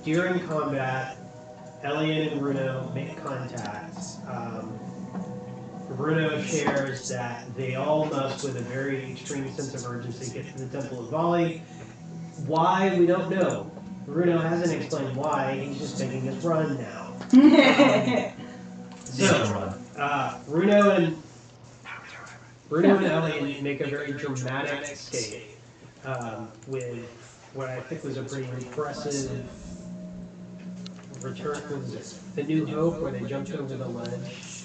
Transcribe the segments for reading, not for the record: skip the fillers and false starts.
during combat, Elian and Bruno make contact. Bruno shares that they all must, with a very extreme sense of urgency, get to the Temple of Volley. Why, we don't know. Bruno hasn't explained why, he's just making his run now. Bruno and Elian make a very dramatic escape with what I think was a pretty impressive return. Was it The New Hope, where they jumped over the ledge?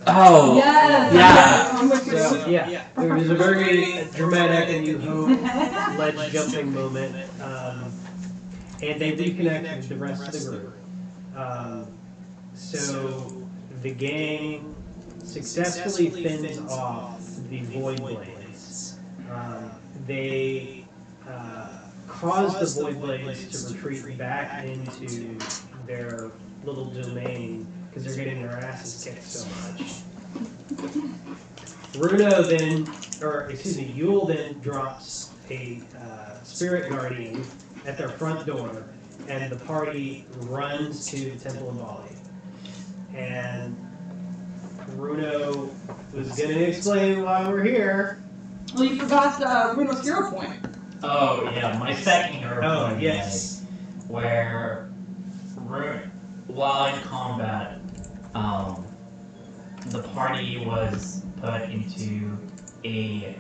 Oh, yes. Yeah. So, yeah, it was a very dramatic and New Hope ledge jumping moment, and they reconnect with the rest of the group. So the gang successfully fends off the Void Blades. They cause the Void Blades to retreat back into their little domain because they're getting their asses kicked so much. Yule then drops a spirit guardian at their front door, and the party runs to the Temple of Volley. And Bruno was going to explain why we're here. Well, you forgot Bruno's hero point. Oh, yeah, my second hero point. Yes. Where, while in combat, the party was put into a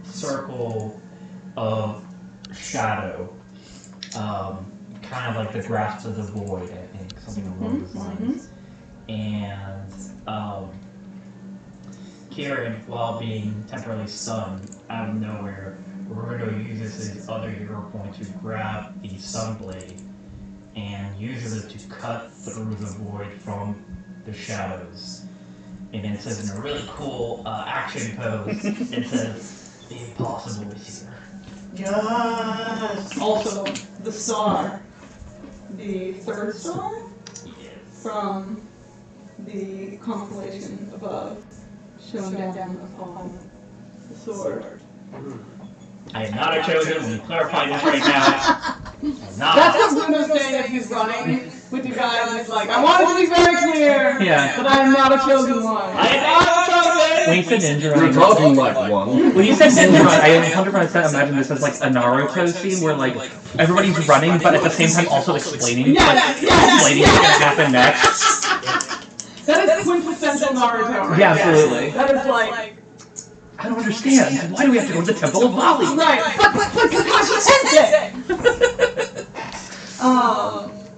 circle of shadow, kind of like the grasp of the void, I think, something along those lines. And Kieran, while being temporarily stunned out of nowhere, Rudo uses his other hero point to grab the Sunblade and uses it to cut through the void from the shadows. And then it says in a really cool action pose, it says, "The impossible is here." Yes! Also, the star. The third star? Yes. From the constellation above, shown down upon the sword. I am not a chosen. We clarify this right now. I'm not. That's what Bruno's saying as he's running with you guys, and it's like, I want it to be very clear that I am not a chosen one. I am not a chosen! When you said ninja You're running, talking like one. when you said ninja running, I 100% imagine this as like a Naruto scene where like everybody's running, but at the same time also explaining what's gonna happen next. That is quintessential Naruto. Right? Yeah, absolutely. That is like. I don't understand. Why do we have to go to the Temple of Volley? Right, but Kakashi ended!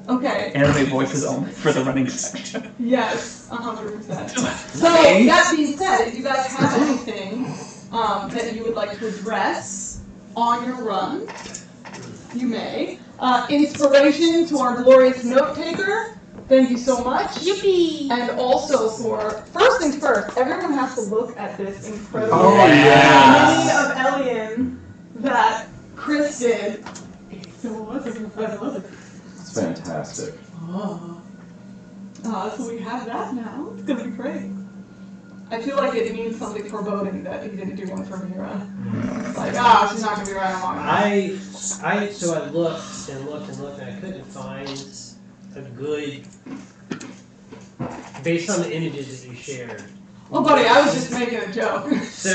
Okay. Anime voices only for the running section. Yes, 100%. So, that being said, if you guys have anything that you would like to address on your run, you may. Inspiration to our glorious note taker. Thank you so much. Yippee! And also for, first things first, everyone has to look at this incredible mini of Elian that Chris did. So what was it? It's fantastic. So we have that now. It's gonna be great. I feel like it means something foreboding that he didn't do one for Mira. It's like, she's not gonna be right along. So I looked and looked and looked, and I couldn't find a good, based on the images that you shared. Oh, buddy, I was just making a joke. So,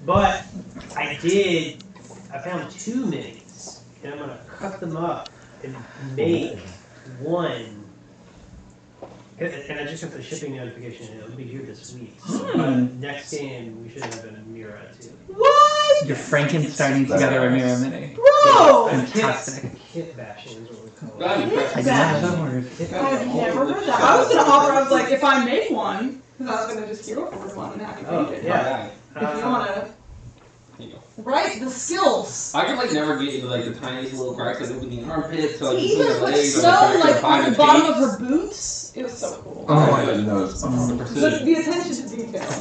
but I found 2 minis, and I'm gonna cut them up and make one. And I just got the shipping notification, and it'll be here this week. So, next game, we should have a Mira too. What? You're Frankensteining together a Mira Mini. Bro! Fantastic. Kit bashing is what we call I it. didn't know that word. I've never heard that. I was gonna offer, I was like, if I make one, because I was gonna just hero forward one and have you paint it. Yeah. But if you wanna. Right, the skills. I could like never get into like the tiniest little cracks that open the armpit, so I He just even like put legs snow on the like back on the of bottom of her boots. It was so cool. Oh, I didn't notice. The 100%. attention to detail.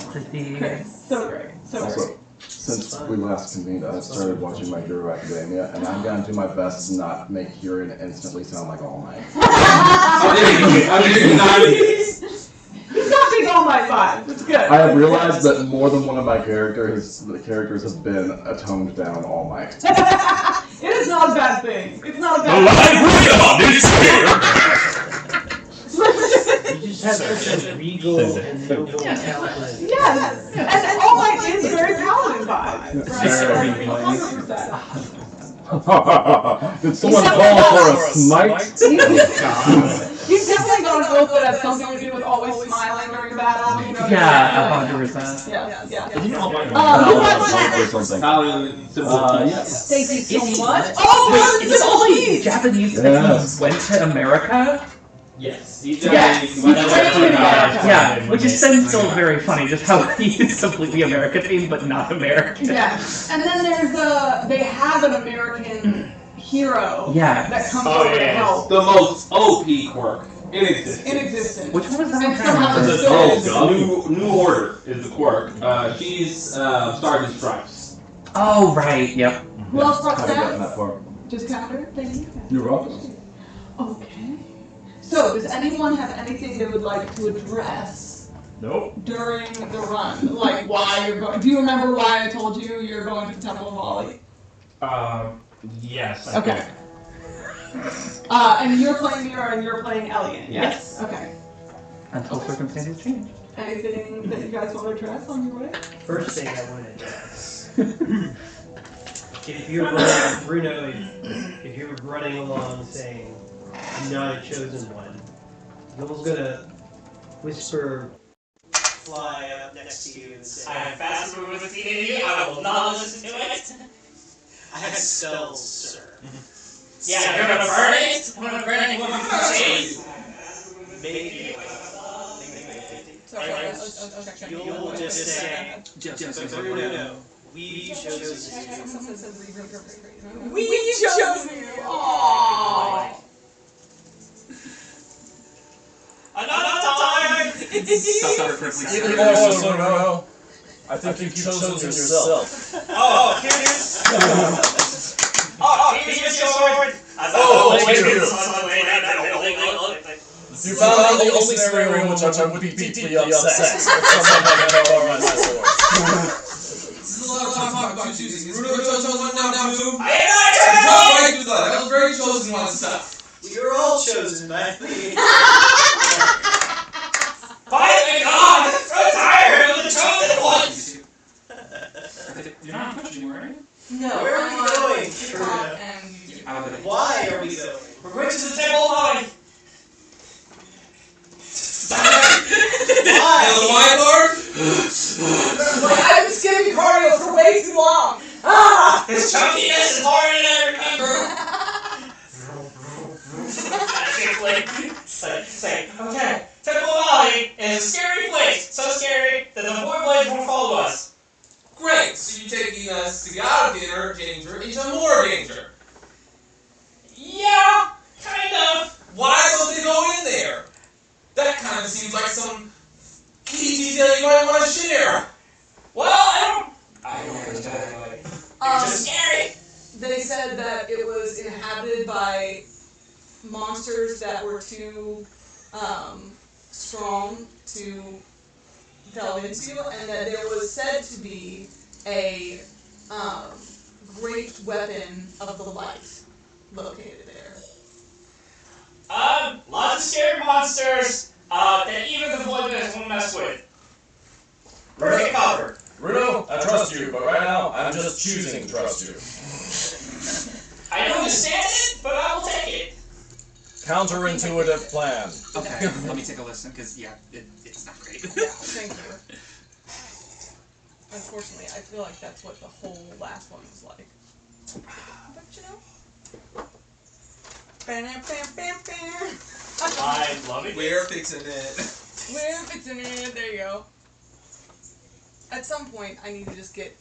Great. So great. So great. Also, since we last convened, I started watching My Hero Academia, and I'm gonna do my best to not make Kieran instantly sound like All Might. He's got big All Might vibes. It's good. I have realized that more than one of my characters have been a toned down All Might. It is not a bad thing. It's not a bad thing. regal and noble talent. Yes, and All Might is very paladin vibes, right? 100%. Did someone call for a smite? He's definitely got an oath that has something to do with always smiling during battle. You know, Yeah, 100%. Yeah. Did you know Who wants that? Or something. Paladin symbol. Yes. Thank you so Is he- much. Oh, Wait, is this all like Japanese that went to America? Yes. Yes. Yeah, which is then still very funny, just how he is completely American themed, but not American. Yeah. And then they have an American hero Yeah. that comes over to help. The most OP quirk in existence. In existence. Which one was that? And somehow one? it's Oh, still New Order is the quirk. She's Sergeant Stripes. Oh, right, yep. Who else brought How did that? that far? Just Catherine? Thank you. You're welcome. Okay. So, does anyone have anything they would like to address Nope. during the run? Like why you're going? Do you remember why I told you you're going to the Temple of Holly? Yes. Okay. And you're playing Mira and you're playing Elliot. Yes. Okay. Until circumstances change. Anything that you guys want to address on your way? First thing I want to address. If you're running, Bruno, if you're running along saying, I'm not a chosen one, Noel's gonna whisper, fly up next to you and say, I am fast moving with you, I will not listen to it. I have spells, sir. Yeah, you're gonna burn it? I'm gonna burn it with shades. Maybe. You'll just say, but Bruno, we've chosen you. We chose you. Aww. Another time! I think you've chosen yourself. Oh, here it is. Oh, here's your sword. thank you. you. You found out the only scenario in which I would be deeply upset. Someone had borrowed my sword. This is a lot of talk about choosing. Bruno chose one now too. I am not Why do that? That was very chosen one stuff. We were all chosen by the... Finally, God! I'm so tired of the chosen ones! You're not pushing, right? No. Where are we going, Bruno? Bruno? Why are we going? We're going to the Temple of Holly. Know the wine part? I've been skipping cardio for way too long. Ah! This chunkiness is harder than I remember. Say, okay. Temple of Holly is a scary place. So scary that the Void Blades won't follow us. Great. So you're taking us to get out of danger into more danger. Yeah, kind of. Why don't they go in there? That kind of seems like some key detail you might want to share. Well, I don't exactly. It's just scary. They said that it was inhabited by monsters that were too strong to delve into, and that there was said to be a great weapon of the light located there. Lots of scary monsters that even the Void Blades won't mess with. Perfect cover. Bruno, I trust you, but right now, I'm just choosing to trust you. I don't understand it, but I will take it. Counterintuitive plan. Okay, let me take a listen, because, yeah, it's not great. Yeah, thank you. Unfortunately, I feel like that's what the whole last one was like. But you know. I love it. We're fixing it. We're fixing it. There you go. At some point, I need to just get.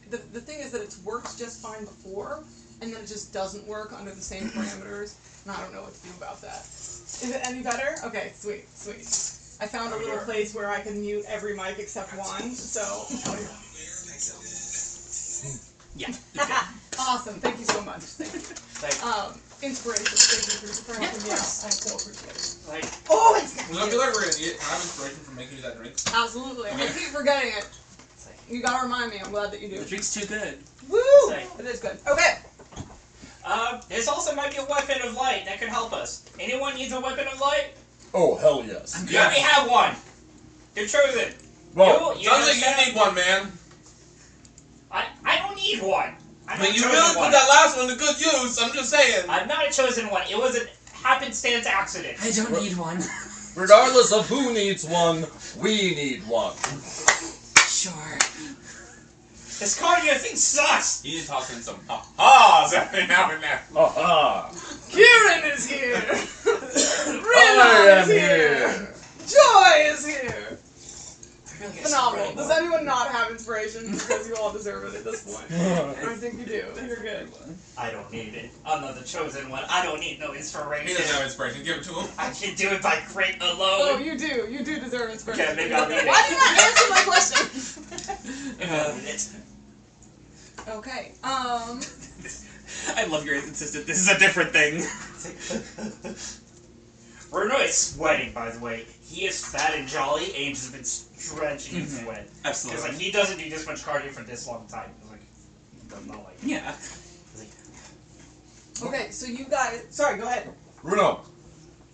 The thing is that it's worked just fine before, and then it just doesn't work under the same parameters, and I don't know what to do about that. Is it any better? Okay, sweet. I found a little place where I can mute every mic except one, so. Yeah. Awesome. Thank you so much. Thank you. Inspiration. Thank you for helping me out. I so appreciate it. Oh, it's I feel like we're gonna have inspiration from making you that drink. absolutely. I keep forgetting it. You gotta remind me. I'm glad that you do. The drink's too good. Woo! It is good. Okay. There's also might be a weapon of light that could help us. Anyone needs a weapon of light? Oh, hell yes. I'm We already have one. You're chosen. Well, you Sounds like you understand? need one, man. I don't need one. I'm I mean, not you chosen really put one. that last one to good use. I'm just saying. I'm not a chosen one. It was a happenstance accident. I don't need one. regardless of who needs one, we need one. Sure. This cardio thing sucks. You need to toss in some ha-has every now and then. Aha! Kieran is here. I Rena am is here. Joy is here. I really Phenomenal. Does anyone not have inspiration? Because you all deserve it at this point. I think you do. You're good. I don't need it. I'm not the chosen one. I don't need no He inspiration. doesn't have inspiration. Give it to him. I can do it by grit Oh, alone. you do. You do deserve inspiration. Okay, maybe I'll need it. Why do you not answer my question? I don't need it. Okay. I love your insistence. This is a different thing. Bruno is sweating, by the way. He is fat and jolly, and he's been drenching in sweat. Because Absolutely. like he doesn't do this much cardio for this long time. It's like he does not like. Yeah. Okay, so you guys. Sorry, go ahead. Bruno,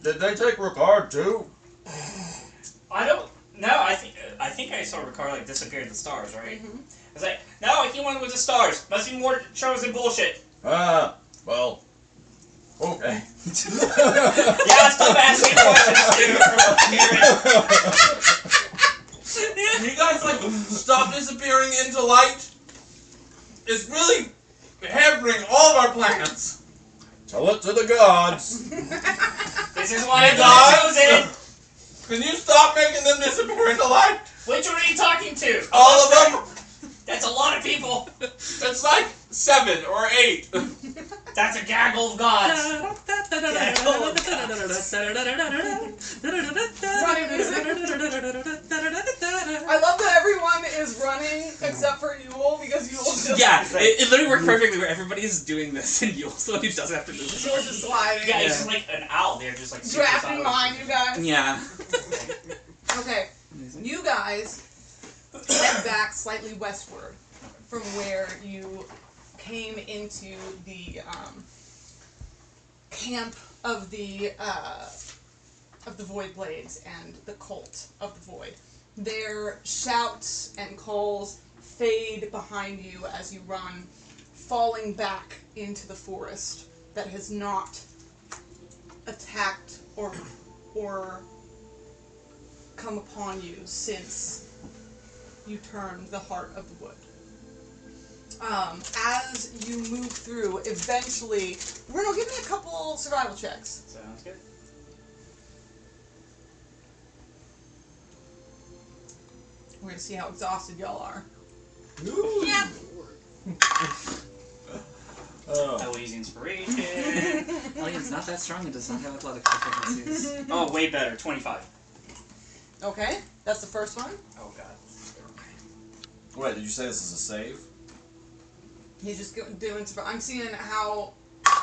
did they take Ricard too? I don't. No, I think I saw Ricard like disappear in the stars, right? Mm-hmm. It's like no, he went with the stars. Must be more chosen bullshit. Ah, well, okay. Yeah, stop asking questions, dude. You guys like stop disappearing into light. It's really hampering all of our plans. Tell it to the gods. This is why I'm Guys, not chosen. can you stop making them disappear into light? Which one are you talking to? All of them. That's a lot of people. It's like 7 or 8. That's a gaggle of gods. Running music. I love that everyone is running except for Yule because Yule just. Yeah, it literally worked perfectly where everybody is doing this and Yule's the one who doesn't have to move. Yule's just sliding. Yeah, it's just like an owl. They're just like super Drafting silent. mine, you guys. Yeah. Okay, you guys head back slightly westward from where you came into the camp of the Void Blades and the cult of the Void. Their shouts and calls fade behind you as you run, falling back into the forest that has not attacked or come upon you since you turned the heart of the wood. As you move through, eventually, Bruno, give me a couple survival checks. Sounds good. We're gonna see how exhausted y'all are. Yeah. I will use inspiration. Alien's not that strong and does not have athletic proficiencies. Oh, way better. 25. Okay, that's the first one. Oh god. Wait, did you say this is a save? He's just doing. I'm seeing how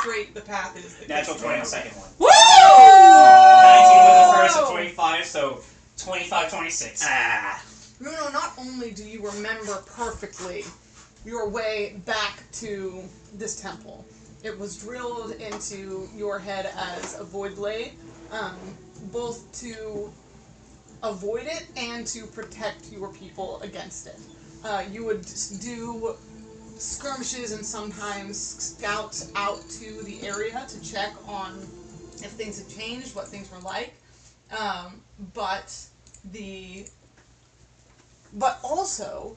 straight the path is. that Natural gets 20 on you. the second one. Woo! 19 with the first, so 25, so 25, 26. Ah. Bruno, not only do you remember perfectly your way back to this temple, it was drilled into your head as a void blade, both to avoid it and to protect your people against it. You would do skirmishes and sometimes scout out to the area to check on if things had changed, what things were like, but also,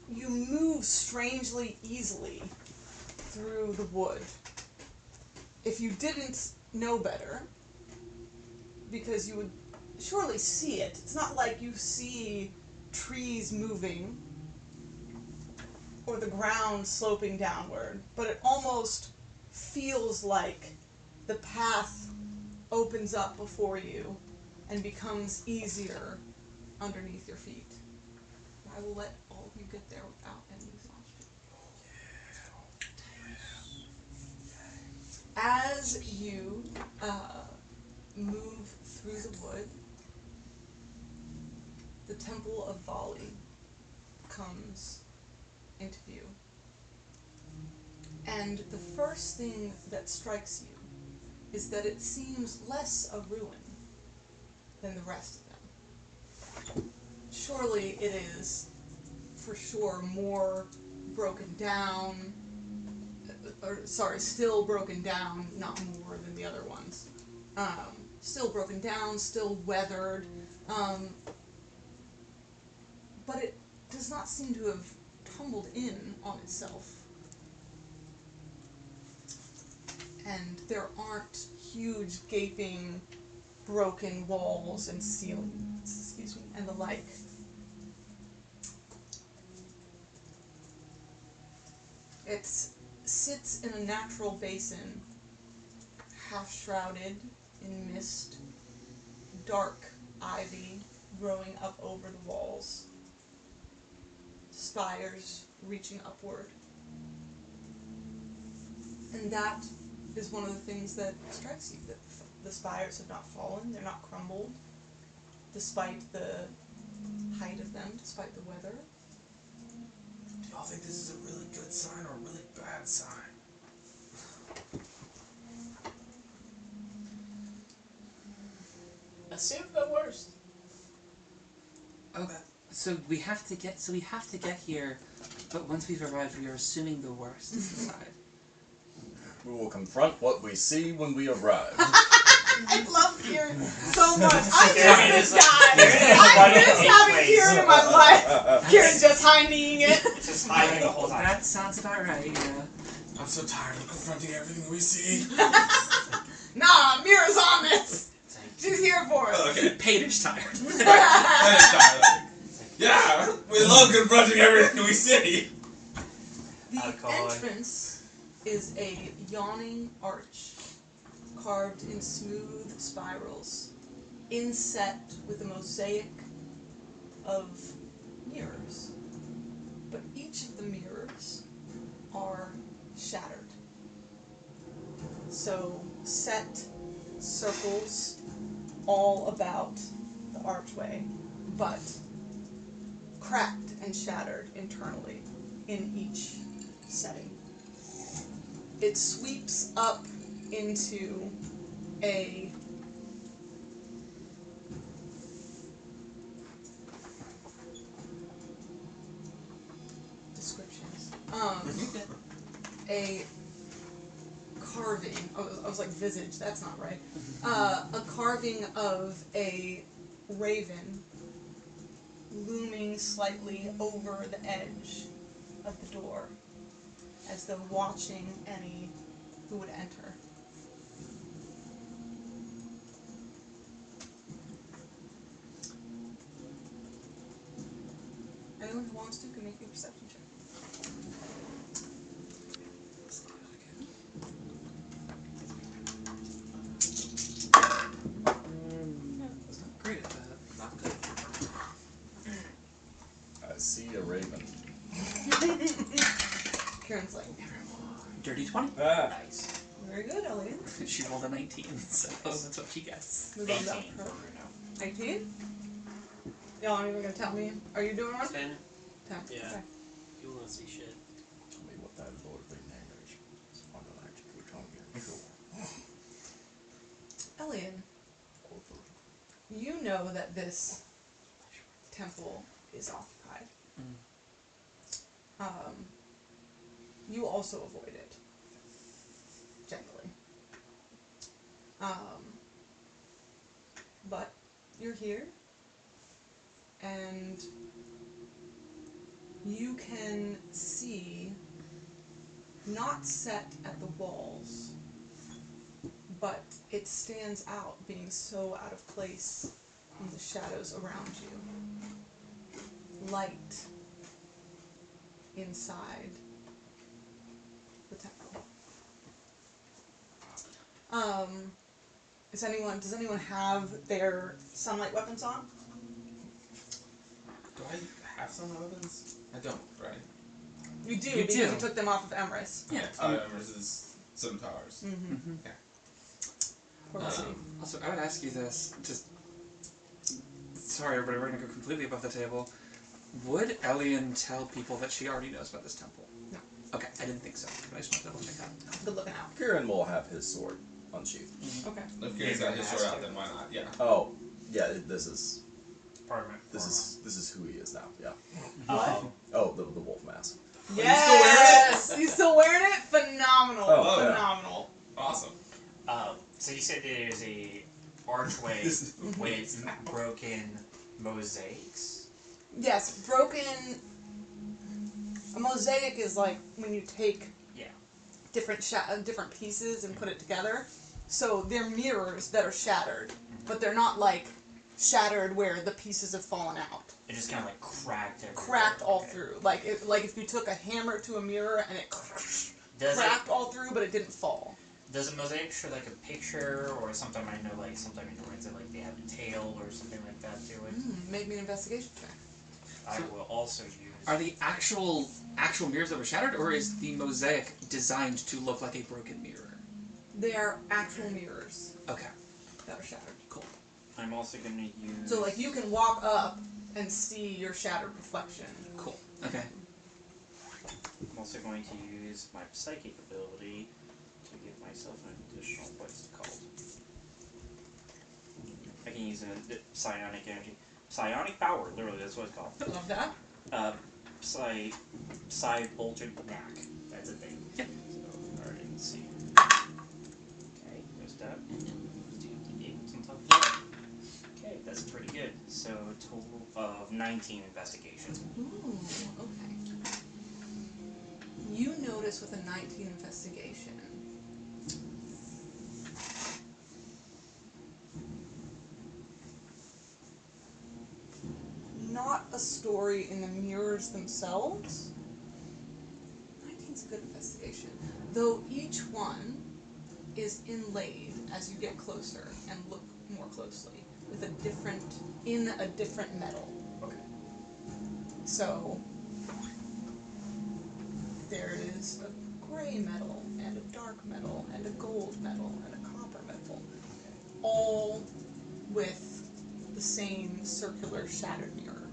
you move strangely easily through the wood. If you didn't know better, because you would surely see it. It's not like you see trees moving or the ground sloping downward, but it almost feels like the path opens up before you and becomes easier underneath your feet. I will let all of you get there without any exhaustion. As you move through the wood, the Temple of Vali comes into view. And the first thing that strikes you is that it seems less a ruin than the rest of them. Surely it is, for sure, more broken down, still broken down, not more than the other ones. Still broken down, still weathered, but it does not seem to have tumbled in on itself. And there aren't huge, gaping, broken walls and ceilings, and the like. It sits in a natural basin, half shrouded in mist, dark ivy growing up over the walls, spires reaching upward. And that is one of the things that strikes you, that the spires have not fallen, they're not crumbled, despite the height of them, despite the weather. Do y'all think this is a really good sign or a really bad sign? Assume the worst. Okay. So we have to get here, but once we've arrived, we are assuming the worst is inside. We will confront what we see when we arrive. I love Kieran so much. I miss this guy. I miss having Kieran in my life. Kieran's just high-kneeing it. Just hiding the whole time. That sounds about right, yeah. I'm so tired of confronting everything we see. Nah, Mira's on this. She's here for it. Okay. Pater's tired. Yeah, we love confronting everything we see. The entrance is a yawning arch, carved in smooth spirals, inset with a mosaic of mirrors. But each of the mirrors are shattered. So set circles all about the archway, but cracked and shattered internally in each setting. It sweeps up into a descriptions. A carving. I was like visage. That's not right. A carving of a raven looming slightly over the edge of the door, as though watching any who would enter. Anyone who wants to can make a perception check. Great at that. Not good. I see a raven. Kieran's like, Dirty 20. Nice. very good, Elliot. She rolled a 19, so that's what she gets. Move on down her. 18? Y'all aren't even gonna tell me. Are you doing one? 10. 10. Yeah. Okay. You wanna see shit. Tell me what that Lord of the Name is. On the night you come here. Elian, you know that this temple is occupied. You also avoid it. Generally. But you're here, and you can see, not set at the walls, but it stands out being so out of place in the shadows around you. Light inside the temple. Does anyone have their sunlight weapons on? Do I have some weapons? I don't, right? You do, You because do. you took them off of Emrys. Yeah. Versus scimitars. Mm-hmm. Yeah. Poor Lucy. Also, I would ask you this, just... Sorry, everybody, we're going to go completely above the table. Would Elian tell people that she already knows about this temple? No. Okay, I didn't think so. But I just want to double check that. Good looking out. Kieran will have his sword unsheathed. Okay. If Kieran's got his sword out, then why not? Yeah. Oh, Yeah, this is Pardon. this is who he is now. Yeah. Oh, the wolf mask. Yes! You still wearing it? Phenomenal. Oh, yeah. Phenomenal. Awesome. So you said there's a archway with broken mosaics. Yes, broken. A mosaic is like when you take different pieces and put it together. So they're mirrors that are shattered, but they're not like shattered where the pieces have fallen out. It just kind of like cracked everywhere. Cracked all through. Like if you took a hammer to a mirror and it cracked all through, but it didn't fall. Does a mosaic show like a picture or sometimes I know like sometimes in drawings that like they have a tail or something like that to it? Make me an investigation check. I will also use. Are the actual mirrors that were shattered, or is the mosaic designed to look like a broken mirror? They are actual mirrors. Okay. That are shattered. Cool. I'm also going to use. So like you can walk up and see your shattered reflection. Cool. Okay. I'm also going to use my psychic ability to give myself an additional, what's it called? I can use a psionic energy. Psionic power, literally, that's what it's called. I love that. Psi bolted knack. That's a thing. Yep. So, alright, let's see. Okay, there's that. 2d8 on top of that. Okay, that's pretty good. So, a total of 19 investigations. Ooh, okay. You notice with a 19 investigation, not a story in the mirrors themselves. 19's a good investigation. Though each one is inlaid as you get closer and look more closely with in a different metal. Okay. So there is a gray metal and a dark metal and a gold metal and a copper metal, all with the same circular shattered mirror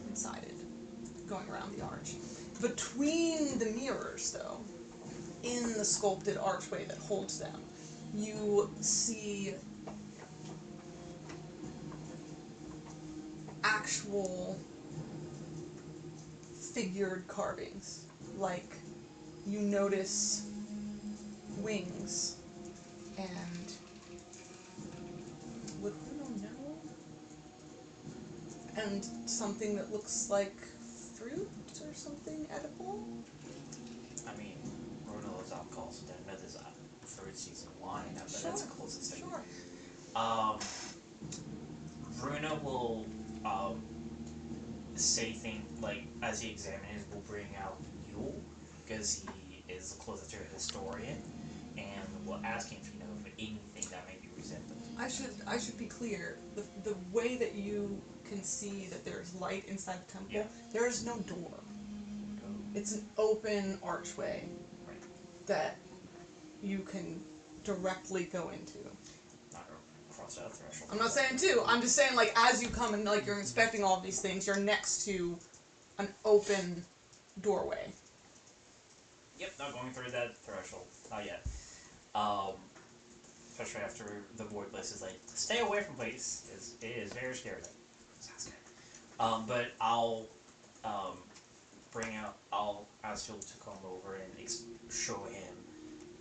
inside it, going around the arch. Between the mirrors, though, in the sculpted archway that holds them, you see actual figured carvings. Like, you notice wings and would Bruno know? And something that looks like fruit or something edible? I mean, Bruno loves alcohol, so then there's a fruit season wine. I bet that's the closest thing. Sure. Bruno will say things like, as he examines, will bring out Yule, because he is closer to a historian, and will ask him if you know of anything that may be resembling. I should be clear. The way that you can see that there's light inside the temple, there is no door. It's an open archway that you can directly go into. Not cross that threshold. I'm not saying to. I'm just saying, like, as you come and like you're inspecting all of these things, you're next to an open doorway. Yep, not going through that threshold. Not yet. Especially after the void place is like, stay away from place. It is very scary. Sounds good. But I'll I'll ask Phil to come over and show him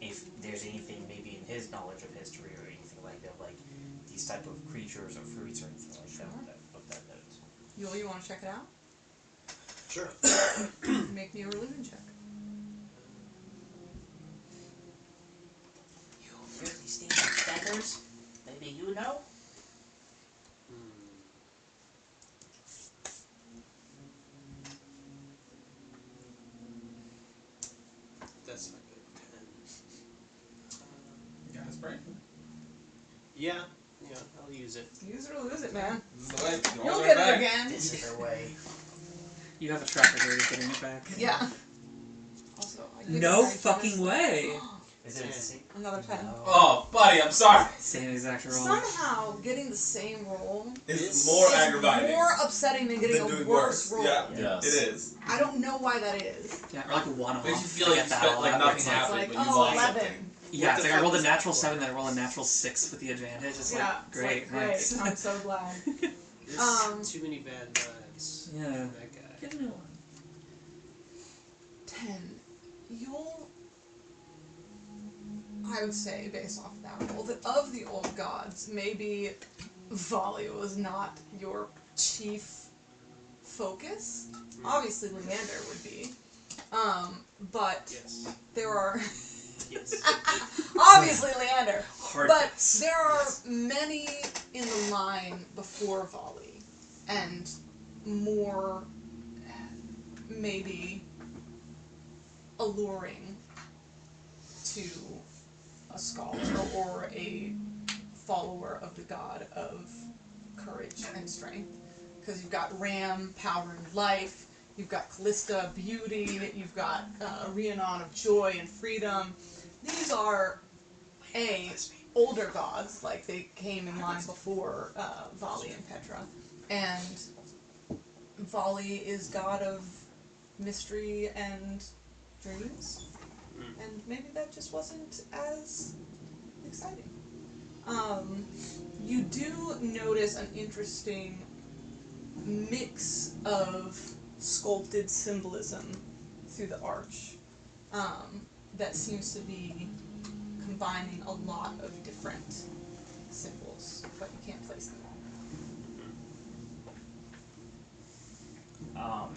if there's anything maybe in his knowledge of history or anything like that, like these type of creatures or fruits or anything like that of that note. Yule, you want to check it out? Sure. Make me a religion check. You hear these things like feathers? Maybe you know? That's not good. You got a spray? Yeah, I'll use it. Use it or lose it, man. This is the way. You'll Always get right it back. again. This is their way. You have a track record of getting it back. Yeah. Also, I give No it fucking way. Is it the same? Another 10. Oh, buddy, I'm sorry. Same exact roll. Somehow, getting the same roll It's more aggravating. more upsetting than getting Than a doing worse worse. roll. Yeah, Yes. it is. I don't know why that is. Yeah, or like a one-off. Makes you feel like you that spent all like out, nothing it's like- happened, Like, but you oh, lost 11. something. Yeah, What it's the like I rolled a fuck is natural that 7, then I roll a natural 6 with the advantage. It's Yeah, like, great, it's like, great. thanks. I'm so glad. There's too many bad vibes. Yeah. from that guy. Give me one. 10. You'll, I would say, based off that roll, that of the old gods, maybe Volley was not your chief focus. Obviously, Leander would be. But Yes. there are Yes. obviously Leander. Hard But pass. there are many in the line before Volley, and more maybe alluring to a scholar or a follower of the god of courage and strength. Because you've got Ram, power and life, you've got Callista, beauty, you've got Rhiannon of joy and freedom. These are older gods, like they came in line before Vali and Petra. And Vali is god of mystery and dreams. And maybe that just wasn't as exciting. You do notice an interesting mix of sculpted symbolism through the arch that seems to be combining a lot of different symbols, but you can't place them all.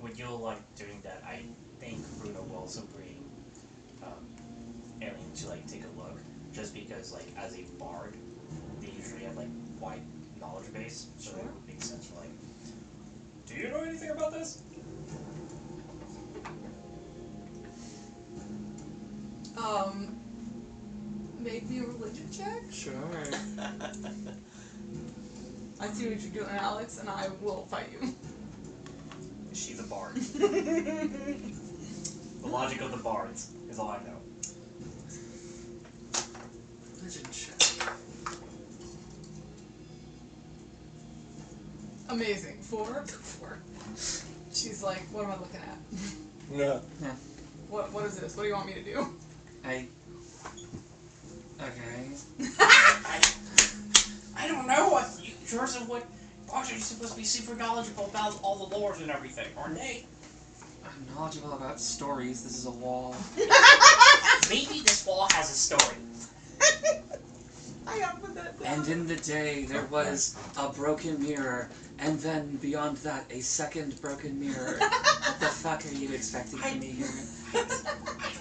When you're like doing that, I think Bruno will also bring Alien to like take a look, just because like as a bard, they usually have like wide knowledge base, so it would make sense for like, do you know anything about this? Make me a religion check. Sure. I see what you're doing, Alex, and I will fight you. She's a bard. The logic of the bards is all I know. Religion check. Amazing. 4? 4. She's like, what am I looking at? Yeah. Yeah. What is this? What do you want me to do? Okay. I don't know what yours and what bards are supposed to be super knowledgeable about all the lores and everything, aren't they? I'm knowledgeable about stories. This is a wall. Maybe this wall has a story. I gotta put that down. And in the day, there was a broken mirror, and then beyond that, a second broken mirror. What the fuck are you expecting from me here? I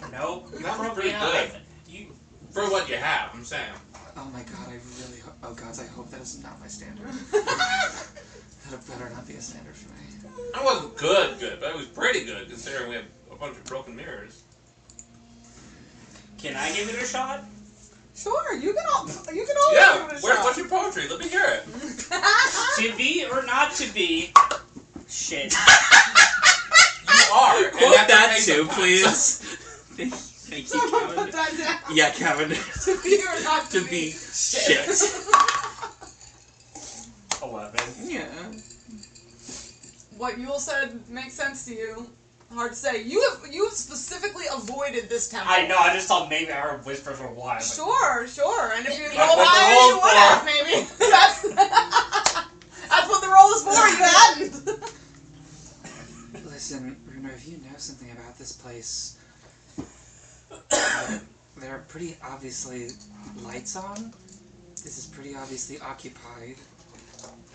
don't know. You That was broke pretty me good. out. You For what you have, I'm saying. Oh my god, I really hope. Oh gods, I hope that is not my standard. That better not be a standard for me. I wasn't good, but it was pretty good considering we have a bunch of broken mirrors. can I give it a shot? Sure, you can always Yeah, give it a shot. what's your poetry? Let me hear it. To be or not to be? Shit. You are. and Quote that's that okay too, sometimes. please. Thank you, Someone Kevin. put that down. Yeah, Kevin. To be or not to To be shit. 11. Yeah. What Yule said makes sense to you. Hard to say. You have specifically avoided this temple. I know, I just thought maybe I heard whispers or why. Sure. And if you That's rolled what the higher, you roll's would have, maybe. That's what the roll is for, you hadn't. Listen, Bruno, if you know something about this place, there are pretty obviously lights on. This is pretty obviously occupied.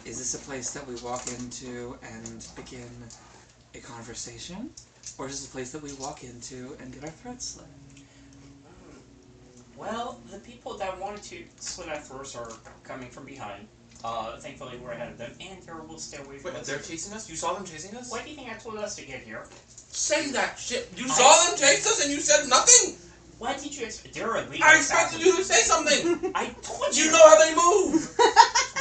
Is this a place that we walk into and begin a conversation? Or is this a place that we walk into and get our throats slit? Well, the people that wanted to slit our throats are coming from behind. Thankfully we're ahead of them, and they will stay away from Wait, us. they're chasing us? You saw them chasing us? Why do you think I told us to get here? Say that shit. You saw them chase us and you said nothing? Why did you expect? They're a leader. I expected you to say something. I told you. You know how they move.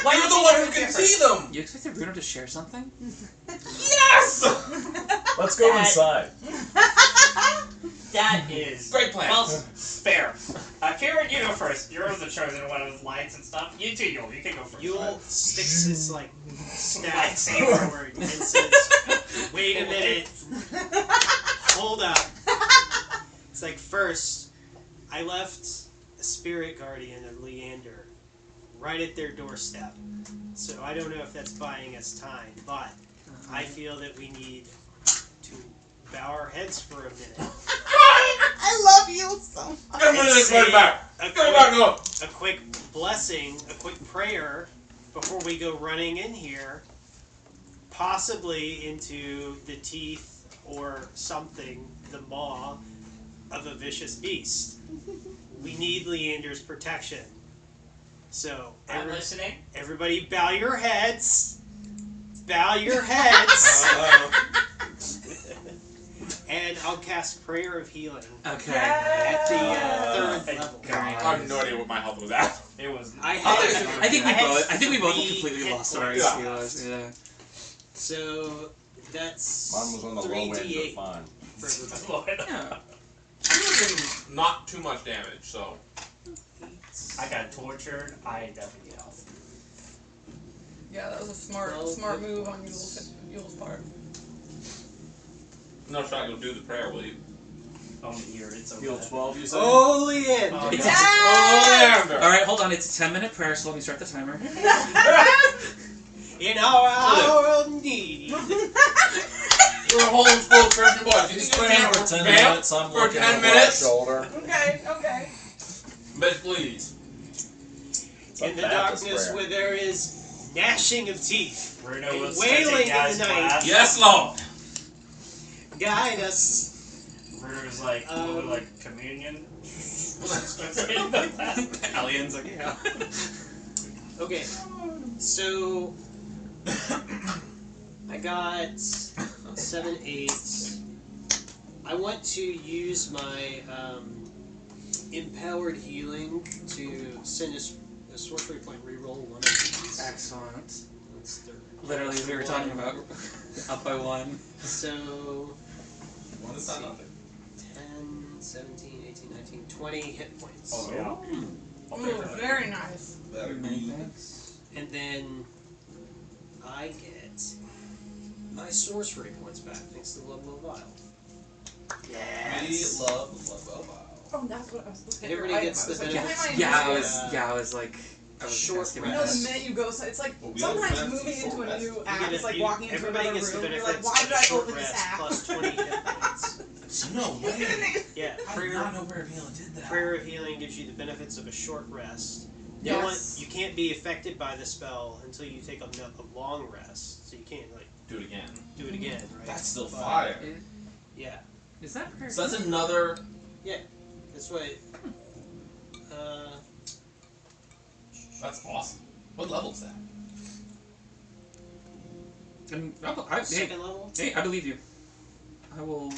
Why You're did the you one know who can different? see them. You expected Bruno to share something? Yes! Let's go inside. That is Great plan. Well, fair. Kieran, you go first. You're the chosen one with lights and stuff. You too, Yule. You can go first. Yule sticks his like staff Lightsaber. forward and says, "Wait a minute, hold up." It's like first, I left a spirit guardian of Leander right at their doorstep, so I don't know if that's buying us time, but I feel that we need to bow our heads for a minute. I love you so much. Get him in Say back. a Get him back, go. quick blessing, a quick prayer before we go running in here, possibly into the teeth or something, the maw of a vicious beast. We need Leander's protection. So, I'm listening. everybody bow your heads. Bow your heads. And I'll cast Prayer of Healing Okay. at the third level. I have no idea what my health was at. It was. I think we both completely lost our Yeah. healers. Yeah. So that's Mine was on the low end, but 3d8 fine. for everybody. Yeah. Not too much damage, so. I got tortured. I definitely get health. Yeah, that was a smart move on Yule's part. No shot, you'll do the prayer, will you? On the ear, it's over. Heal there. 12, you say? Oh, Leander! Oh, It's Oh, Leander! Alright, hold on. It's a 10-minute prayer, so let me start the timer. In our hour of need. You're a whole full Christian boy. Do you think you can For 10 vamp minutes, I'm for looking 10 over my minutes? shoulder. Okay. Bitch, please. In the Baptist darkness prayer. where there is gnashing of teeth, Bruno and was wailing stretching in out the his night. glass. Yes, Lord. Guide us. Bruno was like, like communion. Aliens, like, yeah. Okay, so I got 7, 8. I want to use my empowered healing to send a sorcery point reroll one of these. Excellent. That's 30. Literally, as we were talking about, up by 1. So One is not nothing. 10, 17, 18, 19, 20 hit points. Oh, yeah. Ooh, very nice. And then I get my sorcery points back thanks to the level of Vial. We love. Oh, that's what I was looking And at. everybody gets the benefits. I was like, I was Short asking You about know, the rest. minute you go, it's like Well, we sometimes all moving fancy into a short new rest. app, it's like walking into everybody another gets the room. You're benefits like, why of did I short open this rest app? plus 20 hit points. No way. Yeah, I did not know Prayer of Healing did that. Prayer of Healing gives you the benefits of a short rest. Yes. You can't be affected by the spell until you take a long rest, so you can't like Do it again. do it again, right? That's still But, fire. Yeah, Is that prayer? So that's another. that's what. That's awesome. What level is that? And Second level. hey, I believe you. I will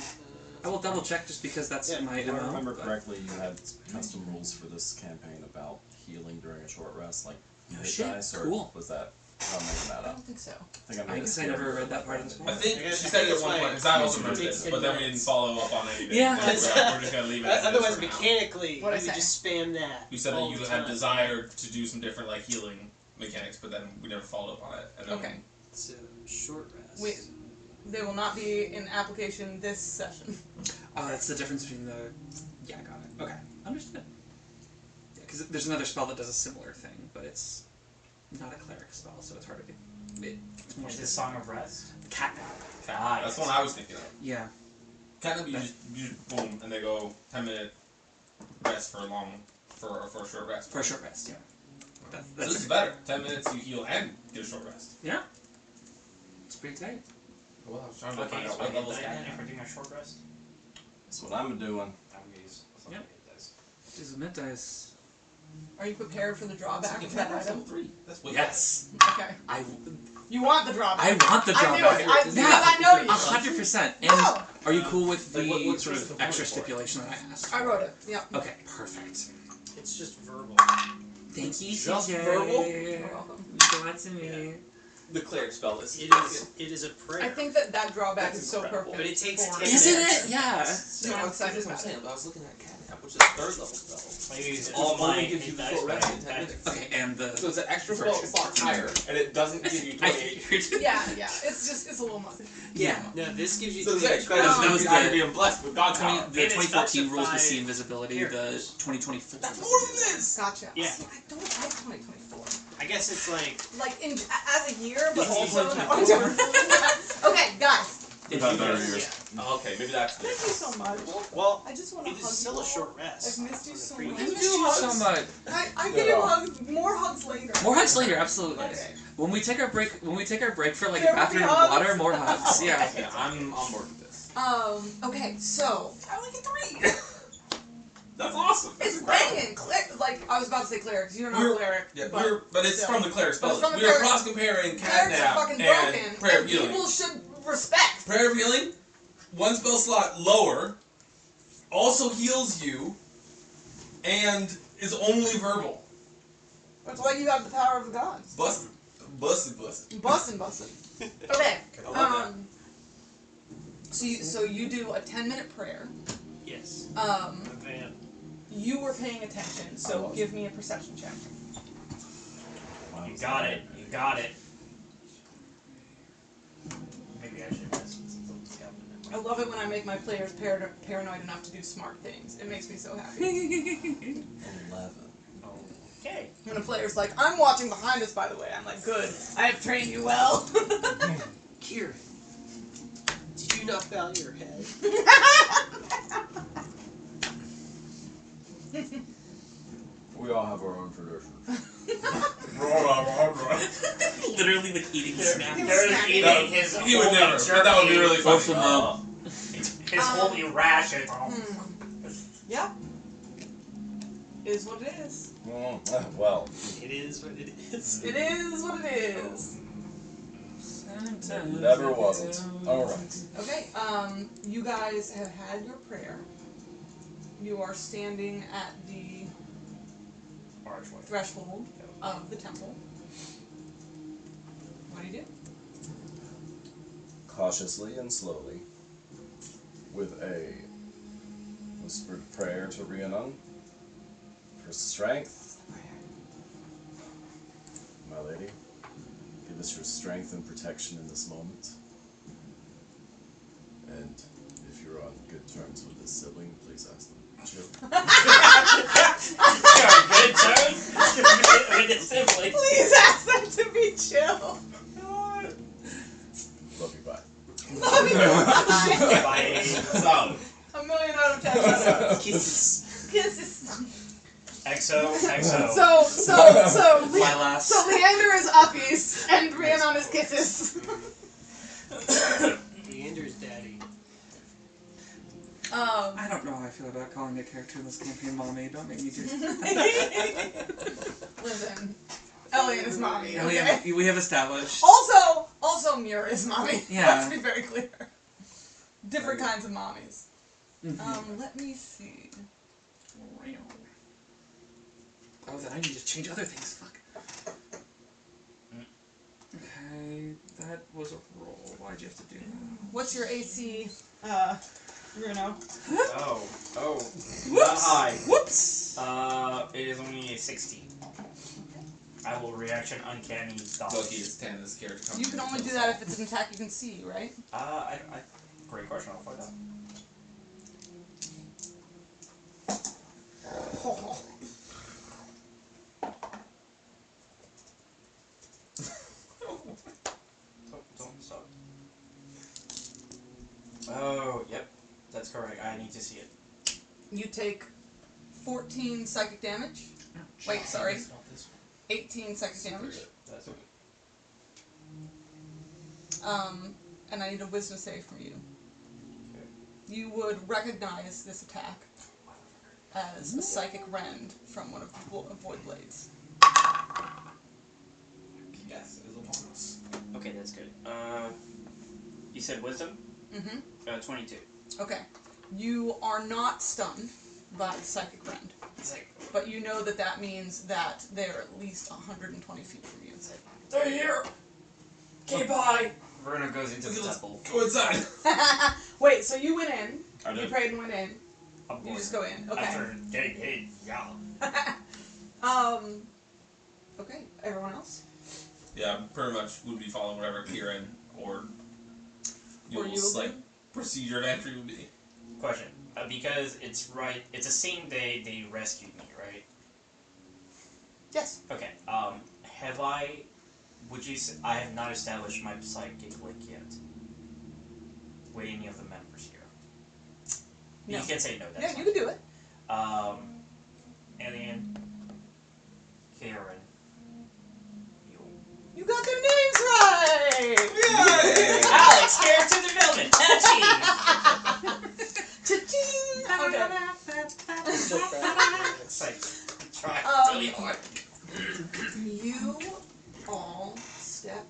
double check just because that's Yeah, my If I MO. remember but- correctly, you had custom rules for this campaign about healing during a short rest, like No hit shit, dice, or cool. was that? I'm making that I up. don't think so. I think I I made guess a I never scare read that part of the I spell. think I guess she said it at that's one why point, because I also it remember takes this, but then we didn't follow up on anything. Yeah. Like, we're just gonna leave it as it is Otherwise, for now. mechanically, What'd I you would say? just spam that. You said all that you the had time. desired to do some different like healing mechanics, but then we never followed up on it. And then Okay. So short rest. Wait. They will not be in application this session. Oh, that's the difference between the. Yeah, got it. Okay, understood. Yeah, because there's another spell that does a similar thing, but it's not a cleric spell, so it's hard to be. It's more Is this Song of Rest? cat. Ah, That's yes. one I was thinking of. Yeah. Kind of you just boom, and they go 10-minute rest for a short rest. For a short rest. Yeah. This is better. 10 minutes you heal and get a short rest. Yeah. It's pretty tight. Well, I was trying to Okay, find out so what hit levels die that. then if we're doing a short rest. That's what I'm doing. I'm gonna use Yep. hit dice. Is a mid dice. Are you prepared for the drawback of that item? 3. That's way Yes. Okay. I You want the drawback. want the I knew drawback. it. I, Yeah. because I know you. 100%. And Oh. are you cool with the Like, what's sort the of point extra for it? stipulation that I asked? I wrote it. Yep. Okay, perfect. It's just verbal. Thank you, Just CJ. verbal? You're welcome. You got to me. the cleric spell is. It is a prayer. I think that drawback That's is so incredible. perfect. But it takes for- 10 Isn't minutes. it? Yeah. So No, I'm that's what excited I'm about saying. it. But I was looking at Catnap, which is a third level spell. I use Which all my only gives you hit full dice rest in back 10 minutes. Okay, and the. So it's an extra spot higher, and it doesn't give you 28. Yeah, it's a little much. Yeah. No, this gives you So 20. it's that that was is either the- being blessed with God's power. The And it's up to 2014 rules we 5 see invisibility. The characters. 2024. That's more than this! Gotcha. Yeah. See, I don't have 2024. I guess it's like Like as a year, but It's also. all Okay, guys. if About you better guys- years. yeah. Oh, okay, maybe that's Thank you so much. Well, I just want to it hug is still you a all. short rest. I've missed you on the so previous- much. I miss you so much. I give you hugs, more hugs later. More hugs later, absolutely. Okay. When we take our break for like There a will be bathroom and hugs. water, more hugs. Yeah. Yeah, I'm on board with this. Okay, so I only get 3. That's awesome. That's It's incredible. banging. Like I was about to say clerics. You're not a cleric. Yeah, but but it's still. from the cleric spell. It's from the We are cleric- cross comparing Clerics are Catnap fucking and broken, Prayer of and Healing. people should respect. Prayer of Healing, one spell slot lower, also heals you, and is only verbal. That's why you have the power of the gods. Busted. Bustin'. Okay. I love So you do a 10-minute prayer. Yes. Um, Van. you were paying attention, so give me a perception check. You got it. You got it. Maybe I should miss this. I love it when I make my players paranoid enough to do smart things. It makes me so happy. 11. Okay. When a player's like, I'm watching behind us, by the way, I'm like, good. I have trained you well. Kieran, did you not bow your head? We all have our own traditions. Literally like eating snacks. They're eating his He would never, but that would be really funny. His holy ration. Yeah. Is what it is. Well, It is what it is. It is what it is. never wasn't. Alright. Okay, you guys have had your prayer. You are standing at the Archway. threshold of the temple. What do you do? Cautiously and slowly, with a whispered prayer to Rhiannon for strength. My lady, give us your strength and protection in this moment. And if you're on good terms with this sibling, please ask them. Chill. Good terms with his sibling. Please ask them to be chill. Love you, bye. Love you. Bye. Solid. 1,000,000 out of 10. Kisses. Kisses. XO. So My last. So Leander is uppies and Rhiannon is kisses. Leander's daddy. I don't know how I feel about calling a character in this campaign mommy. Don't make me do Listen, Elliot is mommy. Okay? Elliot, we have established. Also Mira is mommy. Yeah. Let's be very clear. Different kinds of mommies. Mhm. Let me see. Oh, then I need to change other things. Fuck. Okay, that was a roll. Why'd you have to do that? What's your AC, Bruno? Oh, not high. Whoops! It is only a 16. I will reaction uncanny dodge. Lucky is 10 this character. You can only do that if it's an attack you can see, right? Great question. I'll find out. Don't stop. Oh, yep, that's correct. I need to see it. You take 14 psychic damage. Wait, sorry. It's not this 18 psychic damage. one. That's okay. And I need a wisdom save from you. Okay. You would recognize this attack as a psychic rend from one of the void blades. Yes, it is upon us. Okay, that's good. You said wisdom? Mm-hmm. 22. Okay. You are not stunned by the psychic rend, but you know that that means that they're at least 120 feet from you. They're here! Okay, bye. Verna goes into the Let's temple. go inside. Wait, so you went in. I You did. prayed and went in. I'm You going just go in. Okay. After getting hit, yeah. Okay. Everyone else? Yeah, pretty much would be following whatever Kieran or Or Yule's you'll like procedured entry would be. Question. Because it's the same day they rescued me, right? Yes. Okay. Would you say I have not established my psychic link yet with any of the members here? No. You can say no, that's Yeah, fine. you can do it. Alien, Karen, Yule. You got their names right! Yay! Alex, character development, Patchy! Cha-ching! It's like, try really hard. You all step.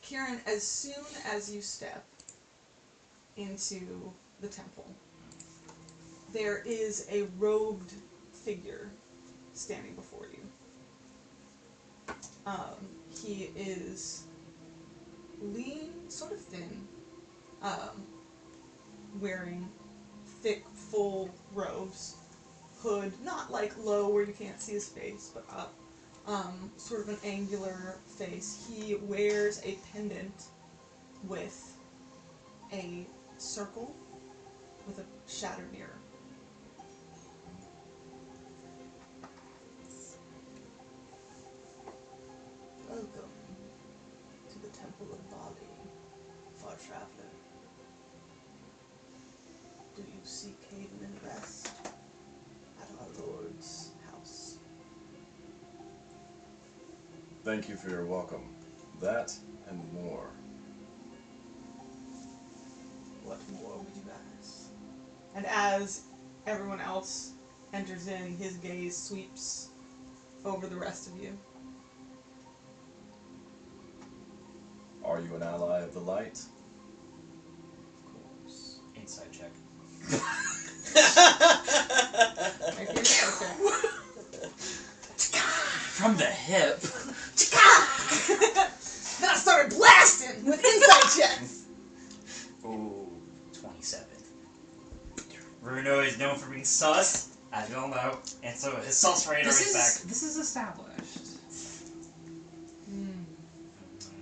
Kieran, as soon as you step into the temple, there is a robed figure standing before you. He is lean, sort of thin, wearing thick, full robes, hood, not like low where you can't see his face, but up. Sort of an angular face. He wears a pendant with a circle with a shattered mirror. Welcome to the Temple of Bali, far traveler. Do you seek haven and rest at our Lord's house? Thank you for your welcome. That and more. What more would you ask? And as everyone else enters in, his gaze sweeps over the rest of you. Are you an ally of the light? Of course. Inside check. Right here? Okay. From the hip. Then I started blasting with insight checks. Ooh, 27. Bruno is known for being sus, as you all know, and so his sus radar is back. This is established.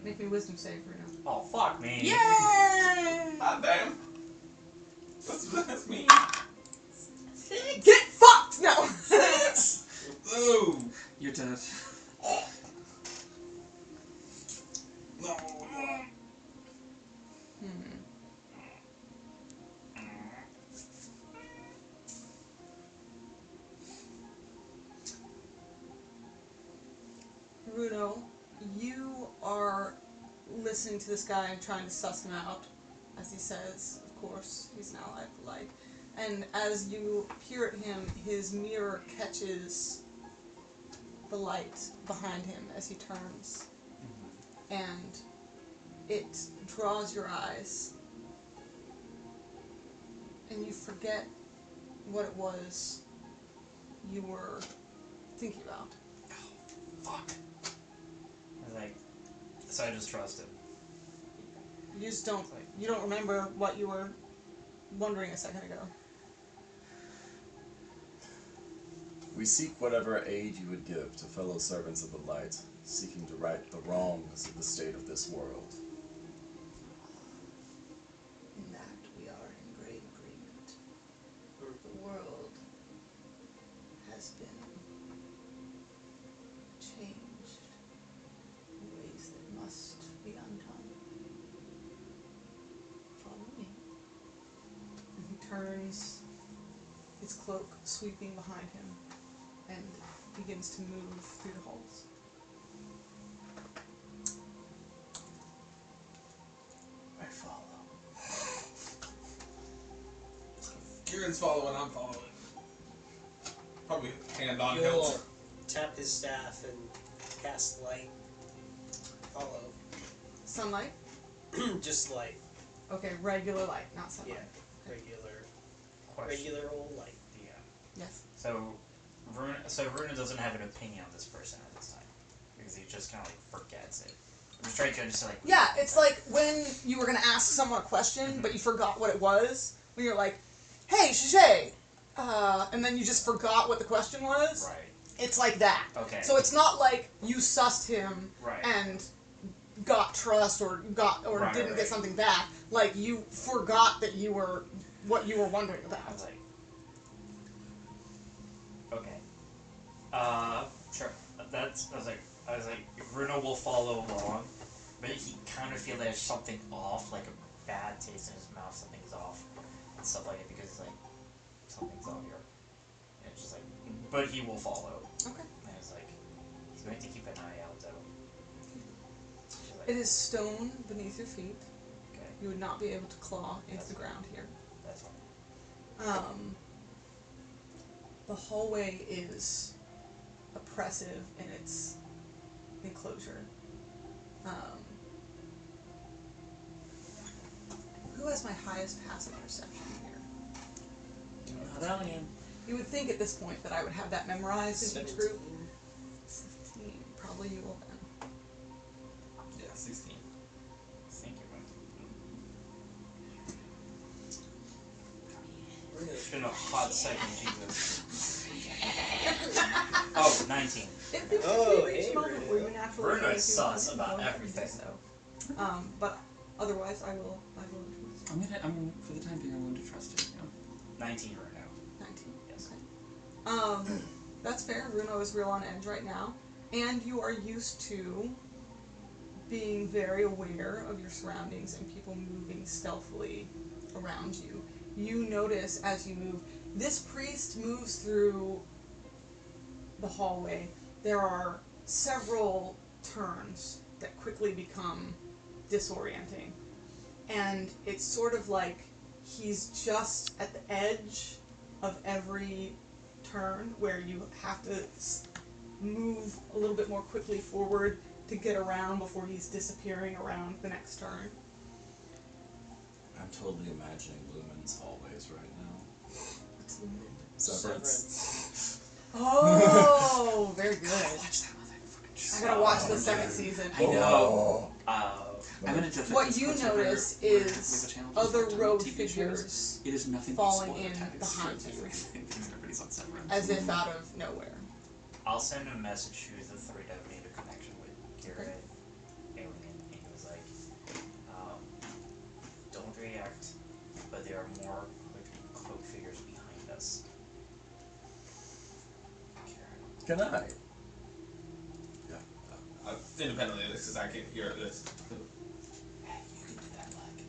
Make me wisdom save, Bruno. Oh, fuck me. Yay! Ah, damn. That's me. Get fucked! No! Oh. You're dead. No. Bruno, you are listening to this guy and trying to suss him out, as he says, of course, he's an ally of the light. And as you peer at him, his mirror catches the light behind him as he turns. And it draws your eyes. And you forget what it was you were thinking about. Fuck. I was like, so I just trust him. You just don't, you don't remember what you were wondering a second ago. We seek whatever aid you would give to fellow servants of the light, seeking to right the wrongs of the state of this world. In that we are in great agreement. The world has been changed in ways that must be undone. Follow me. And he turns, his cloak sweeping behind him, and begins to move through the halls. I follow. Kieran's following, I'm following. Probably hand on You'll hilt. tap his staff and cast light. Follow. Sunlight? Just light. Okay, regular light, not sunlight. Yeah. Regular. Question. Regular old light. Yeah. Yes. So Verna doesn't have an opinion on this person at this time. Because he just kind of like forgets it. just trying to understand, like. Yeah, it's like when you were gonna ask someone a question, but you forgot what it was. When you're like, "Hey, Shay," and then you just forgot what the question was. Right. It's like that. Okay. So it's not like you sussed him Right. and got trust or didn't right. get something back. Like you forgot that what you were wondering I about. was like. Okay. Sure. I was like, Bruno will follow along, but he kind of feel there's something off, like a bad taste in his mouth, something's off, and stuff like that, because it's like, something's off here. And it's just like, but he will follow. Okay. And it's like, he's going to keep an eye out, though. Like, It is stone beneath your feet. okay, You would not be able to claw into the ground here. that's fine. The hallway is oppressive in its enclosure. Who has my highest passive perception here? Not Alien. You would think at this point that I would have that memorized in each group. 16. Probably you will then. Yeah, 16. Thank you, man. It's been a hot second, Jesus. Oh, 19. If you reach a moment where you naturally Bruno feel is sus like about going to do everything. So. But otherwise, I will. I'm for the time being, I'm going to trust it. 19 right now. 19. Yes. Okay. That's fair. Bruno is real on edge right now, and you are used to being very aware of your surroundings and people moving stealthily around you. You notice as you move. This priest moves through the hallway. There are several turns that quickly become disorienting. And it's sort of like he's just at the edge of every turn where you have to move a little bit more quickly forward to get around before he's disappearing around the next turn. I'm totally imagining Lumen's hallways right now. What's the name? Severance. Oh, very good. Watch that motherfucking show. I gotta watch the second season. I know. I'm gonna just What you notice is other road figures It is nothing falling in behind you, Everybody's on Severance. as if out of nowhere. I'll send a message to the three that made a connection with Garrett, Alien, and he was like, don't react, but there are more cloak figures behind us. Can I? Independently of this, because I can't hear this. Hey, you can do that, like,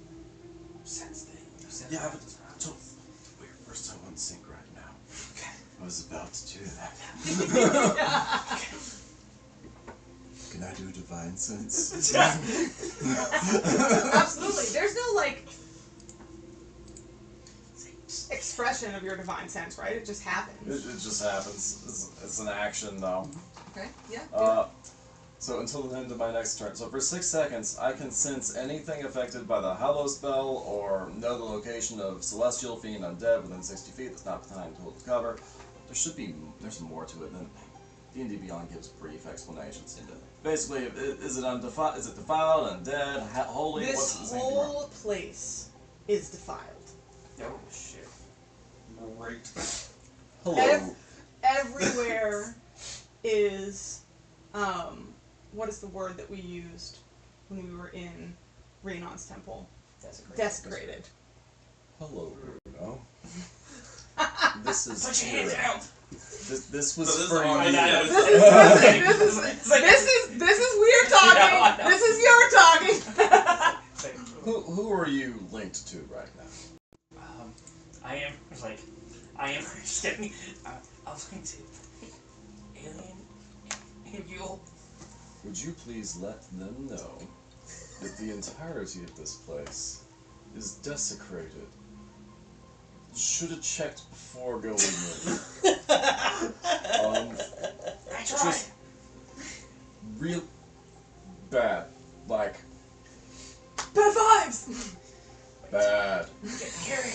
sense thing. You sense Yeah, that. but we're so in sync right now. Okay. I was about to do that. Can I do divine sense? Absolutely. There's no, like, expression of your divine sense, right? It just happens. It just happens. It's an action, though. Okay, yeah. So until the end of my next turn. So for 6 seconds, I can sense anything affected by the Hallow spell or know the location of Celestial, Fiend, Undead within 60 feet. That's not the time to hold cover. There's more to it than D&D Beyond gives brief explanations. Basically, is it defiled, undead, holy? This whole place is defiled. Oh, shit. Great. Hello. Everywhere is, what is the word that we used when we were in Rhaenon's temple? Desecrated. Hello, Bruno. This is Put your hands out! This was So this for is you. all- This is weird talking. Yeah, This is your talking. Who are you linked to right now? I am understanding. I was going to Alien and you. Would you please let them know that the entirety of this place is desecrated? Should have checked before going in. I tried. Just real bad, like Bad vibes. bad. Gary,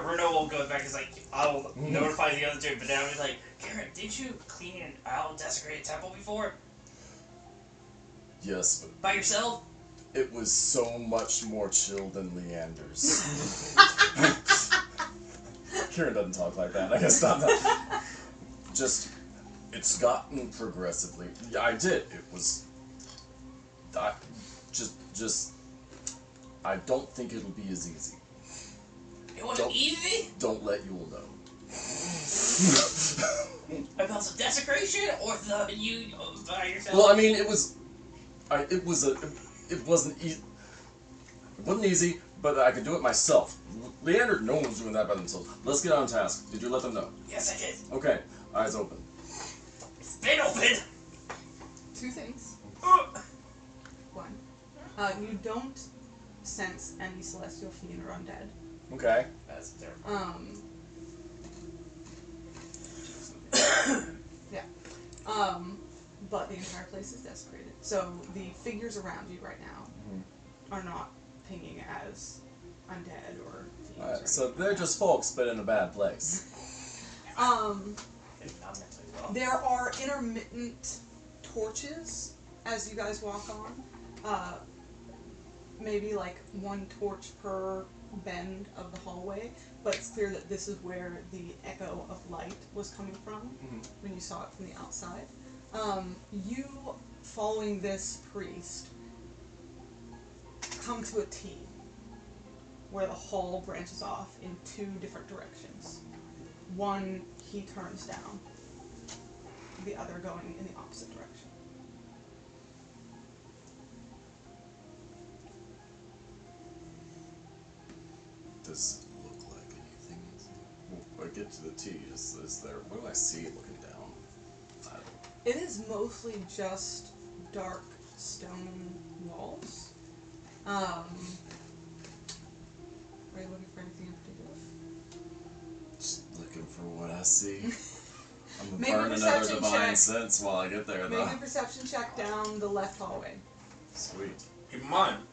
Renault will go back. He's like, I'll notify the other two. But now he's like, Garen, did you clean out desecrated temple before? Yes, but By yourself? it was so much more chill than Leander's. Kieran doesn't talk like that. I guess not. Just, it's gotten progressively. Yeah, I did. It was. I don't think it'll be as easy. It wasn't easy? Don't let Yule know. About some desecration or you by yourself? Well, I mean, it wasn't easy, but I could do it myself. Leander, no one's doing that by themselves. Let's get on task. Did you let them know? Yes, I did. Okay, eyes open. It's been open. 2 things. One, you don't sense any celestial fiend or undead. Okay. That's terrible. Yeah. But the entire place is desecrated. So the figures around you right now are not pinging as undead or fiends. Or So they're just folks, but in a bad place. There are intermittent torches as you guys walk on. Maybe like 1 torch per bend of the hallway, but it's clear that this is where the echo of light was coming from when you saw it from the outside. You, following this priest, come to a T where the hall branches off in 2 different directions. One he turns down, the other going in the opposite direction. Does it look like anything? When I get to the T, is there? What do I see looking down? It is mostly just dark stone walls. Are you looking for anything in particular? Just looking for what I see. I'm gonna Make a burn another perception divine check. sense while I get there, though. Make a perception check down the left hallway. Sweet. Keep in mind,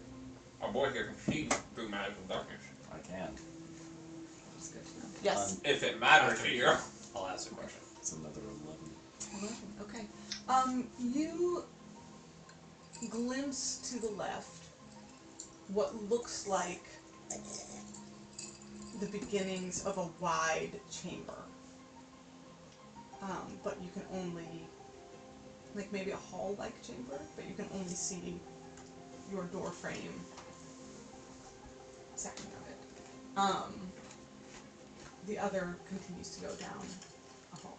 our boy here can see through magical darkness. I can. That's good to know. Yes. If it matters here. I'll ask a question. It's another 11. 11. Okay. You glimpse to the left what looks like the beginnings of a wide chamber. But you can only, like maybe a hall-like chamber, but you can only see your door frame section of it. The other continues to go down a hall.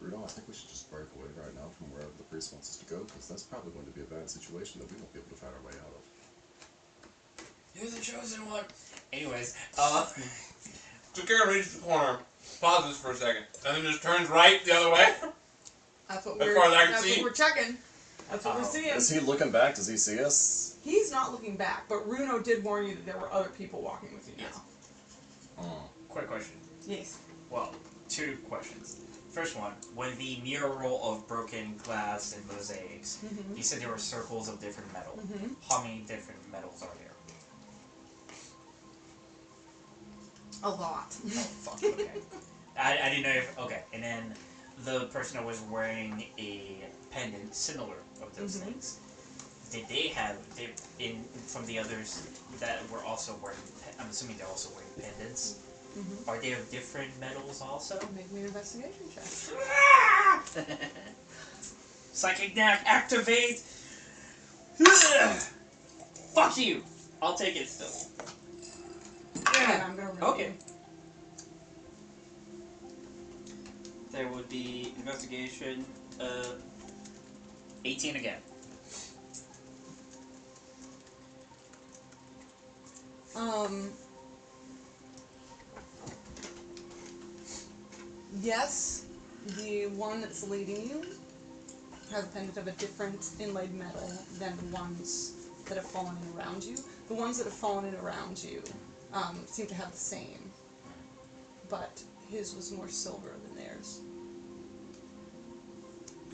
Bruno, I think we should just break away right now from wherever the priest wants us to go, because that's probably going to be a bad situation that we won't be able to find our way out of. You're the chosen one. Anyways, Takara reaches the corner, pauses for a second, and then just turns right the other way. That's what As we're. far as I can That's see. what we're checking. That's what we're seeing. Is he looking back? Does he see us? He's not looking back, but Runo did warn you that there were other people walking with you now. quick question. Yes. Well, 2 questions. First one, when the mural of broken glass and mosaics, you said there were circles of different metal. How many different metals are there? A lot. Oh, fuck, okay. I didn't know if, okay, and then the person that was wearing a pendant similar of those things, did they have, from the others that were also wearing, I'm assuming they're also wearing pendants, are they of different metals also? Make me an investigation check. Psychic knack, activate! Fuck you! I'll take it still. And I'm gonna roll. Okay. There would be investigation, 18 again. Yes, the one that's leading you has a pendant of a different inlaid metal than the ones that have fallen in around you. The ones that have fallen in around you seem to have the same, but his was more silver than theirs.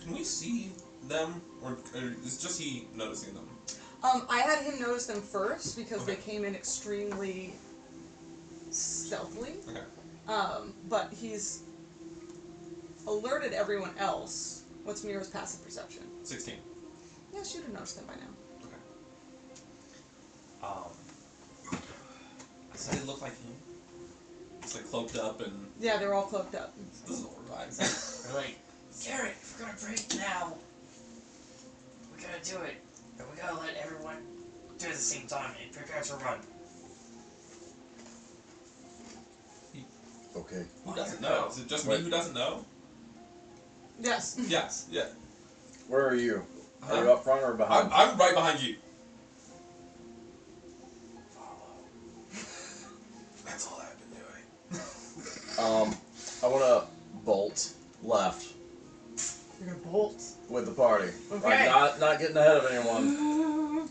Can we see them, or is just he noticing them? I had him notice them first because they came in extremely stealthily. Okay. But he's alerted everyone else. What's Mira's passive perception? 16. Yes, you'd have noticed them by now. Does it look like him? It's like cloaked up and Yeah, they're all cloaked up. this is horrifying. We're like, Garrett, if we're gonna break now, we gotta do it. But we gotta let everyone do it at the same time and prepare to run. Okay. Who doesn't know? Is it just me who doesn't know? Yes. Yes, yeah. Where are you? Are you Huh? up front or behind? I'm right behind you. That's all I've been doing. I want to bolt left You're gonna bolt. with the party. Okay. Like, not getting ahead of anyone.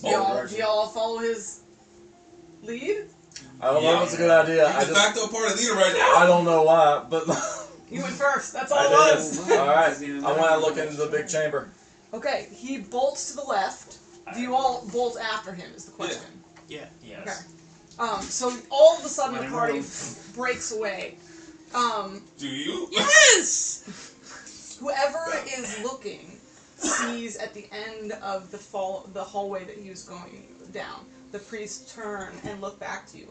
Do y'all all follow his lead? I don't know if it's a good idea. He's the back door party leader right now. I don't know why, but He went first. That's all I it did. was. All right. I want to look into the big chamber. Okay, he bolts to the left. Do you all bolt after him? Is the question. Yeah. Yes. Okay. So all of a sudden the Running party around. breaks away. Do you? Yes! Whoever is looking sees at the end of the hallway that he was going down, the priest turn and look back to you.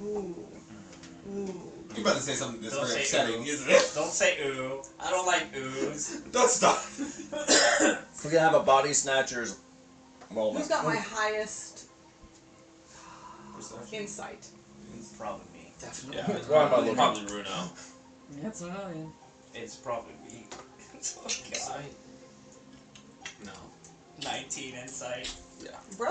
Ooh. You're about to say something that's Don't very say upsetting, ooh. isn't it? Don't say ooh. I don't like oohs. Don't stop. We're gonna have a body snatchers moment. Who's got my highest Perception. insight? It's probably me. Definitely. Yeah, Why am I looking? probably Bruno. That's what I mean. It's probably me. Oh, God. No. 19 insight. Bro!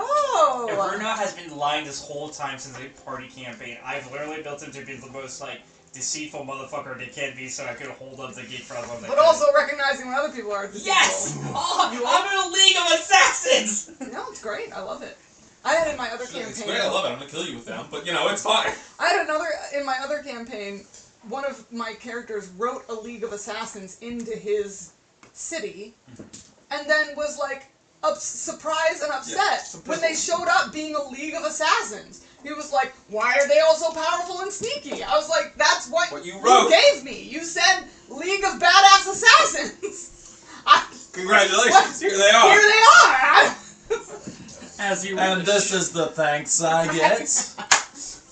If Bruno has been lying this whole time since the party campaign, I've literally built him to be the most, like, deceitful motherfucker they can be so I could hold up the gate for as long as I But could. also recognizing when other people are deceitful. Yes! Oh, I'm in a league of assassins! No, it's great. I love it. I had in my other campaign. It's great, I love it. I'm gonna kill you with them, but you know, it's fine. I had in my other campaign, one of my characters wrote a League of Assassins into his city, and then was like, surprised and upset when they showed up being a League of Assassins. He was like, why are they all so powerful and sneaky? I was like, that's what you wrote. gave me. You said League of Badass Assassins. Congratulations, here they are. Here they are. As you And this is the thanks I get.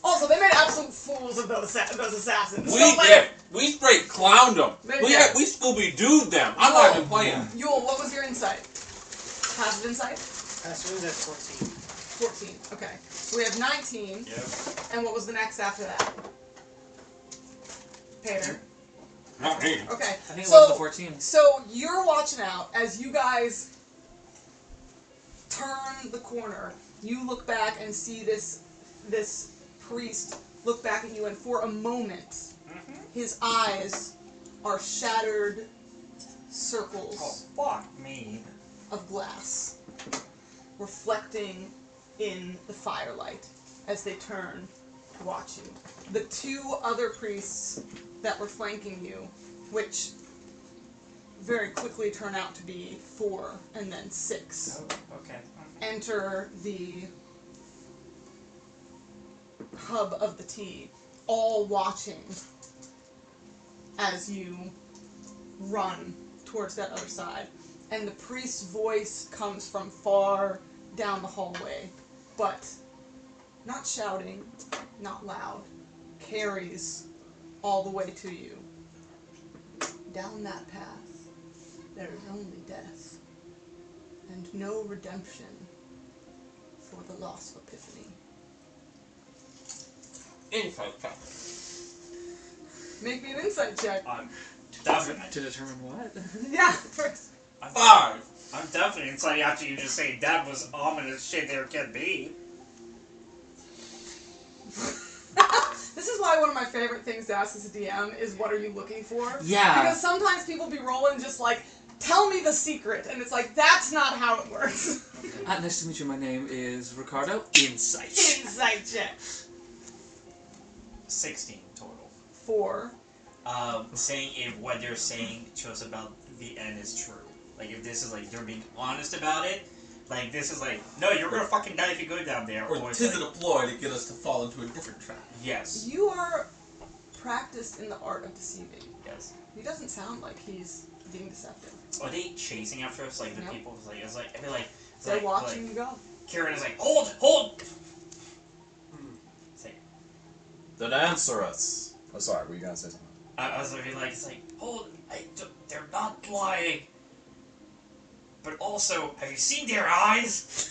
Also, they made absolute fools of those assassins. We So, like, did. We straight clowned them. They We did. Scooby-Dooed them. I'm not even playing. Yule, what was your insight? Passive insight? Swings at 14. 14. Okay. So we have 19. Yep. And what was the next after that? Pater. Not me. Okay. I think it So- was the 14. So you're watching out as you guys turn the corner. You look back and see this priest look back at you, and for a moment, his eyes are shattered circles Oh, fuck me. of glass, reflecting in the firelight as they turn to watch you. The two other priests that were flanking you, which very quickly turn out to be 4 and then 6, Oh, okay. enter the hub of the T, all watching as you run towards that other side. And the priest's voice comes from far down the hallway, but not shouting, not loud, carries all the way to you. Down that path, there is only death, and no redemption for the loss of Epiphany. Insight check. Make me an insight check. I'm definitely. To determine what? Yeah, first. I'm 5. I'm definitely inside after you just say that was ominous shit there can be. This is why one of my favorite things to ask as a DM is, what are you looking for? Yeah. Because sometimes people be rolling just like, tell me the secret, and it's like, that's not how it works. Nice to meet you. My name is Ricardo. Insight. Insight check. 16 total. 4. Saying if what they're saying to us about the end is true. Like, if this is like, they're being honest about it, like, this is like, no, you're gonna fucking die if you go down there. Or it's tis like, a ploy to get us to fall into a different trap. yes. You are practiced in the art of deceiving. Yes. He doesn't sound like he's being deceptive. Are they chasing after us? Like the Nope. people? It's like I mean, like it's They're like, watching like, you go. Kieran is like, hold. It's like Then answer us. Oh, sorry. Were you gonna say something? I was literally like, it's like, they're not lying. But also, have you seen their eyes?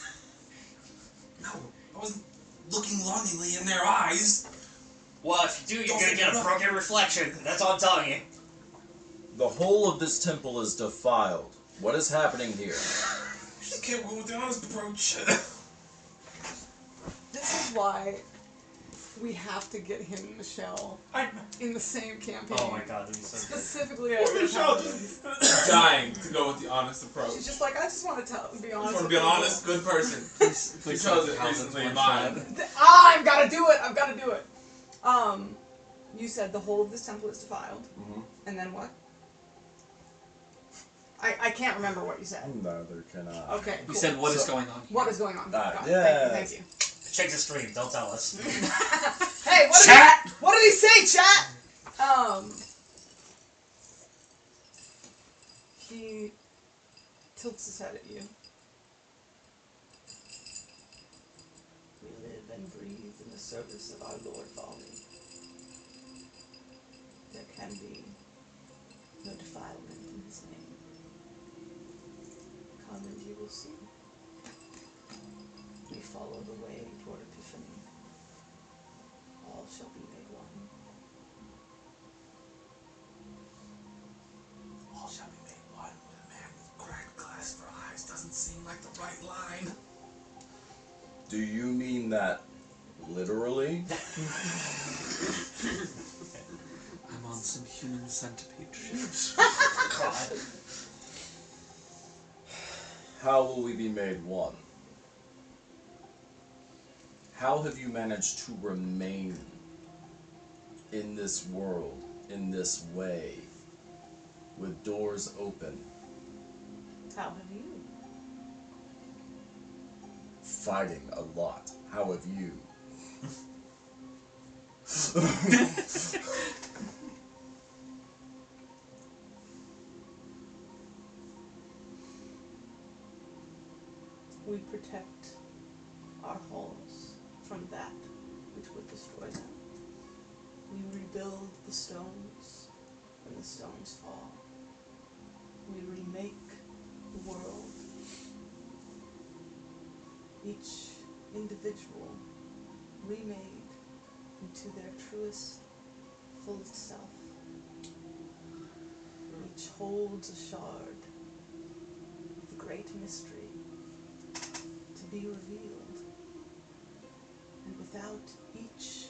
No, I wasn't looking longingly in their eyes. Well, if you do, you're gonna get a broken reflection. That's all I'm telling you. The whole of this temple is defiled. What is happening here? Okay, we'll go with the honest approach. This is why we have to get him and Michelle in the same campaign. Oh my god, that'd be so good. Specifically as the Michelle paladins. just dying to go with the honest approach. She's just like, I just want to be I honest. just want to with be an people. honest, good person. Please Michelle's tell us recently one mine. shot. I've got to do it. I've got to do it. You said the whole of this temple is defiled, and then what? I can't remember what you said. Neither can I. Okay. You Cool. said what is going on here? What is going on? Got it. yes. Thank you. Check the stream. Don't tell us. Hey, what Chat! what did he say, chat? He tilts his head at you. We live and breathe in the service of our Lord Vali. There can be no defilement in his name. Come and you will see. We follow the way toward Epiphany. All shall be made one. All shall be made one with a man with cracked glass for eyes. Doesn't seem like the right line. Do you mean that literally? I'm on some human centipede shit. God. How will we be made one? How have you managed to remain in this world, in this way, with doors open, How have you? fighting a lot? How have you? We protect our halls from that which would destroy them. We rebuild the stones when the stones fall. We remake the world. Each individual remade into their truest, fullest self. Each holds a shard of the great mystery to be revealed. And without each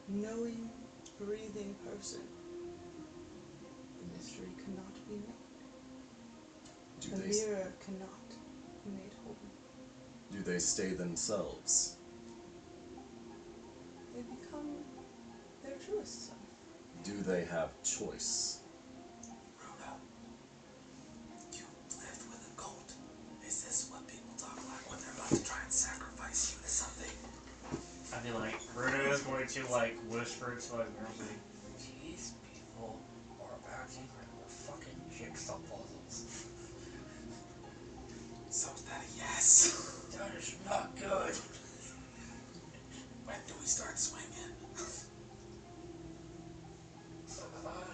knowing, breathing person, the mystery cannot be made. Do The they, mirror cannot be made whole. do they stay themselves? They become their truest self. Do they have choice? Rhoda, you lived with a cult. Is this what people talk like when they're about to try and sacrifice you to something? I feel like Ruda is going to like whisper to like like, these people are acting like we're fucking jigsaw puzzles. So is that a yes? That is not good. When do we start swinging?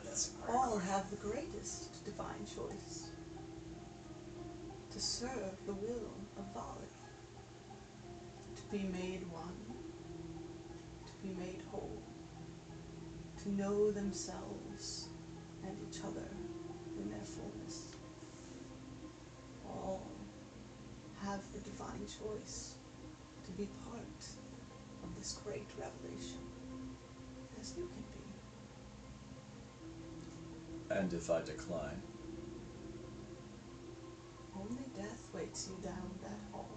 That's a All have the greatest divine choice. To serve the will of Vali. To be made one. To be made whole. To know themselves and each other in their fullness. All have the divine choice to be part of this great revelation, as you can be. And if I decline? Only death waits you down that hall.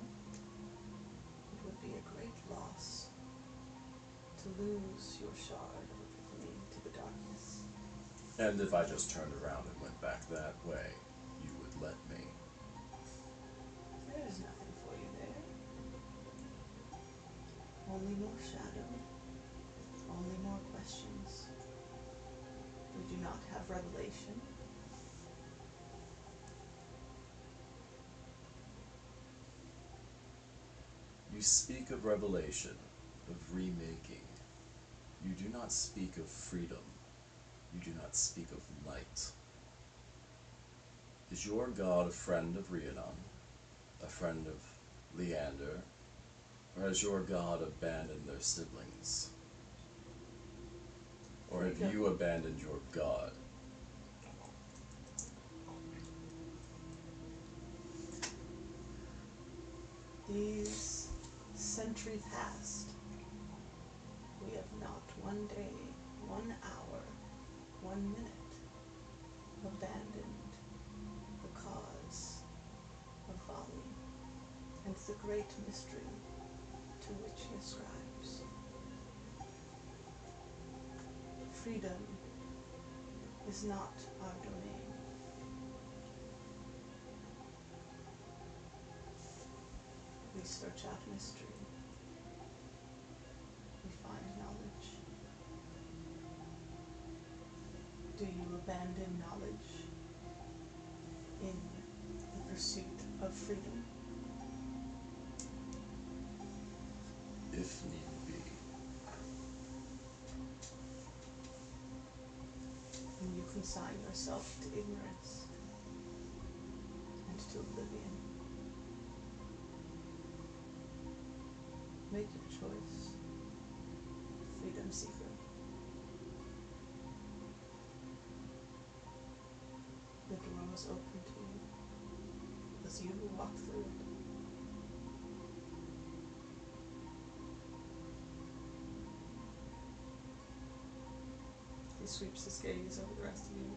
It would be a great loss to lose your shard of Epiphany to the darkness. And if I just turned around and went back that way, you would let me? There is nothing for you there. Only more shadow. Only more questions. We do not have revelation. You speak of revelation, of remaking. You do not speak of freedom. You do not speak of light. Is your god a friend of Rhiannon? A friend of Leander? Or has your god abandoned their siblings? Or have you abandoned your god? These centuries past, we have not one day, 1 hour, 1 minute abandoned the cause of folly and the great mystery to which he ascribes. Freedom is not our domain. We search out mystery. We find knowledge. Do you abandon knowledge in the pursuit of freedom? If need be. And you consign yourself to ignorance and to oblivion. Make your choice, freedom seeker. The door was open to you. It was you who walked through it. He sweeps his gaze over the rest of you.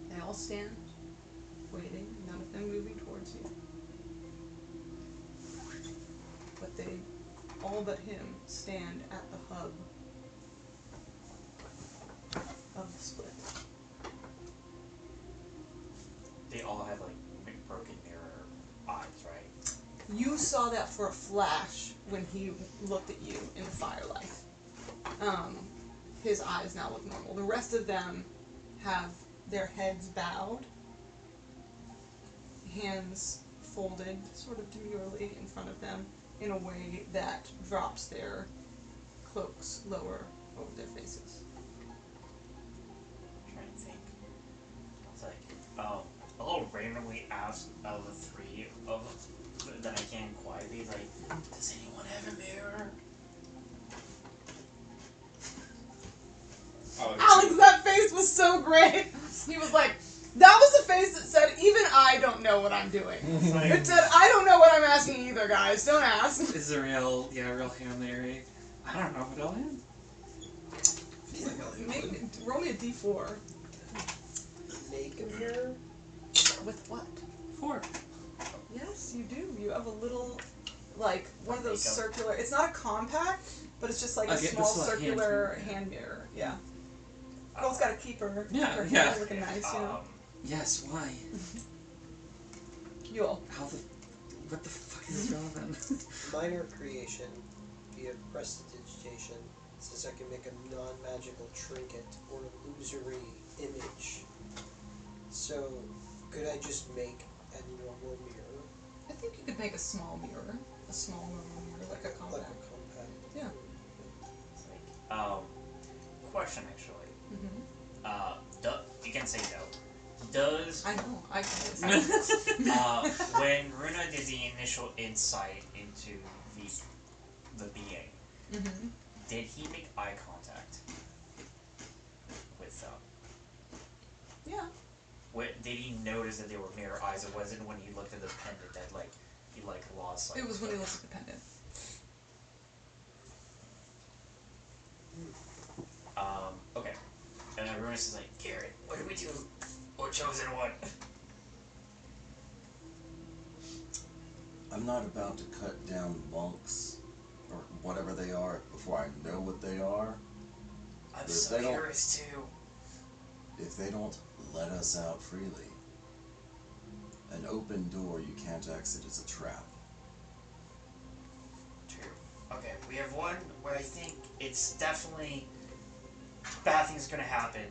They all stand, waiting, none of them moving towards you. But they, all but him, stand at the hub of the split. They all have like broken mirror eyes, right? You saw that for a flash when he looked at you in the firelight. His eyes now look normal. The rest of them have their heads bowed, hands folded sort of demurely in front of them in a way that drops their cloaks lower over their faces. I'm trying to think. It's like, a little randomly asked out of the three of that I can quietly, like, does anyone have a mirror? Alex, that face was so great. He was like, that was the face that said, even I don't know what I'm doing. It said, I don't know what I'm asking either, guys. Don't ask. Is a real Hail Mary. I don't know what I'll am. Roll me a d4. Make a mirror? With what? 4. Yes, you do. You have a little, like, one of those circular, it's not a compact, but it's just like a small circular hand mirror. Yeah. Girl's got to keep her hair looking nice, you know? Yes, why? You'll. What the fuck is relevant? Minor creation via prestidigitation says I can make a non-magical trinket or illusory image. So, could I just make a normal mirror? I think you could make a small mirror. A small normal mirror, like a compact. Like a compact. Yeah. It's like, question actually. You can say no. Does I know, I can say when Runa did the initial insight into the being, did he make eye contact with them? Yeah. Did he notice that they were mirror eyes? It wasn't when he looked at the pendant that he lost. It was when he looked at the pendant. Okay. And then Runas is like, Garrett, what do we do? Or Chosen One? I'm not about to cut down monks, or whatever they are, before I know what they are. I'm so curious too. If they don't let us out freely, an open door you can't exit is a trap. True. Okay, we have one where I think it's definitely bad things are gonna happen.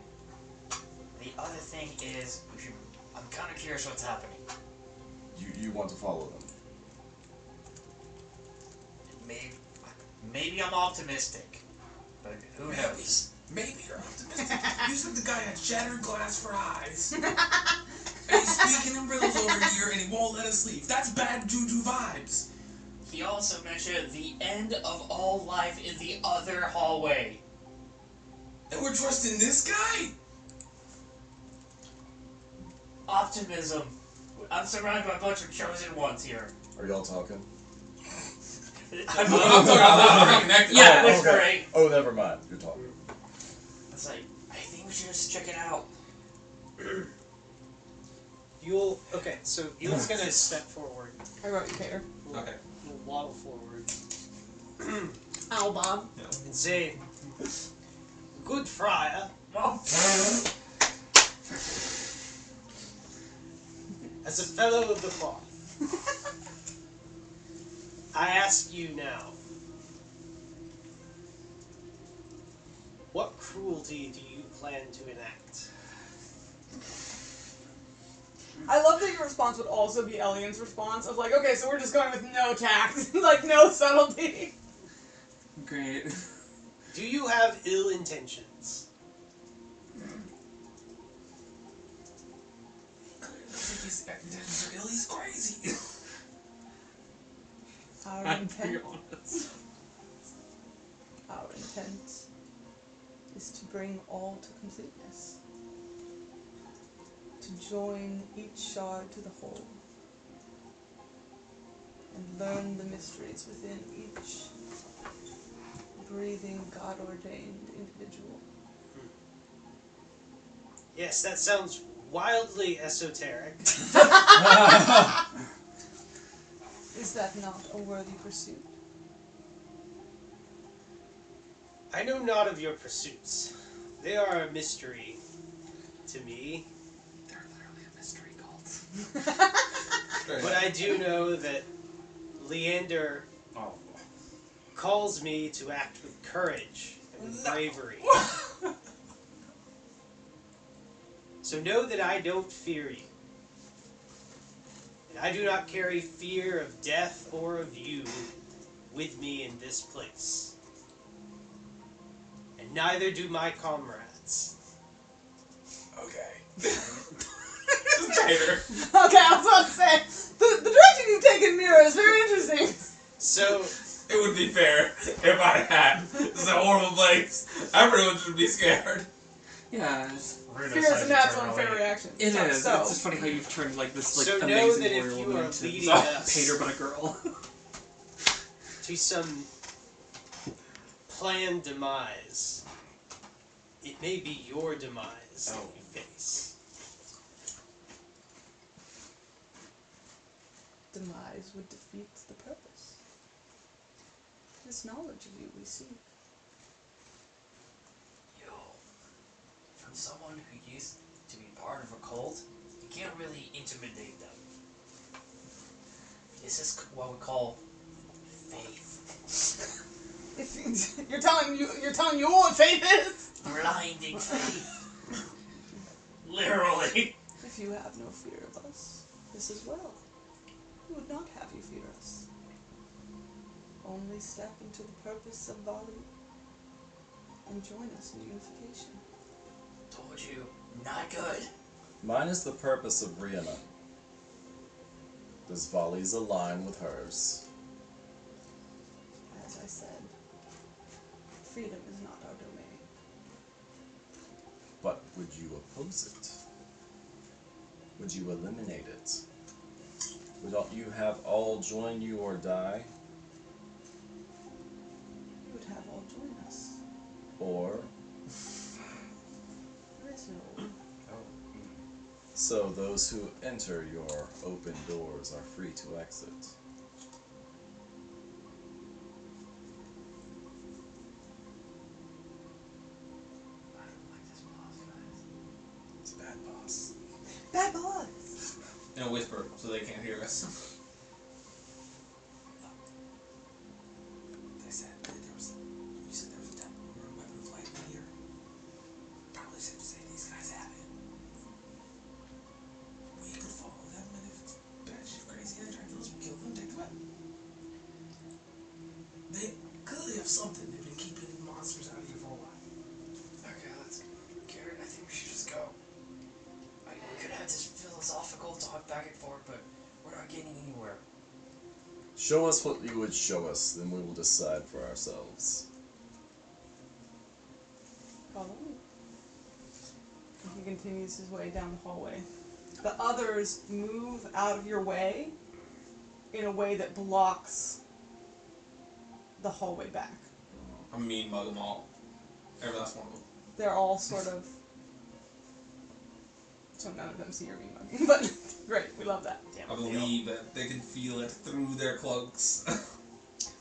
The other thing is, I'm kind of curious what's happening. You want to follow them? Maybe I'm optimistic, but who knows? Maybe you're optimistic. You said the guy had shattered glass for eyes. And he's speaking in riddles over here and he won't let us leave. That's bad juju vibes. He also mentioned the end of all life is the other hallway. And we're trusting this guy? Optimism. I'm surrounded by a bunch of chosen ones here. Are y'all talking? I'm talking about connected. Yeah, Oh, that's okay. great. Oh, never mind. You're talking. It's like, I think we should just check it out. Okay, so Yule's gonna step forward. I wrote you, Peter. Okay. We'll waddle forward. Ow, Bob. And say, good friar. As a fellow of the cloth, I ask you now, what cruelty do you plan to enact? I love that your response would also be Elian's response of like, okay, so we're just going with no tact, like no subtlety. Great. Do you have ill intentions? His intentions are ill. He's crazy. Our intent is to bring all to completeness. To join each shard to the whole. And learn the mysteries within each breathing, God-ordained individual. Yes, that sounds wildly esoteric. Is that not a worthy pursuit? I know not of your pursuits. They are a mystery to me. They're literally a mystery cult. But I do know that Leander calls me to act with courage and with bravery. So know that I don't fear you. And I do not carry fear of death or of you with me in this place. And neither do my comrades. Okay. Okay, I was about to say, the direction you've taken, Mira, is very interesting. So, It would be fair if I had. This is a horrible place. Everyone should be scared. Yeah, Fear is a natural and fair reaction. it is. So, It's just funny how you've turned like this like So know amazing that if warrior you woman are into leading this us- Peter but a girl. to some planned demise, it may be your demise that you face. demise would defeat the purpose. This knowledge of you we seek. Yo, from someone who used to be part of a cult, you can't really intimidate them. This is what we call faith. If you're telling you what faith is. Blinding faith. Literally. If you have no fear of us, this as well. We would not have you fear us. Only step into the purpose of Vali and join us in unification. Told you, not good. Mine is the purpose of Rihanna. Does Vali's align with hers? As I said, freedom is not our domain. But would you oppose it? Would you eliminate it? Would you have all join you or die? You would have all join us. Or, There is no. so those who enter your open doors are free to exit. I don't like this boss, guys. It's a bad boss. Bad boss! In a whisper, so they can't hear us. They said that you said there was a temple or a weapon of light in here. Show us what you would show us, then we will decide for ourselves. Follow me. And he continues his way down the hallway. The others move out of your way in a way that blocks the hallway back. I mean, mug them all. Every last one of them. They're all sort of... So none of them see your mean mugging, but great, we love that. Damn, I believe that they can feel it through their cloaks.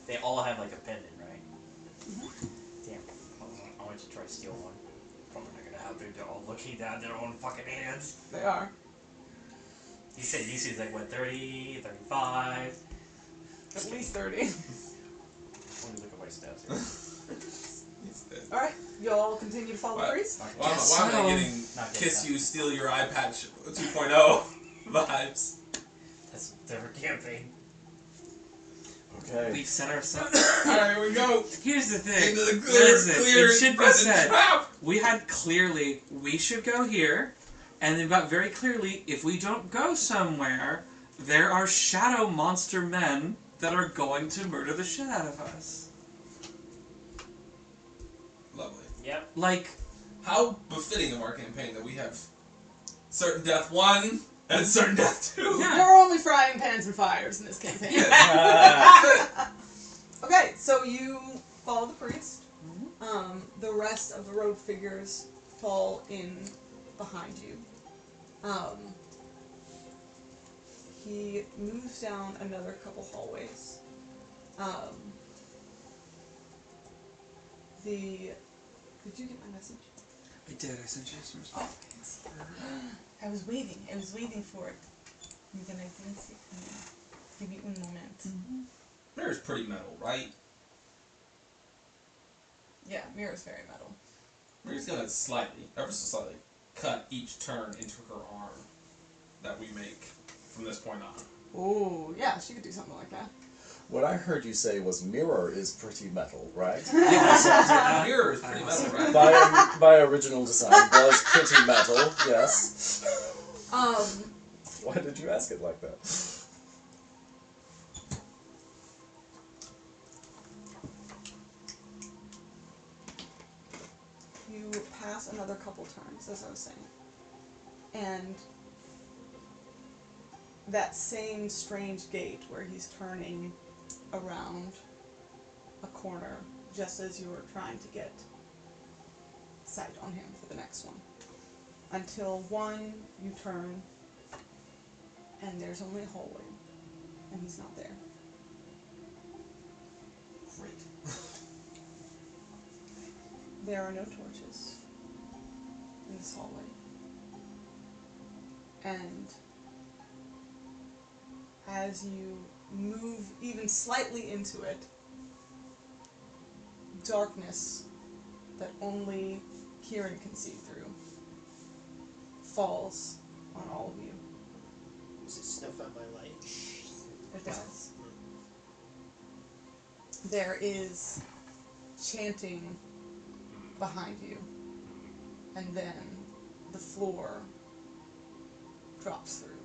They all have like a pendant, right? Damn. I want to try to steal one. Probably not gonna happen. They're all looking down their own fucking hands. They are. You said DC is like what, 30, 35? At least 30. Let me look at my stats here. Alright, y'all continue to follow the What? priest? Why am I getting Not kiss getting you, steal your eye patch 2.0 vibes? That's a different campaign. Okay. We've set ourselves. Alright, here we go. Here's the thing. Into the clear, Listen, clear it should be present said. trap. We had clearly, we should go here, and they've got very clearly, if we don't go somewhere, there are shadow monster men that are going to murder the shit out of us. Lovely. Yep. Like, How befitting of our campaign that we have certain death 1 and certain death 2. Yeah. There are only frying pans and fires in this campaign. Okay, so you follow the priest. The rest of the rogue figures fall in behind you. He moves down another couple hallways. Did you get my message? I did, I sent you some Oh, I didn't see it. I was waiting for it. And then I didn't see it come in. Give me un moment. Mirror's pretty metal, right? Yeah, Mira's very metal. Mirror's gonna slightly, ever so slightly, cut each turn into her arm that we make from this point on. Oh, yeah, she could do something like that. What I heard you say was mirror is pretty metal, right? Mirror is pretty metal, right? by original design was pretty metal, yes. Why did you ask it like that? You pass another couple turns, as I was saying. And that same strange gate where he's turning around a corner just as you were trying to get sight on him for the next one. Until one, you turn, and there's only a hallway, and he's not there. Great. There are no torches in this hallway. And as you move even slightly into it, darkness that only Kieran can see through falls on all of you. Does it snuff out my light? It does. There is chanting behind you, and then the floor drops through.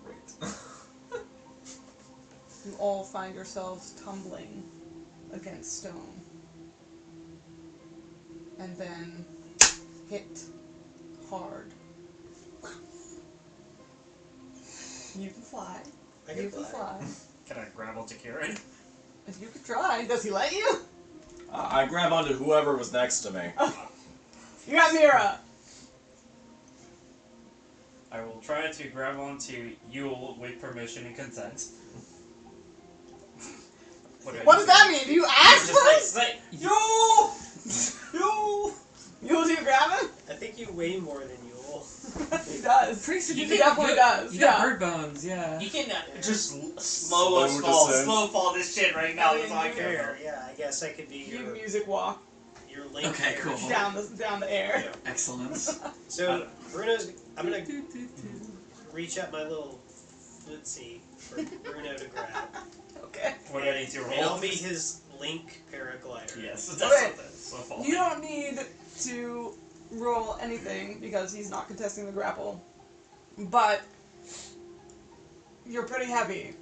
Great. You all find yourselves tumbling against stone, and then hit hard. You can fly. I can You can fly. fly. Can I grab onto Kieran? If you could try, does he let you? I grab onto whoever was next to me. You got Mira. I will try to grab onto Yule with permission and consent. What does that mean? Do you ask Just for like it? say, Yule! Yule, do you grab him? I think you weigh more than Yule. He does. pretty He definitely does. You got Yeah. bird bones, yeah. you can just slow us Slow fall, descent. slow fall this shit right now. I That's all I mean, care fair. about. Yeah, I guess I could be You your music walk link. Okay, here. cool. down the air. Excellent. So Bruno's. I'm gonna reach out my little footsie for Bruno to grab, Okay. What do I need to roll? and I'll be his link paraglider. Yes, that's Okay. what that is. So fall. You don't need to roll anything because he's not contesting the grapple, but you're pretty heavy.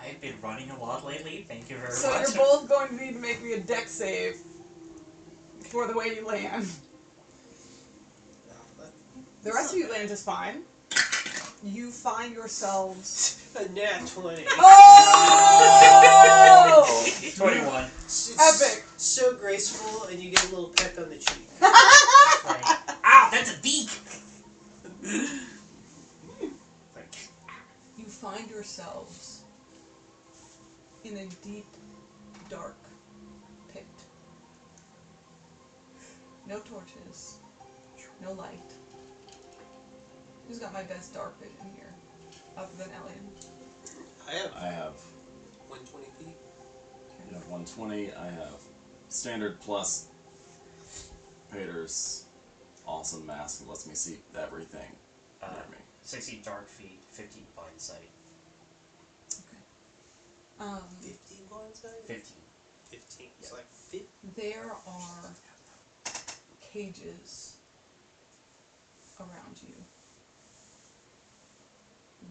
I've been running a lot lately. Thank you very So much. you're both going to need to make me a deck save for the way you land. The rest of you land just fine. You find yourselves. A nat 20. Oh! 21. Epic. So graceful, and you get a little peck on the cheek. Like, ow, that's a beak! Like, You find yourselves in a deep, dark pit. No torches, no light. Who's got my best dark vision here, other than Elian? I have 120 feet. you have 120. I have standard plus Pater's awesome mask and lets me see everything near me. 60 dark feet, 15 blind sight. 15 blind sight? 15. 15. It's like 50. There are cages around you.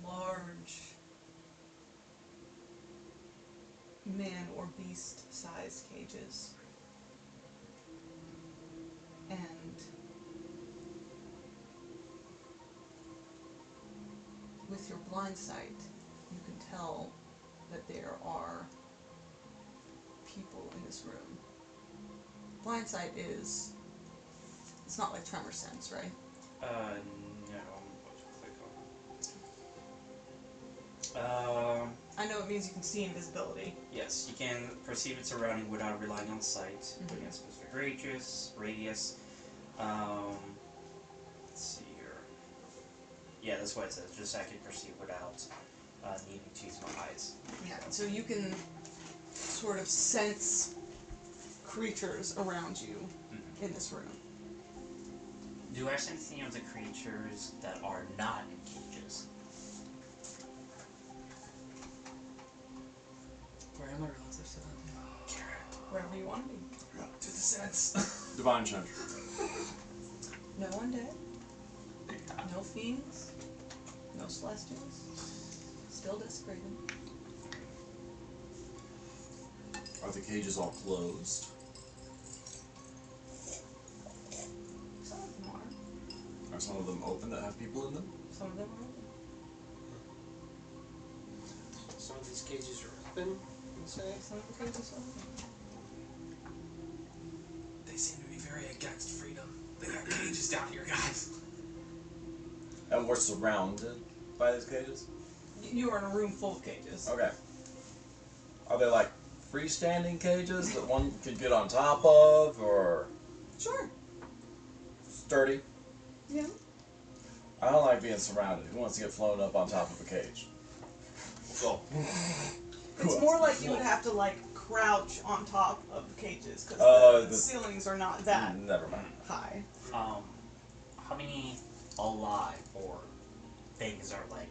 Large man or beast sized cages. And with your blind sight, you can tell that there are people in this room. Blind sight is, it's not like tremor sense, right? No. Click on. I know it means you can see invisibility. Yes, you can perceive its surrounding without relying on sight within a specific radius. Let's see here. Yeah, that's what it says. Just I can perceive without needing to use my eyes. Yeah, so you can sort of sense creatures around you in this room. Do I sense any of the creatures that are not in cages? Where are my relatives to that? Wherever you want to be. To the sense. Divine Change. No undead. No fiends. No celestials. Still desecrated. Are the cages all closed? Some of them are. Are some of them open that have people in them? Some of them are open. Some of these cages are open, you say? Some of the cages are open. They seem to be very against freedom. They got cages down here, guys. And we're surrounded by these cages? You are in a room full of cages. Okay. Are they like freestanding cages that one could get on top of, or Sure. sturdy? Yeah. I don't like being surrounded. Who wants to get flown up on top of a cage? Well, It's more like you would have to like crouch on top of the cages because the ceilings are not that Never mind. high. How many alive or things are like,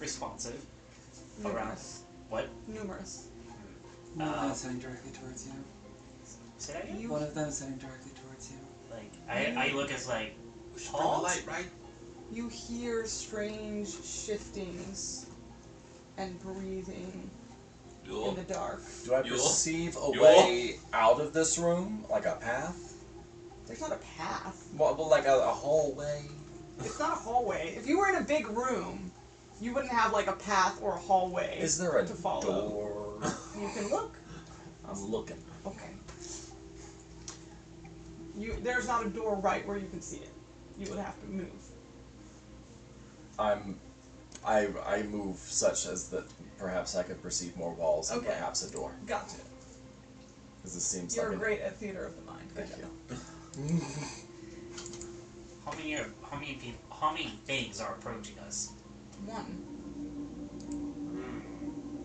responsive around? Numerous. What? Numerous. One of them is heading directly towards you. Say that again? One of them is heading directly towards you. Like, I look as like, we should bring the light, right? You hear strange shiftings and breathing in the dark. Do I perceive a way out of this room? Like a path? There's not a path. Well, like a hallway? It's not a hallway. If you were in a big room, you wouldn't have like a path or a hallway. Is there a to follow. door? You can look. I'm looking. Okay. There's not a door right where you can see it. You would have to move. I move such as that perhaps I could perceive more walls and perhaps a door. Gotcha. Because this seems You're like great at theater of the mind. Good Thank job. you. how many things are approaching us? One.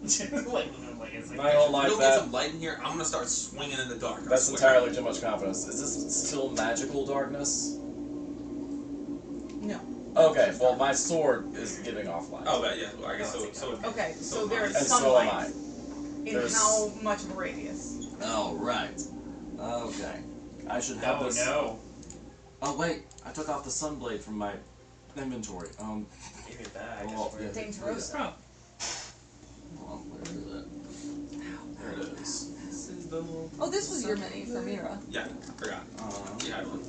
I don't like If we don't that. get some light in here, I'm gonna start swinging in the dark. I That's swear. entirely too much confidence. Is this still magical darkness? No. Okay, well my sword is giving off light. Oh, yeah. Well, I guess so. Okay, so there is And so sunlight am I. in There's- how much of a radius? Oh, right. Okay. I should have this. No. Oh, wait. I took off the sunblade from my inventory. Give it back. Well, yeah, Dangerosa. then we'll. Oh, this was your mini for Mira. Yeah, forgot. You had one.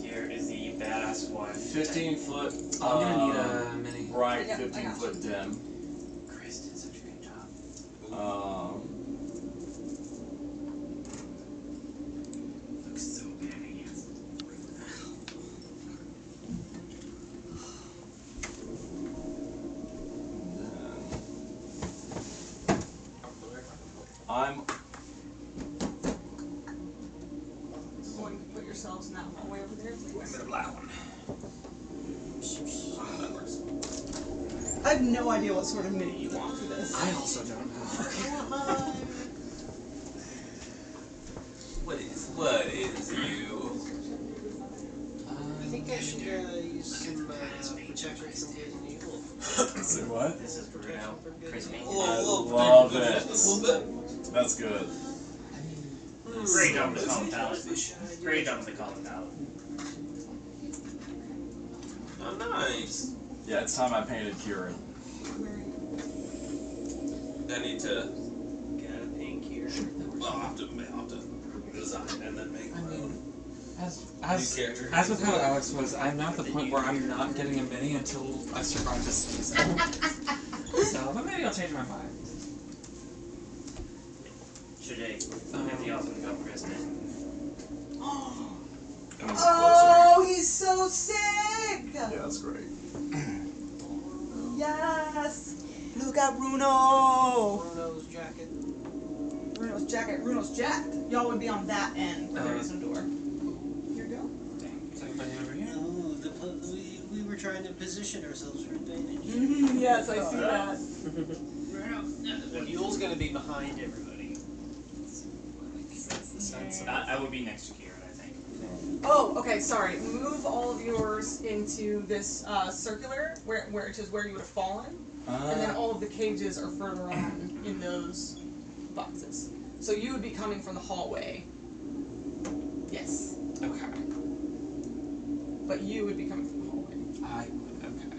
Here is the badass one. 15 foot. I'm gonna need a mini. Bright, I got 15 foot dim. Chris did such a great job. Looks so badass. I'm Going to put yourselves in that hallway over there, Wait a please. minute, black one. That works. I have no idea what sort of mini you want for this. I also don't know. What is you? I think I should use some protection from good and evil. say what? This is Bruno. Chris made A it. little love bit. it. A little bit. That's good. Great job with the color palette. Great job with the color palette. Oh, nice. Yeah, it's time I painted Kieran. I need to. Got a pink here. Well, I'll have to design and then make I my own mean, as new character. as with how Alex was, I'm now at the point where I'm not getting a mini until I survive this season. So, but maybe I'll change my mind. Should I? Anything else with go Kristen? Oh, he's so sick! Yeah, that's great. Yes! Look at Bruno! Bruno's jacket. Bruno's jacket, Bruno's jacked. Y'all would be on that end where there is no door. Here you go. Is everybody over here? Oh, we were trying to position ourselves for advantage. Yes, I see that. The mule's gonna be behind everybody. I would be next to Kieran, I think. Oh, okay, sorry. Move all of yours into this circular, which is where you would have fallen. And then all of the cages are further on in those boxes. So you would be coming from the hallway. Yes. Okay. But you would be coming from the hallway. I would. Okay.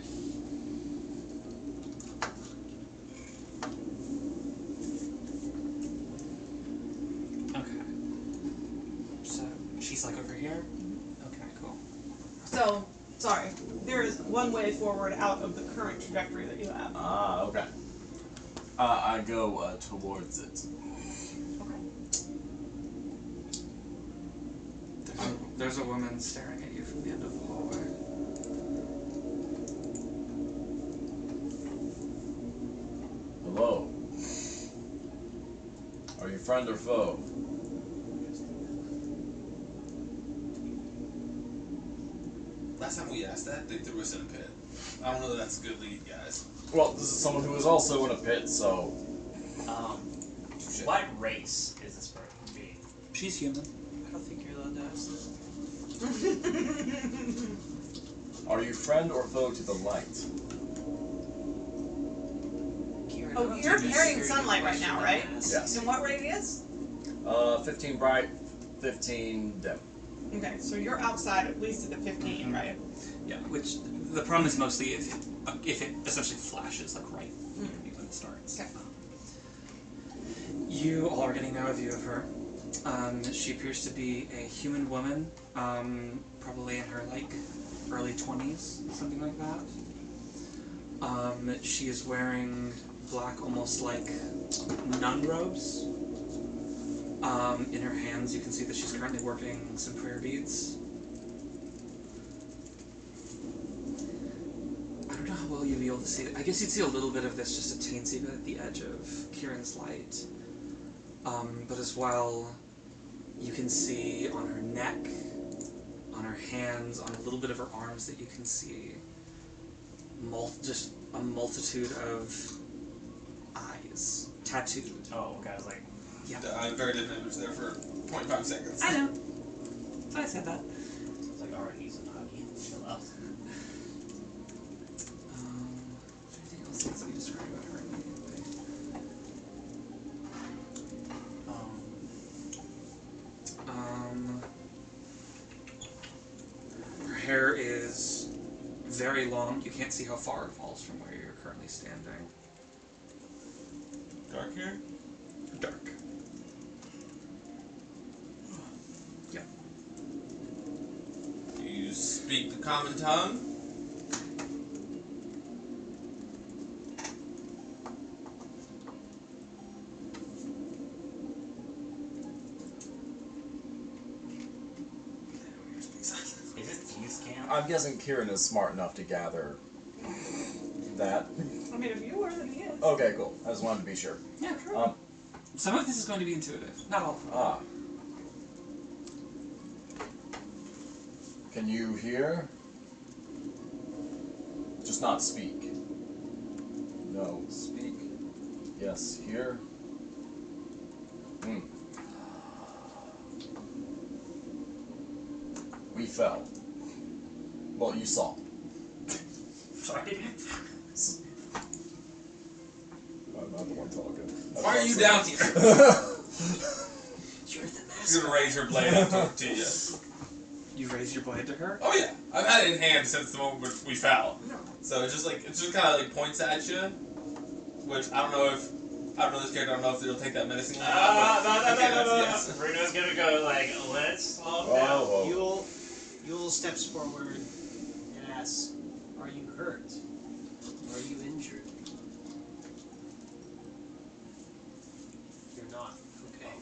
Okay. So she's like over here. Okay. Cool. So, sorry. There is one way forward out of the current trajectory that you have. Ah, okay. I go towards it. There's a woman staring at you from the end of the hallway. Hello. Are you friend or foe? Last time we asked that, they threw us in a pit. I don't know that that's a good lead, guys. Well, this is someone who is also in a pit, so. What race is this person being? She's human. I don't think you're allowed to ask that. Are you friend or foe to the light? Kieran, Oh, you're carrying sunlight right now, right? Yes. In what radius? 15 bright, 15 dim. Okay, so you're outside at least at the 15, right? Yeah. Which the problem is mostly if it essentially flashes like right when it starts. Okay. You all are getting now a view of her. She appears to be a human woman, probably in her like early 20s, something like that. She is wearing black, almost like nun robes. In her hands, you can see that she's currently working some prayer beads. I don't know how well you'd be able to see it. I guess you'd see a little bit of this, just a teensy bit at the edge of Kieran's light. But as well, you can see on her neck, on her hands, on a little bit of her arms that you can see just a multitude of eyes tattooed. Oh, okay, I was like, Yeah. I'm very different. Was there for 0.5 seconds. I know. So I said that. it's like, alright, he's an hockey. Chill out. Anything else that needs to be described about her immediately? Her hair is very long. You can't see how far it falls from where you're currently standing. Dark hair? Dark. Yep. Do you speak the common tongue? Is it Thieves Camp? I'm guessing Kieran is smart enough to gather that. I mean, if you were, then he is. Okay, cool. I just wanted to be sure. Yeah, sure. Some of this is going to be intuitive. Not all. Ah. Can you hear? Just not speak. No, speak. Yes, hear. We fell. Well, you saw. Sorry. I'm not the one talking. Why are you down here? You're the She's gonna raise her blade and talk to you. You raise your blade to her? Oh yeah, I've had it in hand since the moment we fell. So it's just kind of like points at you, which I don't know this character. I don't know if it'll take that menacingly. No. Yes. Bruno's gonna go like, let's slow him down. Yule steps forward and asks, "Are you hurt? Are you injured?" You're not. Okay.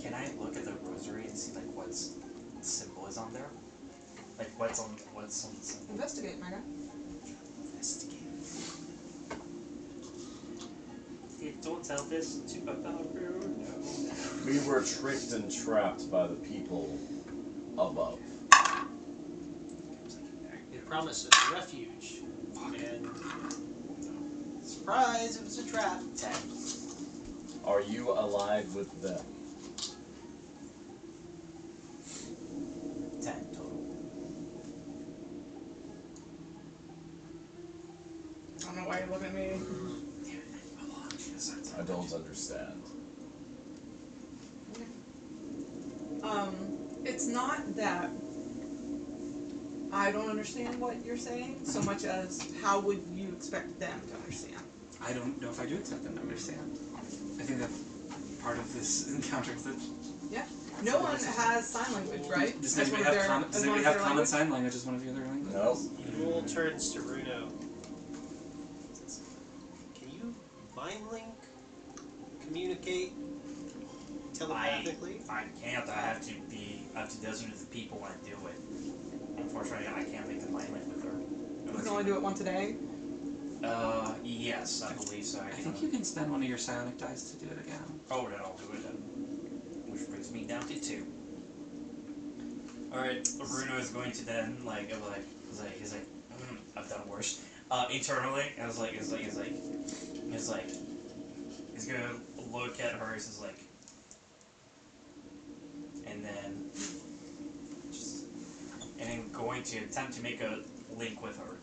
Can I look at the rosary and see like what's symbol is on there? Like what's on the symbol? Investigate, my guy. Investigate. Don't tell this to about Bruno. We were tricked and trapped by the people above. They promised us refuge. And surprise, it was a trap. 10. Are you allied with them? 10 total. I don't know why you're looking at me. I don't understand. It's not that I don't understand what you're saying, so much as how would you expect them to understand? I don't know if I do expect them to understand. I think that part of this encounter is that... Yeah. No one has sign language, right? Does As anybody one of have, their- does as anybody one of have their common language? sign language as one of your other languages? No. Yule turns to Bruno. Can you mind link? Communicate? Telepathically? I can't. I have to design with the people when I do it. Unfortunately, I can't make a mind link with her. You can only do it once a day. Yes, I believe so. I think you can spend one of your psionic dice to do it again. Oh, then I'll do it then. Which brings me down to 2. Alright, Bruno is going to then, he's like, I've done worse. Internally, he's gonna look at her, he's like, and then going to attempt to make a link with her.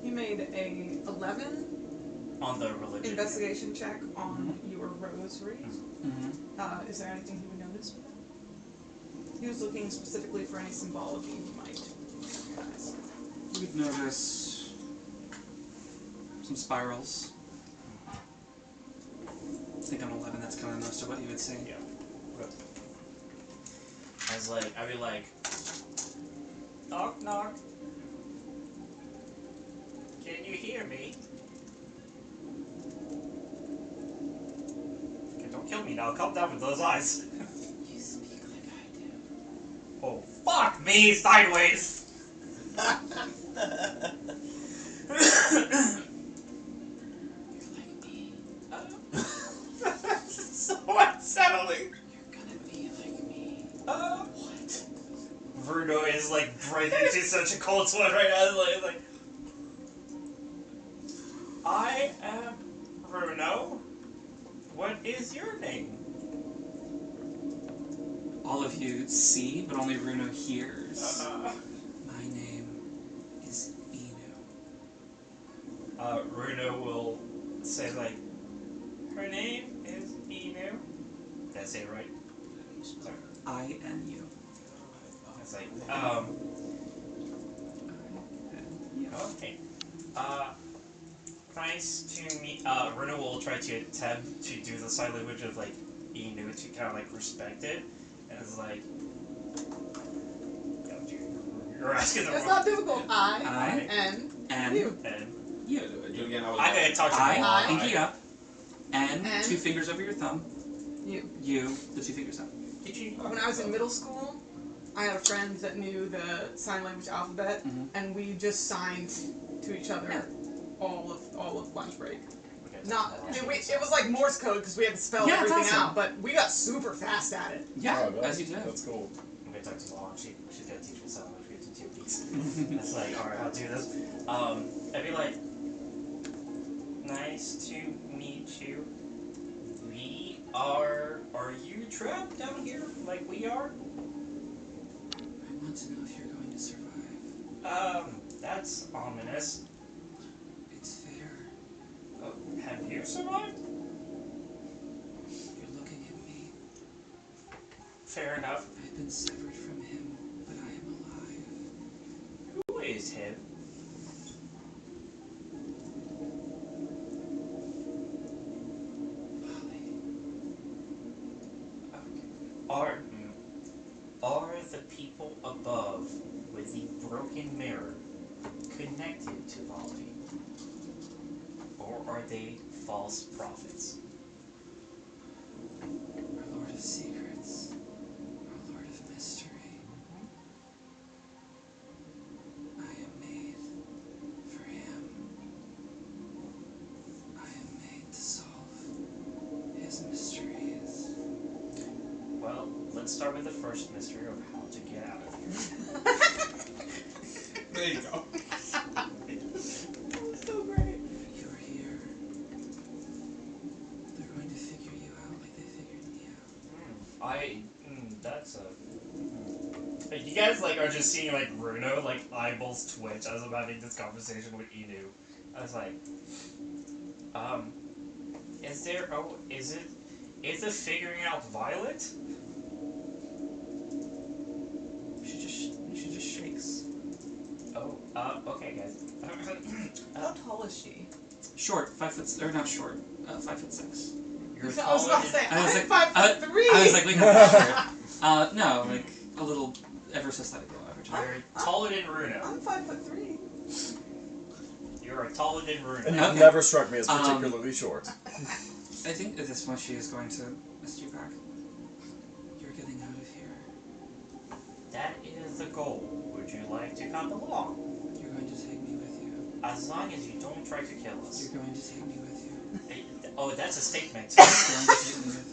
You made a 11 On the religion. investigation check on your rosary. Mm-hmm. Is there anything he would notice with that? He was looking specifically for any symbology he might recognize. You would notice some spirals. I think on 11 that's kind of most of what you would see. Yeah. I'd be like, knock, knock. Can you hear me? Okay, don't kill me now. Calm down with those eyes. You speak like I do. Oh, fuck me sideways. You're like me. So unsettling. You're gonna be like me. What? Bruno is like breathing into such a cold sweat right now. Like, I am Bruno. What is your name? All of you see, but only Bruno hears. My name is Inu. Bruno will say like, her name is Inu. Did I say it right? Sorry. I-N-U. It's like, okay. Nice to meet, Bruno will try to attempt to do the sign language of like Inu to kind of like respect it. And it's like, you're asking the It's wrong. not difficult. I, I, N, N, you. And you. Do it again. I'm gonna talk to I, Paul. pinky up. N, N. 2 fingers over your thumb. You. You, the 2 fingers up. Did you? When I was in middle school, I had a friend that knew the sign language alphabet, and we just signed to each other all of lunch break. Not, I mean, it was like Morse code because we had to spell Yeah, it's everything awesome. out, but we got super fast at it. Yeah, Oh, as you do. That's cool. I'm gonna talk to Mom. She's gonna teach me something which we have to 2 weeks. It's like, alright, I'll do this. I'd be like, nice to meet you. Are you trapped down here like we are? I want to know if you're going to survive. That's ominous. It's fair. Have you survived? You're looking at me. Fair enough. I've been severed from him, but I am alive. Who is him? Are the people above with the broken mirror connected to Volley? Or are they false prophets? Our Lord of Secrets. Our Lord of Mystery. I am made for him. I am made to solve his mysteries. Well, let's start with the first mystery of how to get out of here. There you go. So great. You're here. They're going to figure you out like they figured me out. That's a... Like, you guys, like, are just seeing, like, Bruno, like, eyeballs twitch as I'm having this conversation with Inu. I was like, is it figuring out Violet? She just shakes. Oh, okay, guys. How tall is she? Short, 5 foot, or not short, 5'6". You're I was about to say, I was I'm like, 5'3". I was like, wait, no, not short. No, like a little, ever so slightly below average. You're taller than Bruno. I'm 5'3". You're taller than Bruno. And you've Okay. never struck me as particularly short. I think at this point she is going to message you back. You're getting out of here. That is the goal. Would you like to come along? You're going to take me with you. As long as you don't try to kill us. You're going to take me with you. Oh, that's a statement. You're going to take me with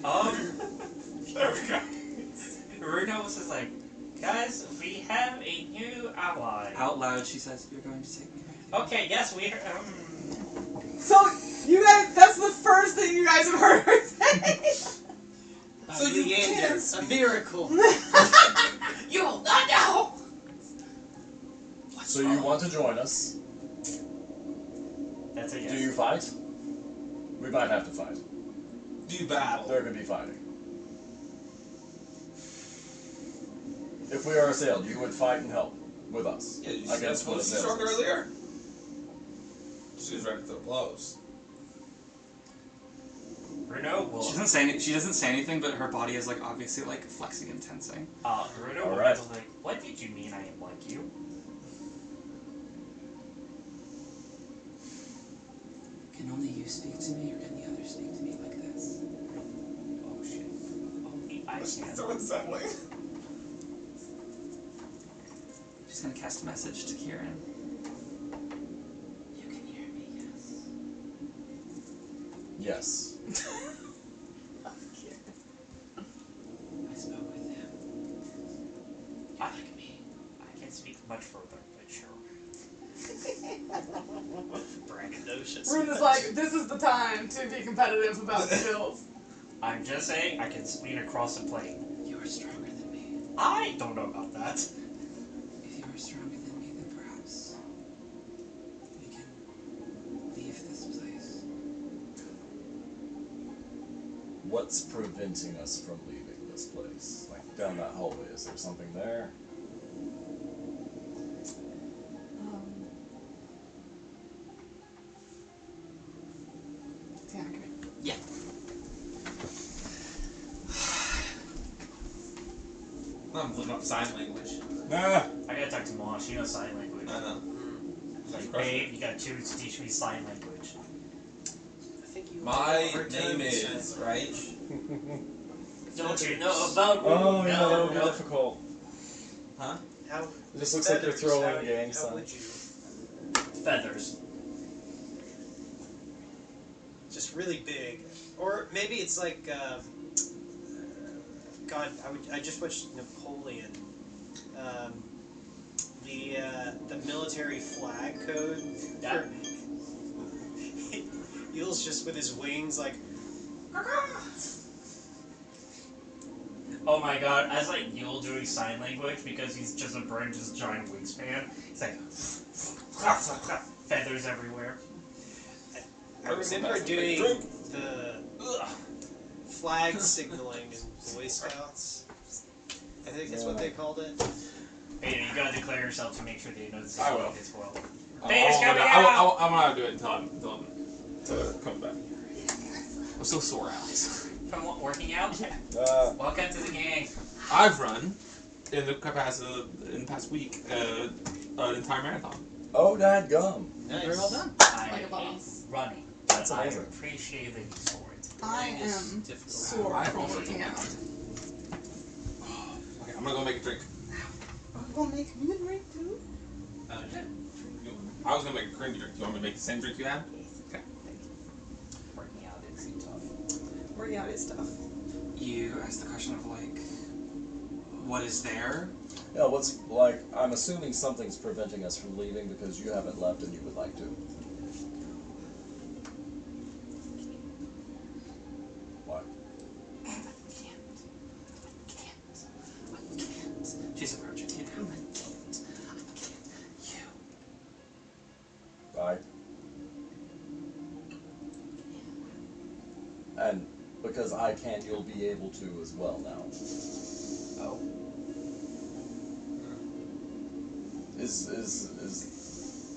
you. There we go. Bruno was just like, guys, we have a new ally. Out loud, she says, "You're going to take me with you." Okay, yes, we. So, you guys, that's the first thing you guys have heard her say. So you Leander, a miracle. You will not know. So you want to join us? That's a yes. Do you fight? We might have to fight. Do you battle? There could be fighting. If we are assailed, you would fight and help with us. Yeah, you against that's what what she assails struck us. earlier. She was ready to throw blows. Bruno will. She doesn't say anything, but her body is like obviously like flexing and tensing. Bruno will Alright. be like, what did you mean I am like you? Can only you speak to me, or can the others speak to me like this? Oh shit. Only I can. So unsettling. She's gonna cast a message to Kieran. You can hear me, yes. Yes. I spoke with him. I like me. I can't speak much further, but sure. Braggadocious. Bruno's like, this is the time to be competitive about skills. I'm just saying, I can speed across the plane. You are stronger than me. I don't know about that. If you are stronger than me, then perhaps we can leave this place. What's preventing us from leaving this place? Like down that hallway, is there something there? Tana, come here. Yeah. I'm looking up sign language. Nah. I gotta talk to Mom. She knows sign language. I know. It's like, babe, you got to teach me sign language. I think you My hard name time is, with right? Don't you know about me? Oh, yeah, that No, would be no. difficult. Huh? How, It just looks like you're feathers, throwing how gang How signs. would you? Feathers. Just really big, or maybe it's like, God, I just watched Napoleon. The military flag code. Yeah. Eels just with his wings like. Oh my god, I was like Yule doing sign language because he's just a bird, just giant wingspan. It's like feathers everywhere. I remember doing the flag signaling in Boy Scouts. I think that's what they called it. Hey, you gotta declare yourself to make sure they know this is I will. as well. I'm gonna do it until I'm come back. I'm so sore, Alex. From what, working out? Yeah. Welcome to the gang. I've run in the past week an entire marathon. Oh, dadgum. Nice. Very well done. I Like a hate boss. running. That's I amazing. appreciate the use for it. I am Difficult. sore I from also working don't. out. Okay, I'm gonna go make a drink. I'm gonna make me a drink too. I was gonna make a cream drink. Do you want me to make the same drink you had? Okay. Working out is tough. Working out is tough. You asked the question of like, what is there? Yeah, what's like? I'm assuming something's preventing us from leaving because you haven't left and you would like to. What? She's approaching. Right. And because I can, you'll be able to as well now. Oh.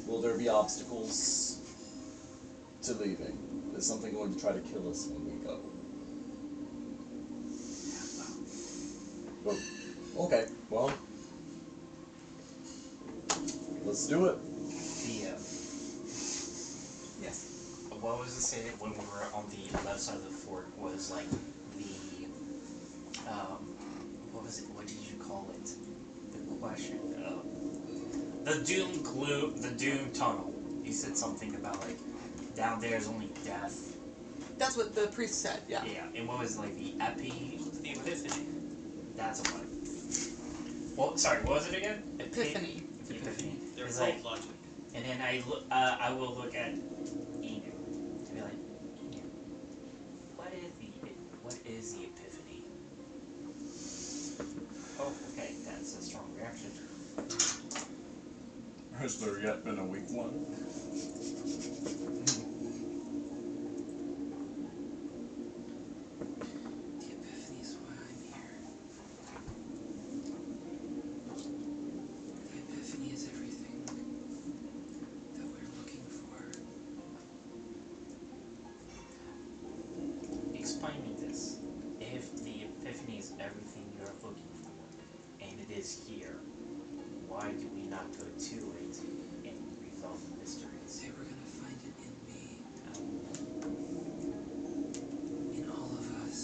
Will there be obstacles to leaving? Is something going to try to kill us when we go? Well, okay, well, let's do it. Yes. What was the say when we were on the left side of the fort was like the what was it? What did you call it? The question. The doom tunnel. You said something about like down there is only death. That's what the priest said, yeah. Yeah. And what was like the The Epiphany. That's a one. Well, sorry. What was it again? Epiphany. Epiphany. They're It's called like, logic. and then I will look at Enu to be like, Enu, what is the Epiphany? Oh, okay, that's a strong reaction. Has there yet been a weak one? The epiphany is why I'm here. The epiphany is everything that we're looking for. Explain me this. If the Epiphany is everything you're looking for, and it is here, why do we not go to it and resolve the mysteries? They were gonna find it in me. In all of us.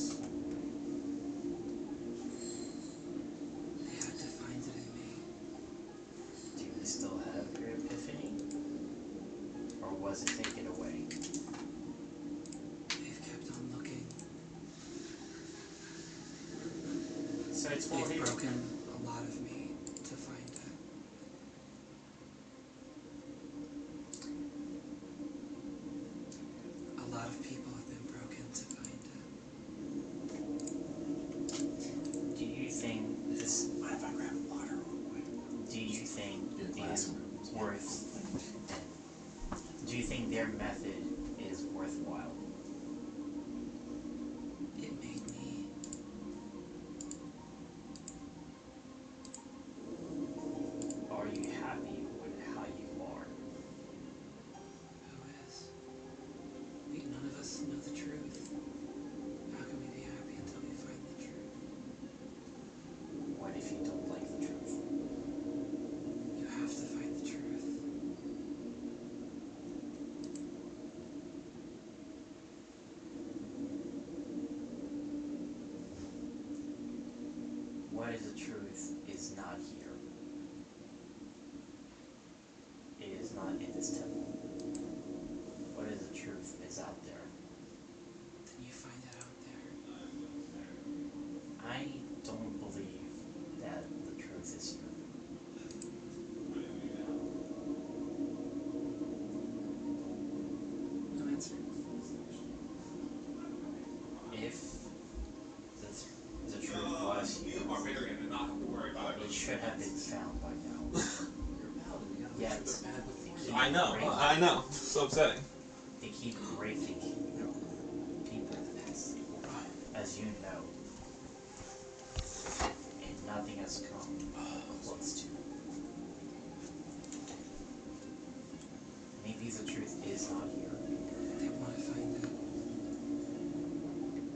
They had to find it in me. Do you still have your Epiphany? Or was it taken away? They've kept on looking. So it's all They've here. broken a lot of me to find it. A lot of people have been broken to find it. Do you think this? Mind if I grab water real quick? Do you think Get a it glass is of worth? Do you think their method is worthwhile? It made me. Are you happy with how you are? Who is? None of us know the truth. How can we be happy until we find the truth? What if you What is the truth is not here. It is not in this temple. What is the truth is out there. Then you find it out there. I don't believe that the truth is here. No answer. If the truth was here, You barbarian and not have to worry about it it. should have been found by now. Yet, they keep I know. breaking- I know. So upsetting. They keep breaking people, as you know, and nothing has come close to. Maybe the truth is not here. They want to find it.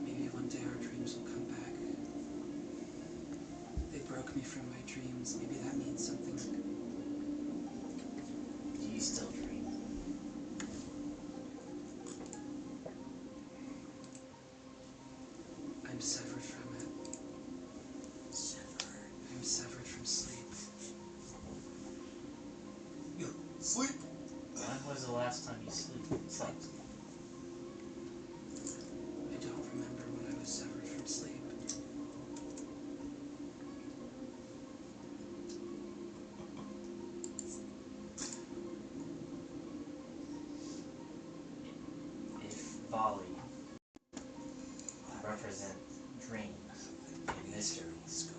Maybe one day our dreams will come back. They broke me from my dreams. Maybe that means something. Do you still dream? I'm severed from it. I'm severed from sleep. Sleep. When was the last time you slept? I don't remember when I was severed from sleep. If Volley represent dreams and mysteries,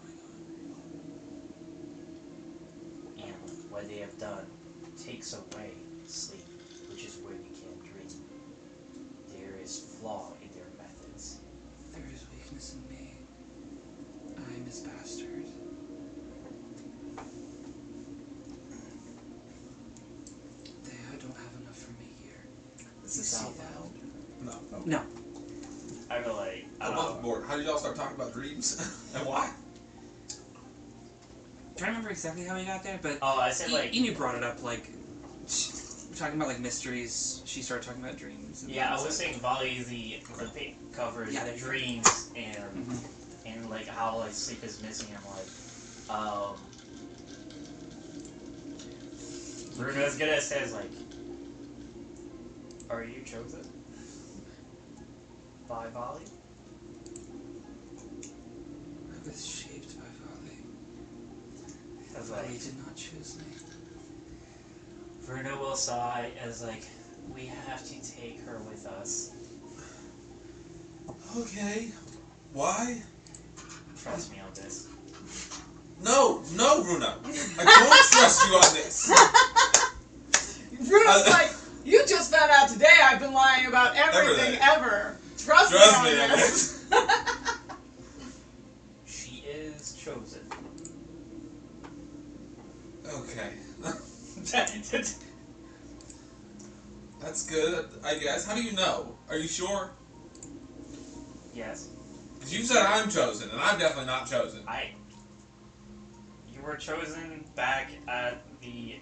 and what they have done takes away sleep, which is where you can dream, there is flaw in their methods. There is weakness in me. I'm his bastard. They don't have enough for me here. This You is see out that? loud. No. No. I feel like Above board. How did y'all start talking about dreams and why? Do I remember exactly how we got there? But Oh, I said like Enu brought it up like talking about like mysteries. She started talking about dreams. And yeah, I things was like saying Volley the page covers Yeah, there you go. dreams and Mhm. and like how like sleep is missing. I'm like, Bruno's gonna says like, are you chosen by Volley? I was shaped by Volley. I was Volley like, did not choose me. Bruno will sigh as like, we have to take her with us. Okay. Why? Trust me on this. No, Bruno. I don't trust you on this. Bruno's like, you just found out today I've been lying about everything ever. Trust me on this. She is chosen. Okay. That's good, I guess. How do you know? Are you sure? Yes. Because you said I'm chosen, and I'm definitely not chosen. You were chosen back at the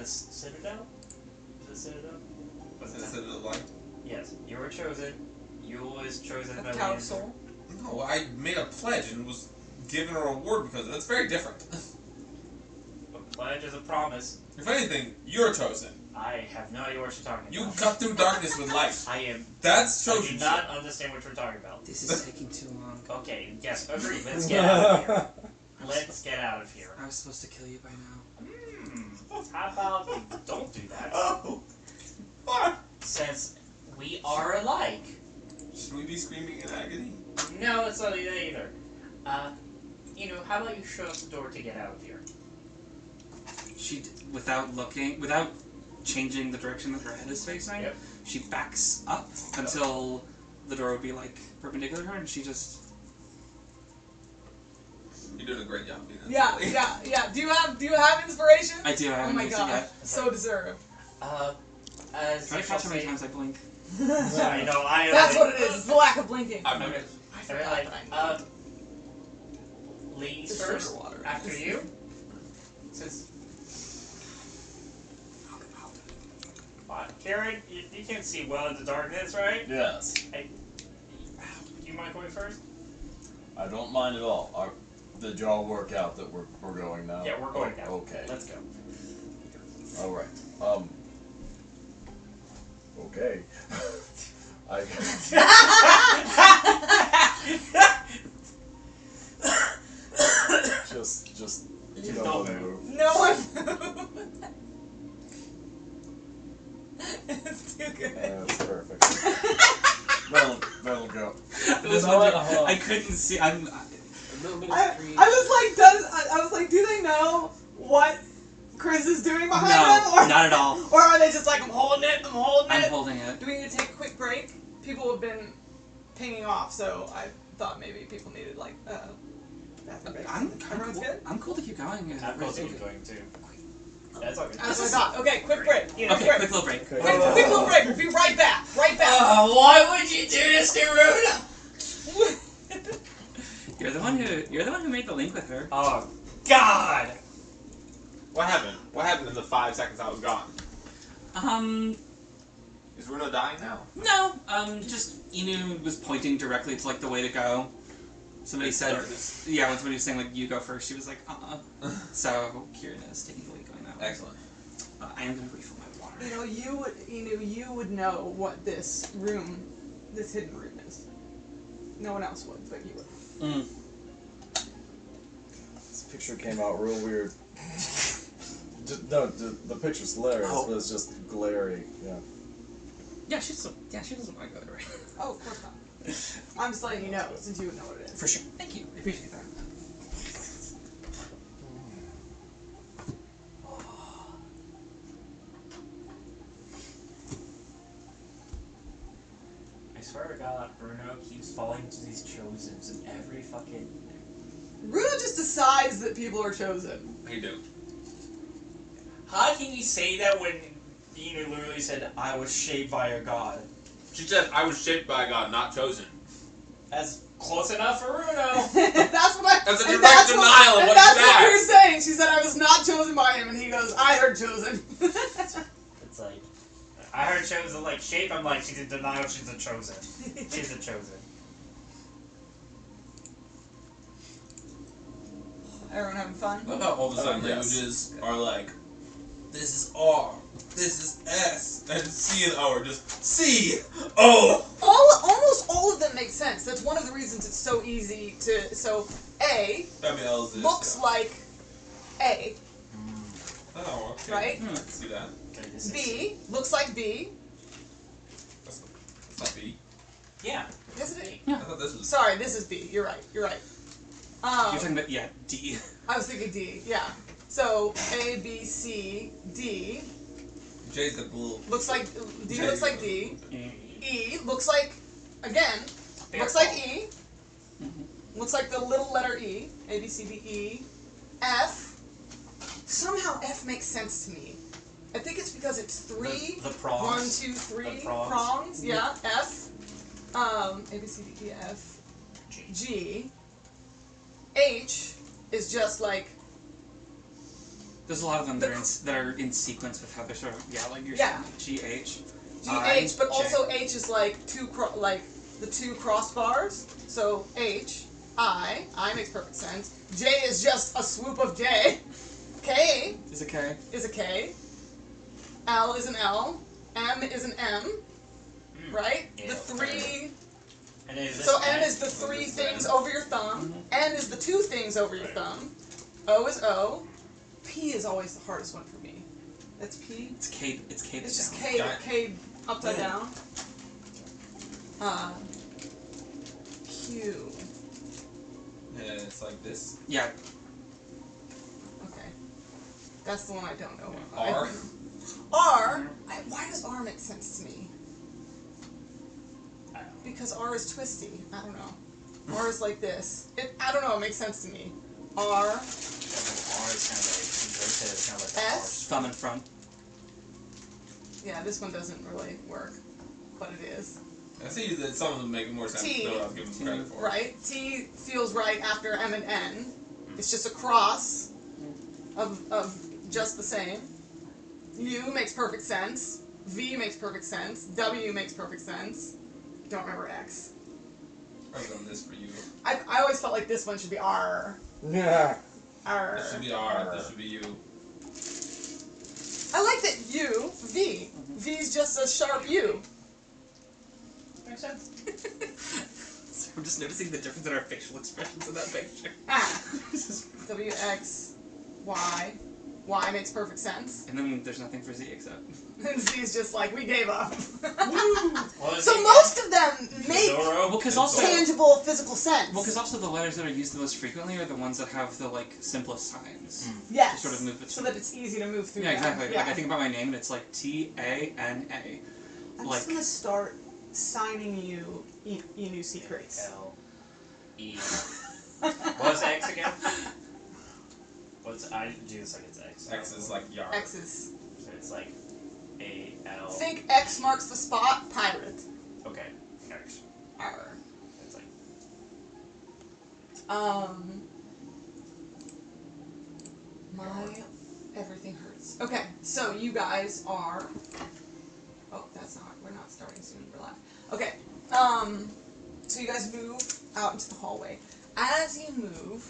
Citadel? Is it Citadel? Was it Citadel Light? Yes. You were chosen. You was chosen by Tower the of Soul. No, I made a pledge and was given a reward because of it. That's very different. A pledge is a promise. If anything, you're chosen. I have no idea what you're talking You about. cut through darkness with light. I am. That's I chosen. do not understand what you're talking about. This is taking too long. Okay, yes, agreed. Let's get out of here. Let's get out of here. I was supposed to kill you by now. How about we don't do that? Oh. What? Since we are alike. Should we be screaming in agony? No, it's not either. How about you show us the door to get out of here? She, without looking, without changing the direction that her head is facing, Yep. she backs up until the door would be like perpendicular to her, and she just. You're doing a great job. Yeah. Do you have inspiration? I do. I Oh haven't my used it god, yet. so deserved. As Try you to shall catch how many say. times I blink. I know. That's what it is. It's the lack of blinking. I've Okay. I I forgot like, that ladies The first, sugar water. after you. Since Karen, you can see well in the darkness, right? Yes. Do you mind going first? I don't mind at all. Did y'all work out that we're going now? Yeah, we're going now. Okay. Let's go. All right. Okay. I. just don't move. No one It's too good. That's perfect. That'll go. I couldn't see. I was like, do they know what Chris is doing behind them? No, not at all. Or are they just like, I'm holding it. I'm holding it. Do we need to take a quick break? People have been pinging off, so I thought maybe people needed like bathroom breaks. Everyone's cool. good? I'm cool to keep going. I'm cool to keep going too. That's all good. That's what I thought. Okay, quick break. Okay, quick little break. Quick little break. We'll be right back. Right back. Why would you do this to Runa? You're the one who made the link with her. Oh God! What happened? What happened in the 5 seconds I was gone? Is Runa dying now? No. Just Inu was pointing directly to like the way to go. Somebody said, Darkness. yeah, when somebody was saying like you go first, she was like, So Kieran is taking the lead going that way. Excellent. I am gonna refill my water. You would know what this hidden room is. No one else would, but you would. This picture came out real weird. The picture's hilarious, but it's just glary. Yeah. Yeah, she doesn't want to go there right now. Oh, of course not. I'm just letting you know, since you would know what it is. For sure. Thank you. I appreciate that. I swear to God, Bruno keeps falling into these chosens in every fucking. Runa just decides that people are chosen. You do. How can you say that when Inu literally said, I was shaped by a god? She said, I was shaped by a god, not chosen. That's close enough for Bruno. That's a direct denial of what that's you what you're asked. saying. She said I was not chosen by him, and he goes, I heard chosen. It's like, I heard chosen like shape. I'm like, she's in denial. She's a chosen. She's a chosen. Everyone having fun? I love how all the sign languages are like, this is R, this is S, and C and O are just C, O. Almost all of them make sense. That's one of the reasons it's so easy to. So A looks like A, Oh, okay. right? I can see that. B looks like B. That's not B. Yeah. Isn't it? I thought this was. Sorry, this is B. You're right. You're talking about, D. I was thinking D. Yeah. So A, B, C, D. J's got the little. Looks like D. Looks like D. E looks like again. Looks like E. Looks like the little letter E. A, B, C, D, E. F. Somehow F makes sense to me. I think it's because it's three. The prongs. 1, 2, 3 The prongs. prongs. Yeah. F. A, B, C, D, E, F. G. H is just like. There's a lot of them that are in sequence with how they're sort of like you're Yeah. saying GH. GH, but J. also H is like the two crossbars. So H, I makes perfect sense. J is just a swoop of J. K is a K. Is a K. L is an L. M is an M. Right? Yeah, the three. And is So M is the three things over your thumb. N is the two things over your thumb. O is O. P is always the hardest one for me. That's P. It's K. It's K. It's just down. K upside down. Q. Yeah, it's like this. Yeah. Okay. That's the one I don't know. R. Why does R make sense to me? Because R is twisty. I don't know. R is like this. I don't know. It makes sense to me. R. R is kind of like inverted. It's kind of like a S? horse. Thumb in front. Yeah, this one doesn't really work, but it is. I see that some of them make more sense T. than what I was giving them credit for. Right? T feels right after M and N. It's just a cross of just the same. U makes perfect sense. V makes perfect sense. W makes perfect sense. Don't remember X. I've done this for you. I always felt like this one should be R. Yeah. R. This should be R. This should be you. I like that U, V. V's just a sharp U. Makes sense. So I'm just noticing the difference in our facial expressions in that picture. Ah. W, X, Y. Y makes perfect sense. And then there's nothing for Z except. And Z's just like, we gave up. Well, So most of them make Zorro. Well, because also tangible physical sense. Well, because also the letters that are used the most frequently are the ones that have the like simplest signs. Yes. To sort of move between. So that it's easy to move through Yeah, them. exactly. Yeah. Like I think about my name and it's like T-A-N-A. I'm like- just gonna start signing you new secrets. L-E. What's X again? What's I do this like it's X. X is like yard. X's. So it's like A-L. Think X marks the spot, pirate. Okay. X. Arr. It's like My everything hurts. Okay, so you guys are. Oh, that's not. We're not starting soon. Relax. Okay. So you guys move out into the hallway. As you move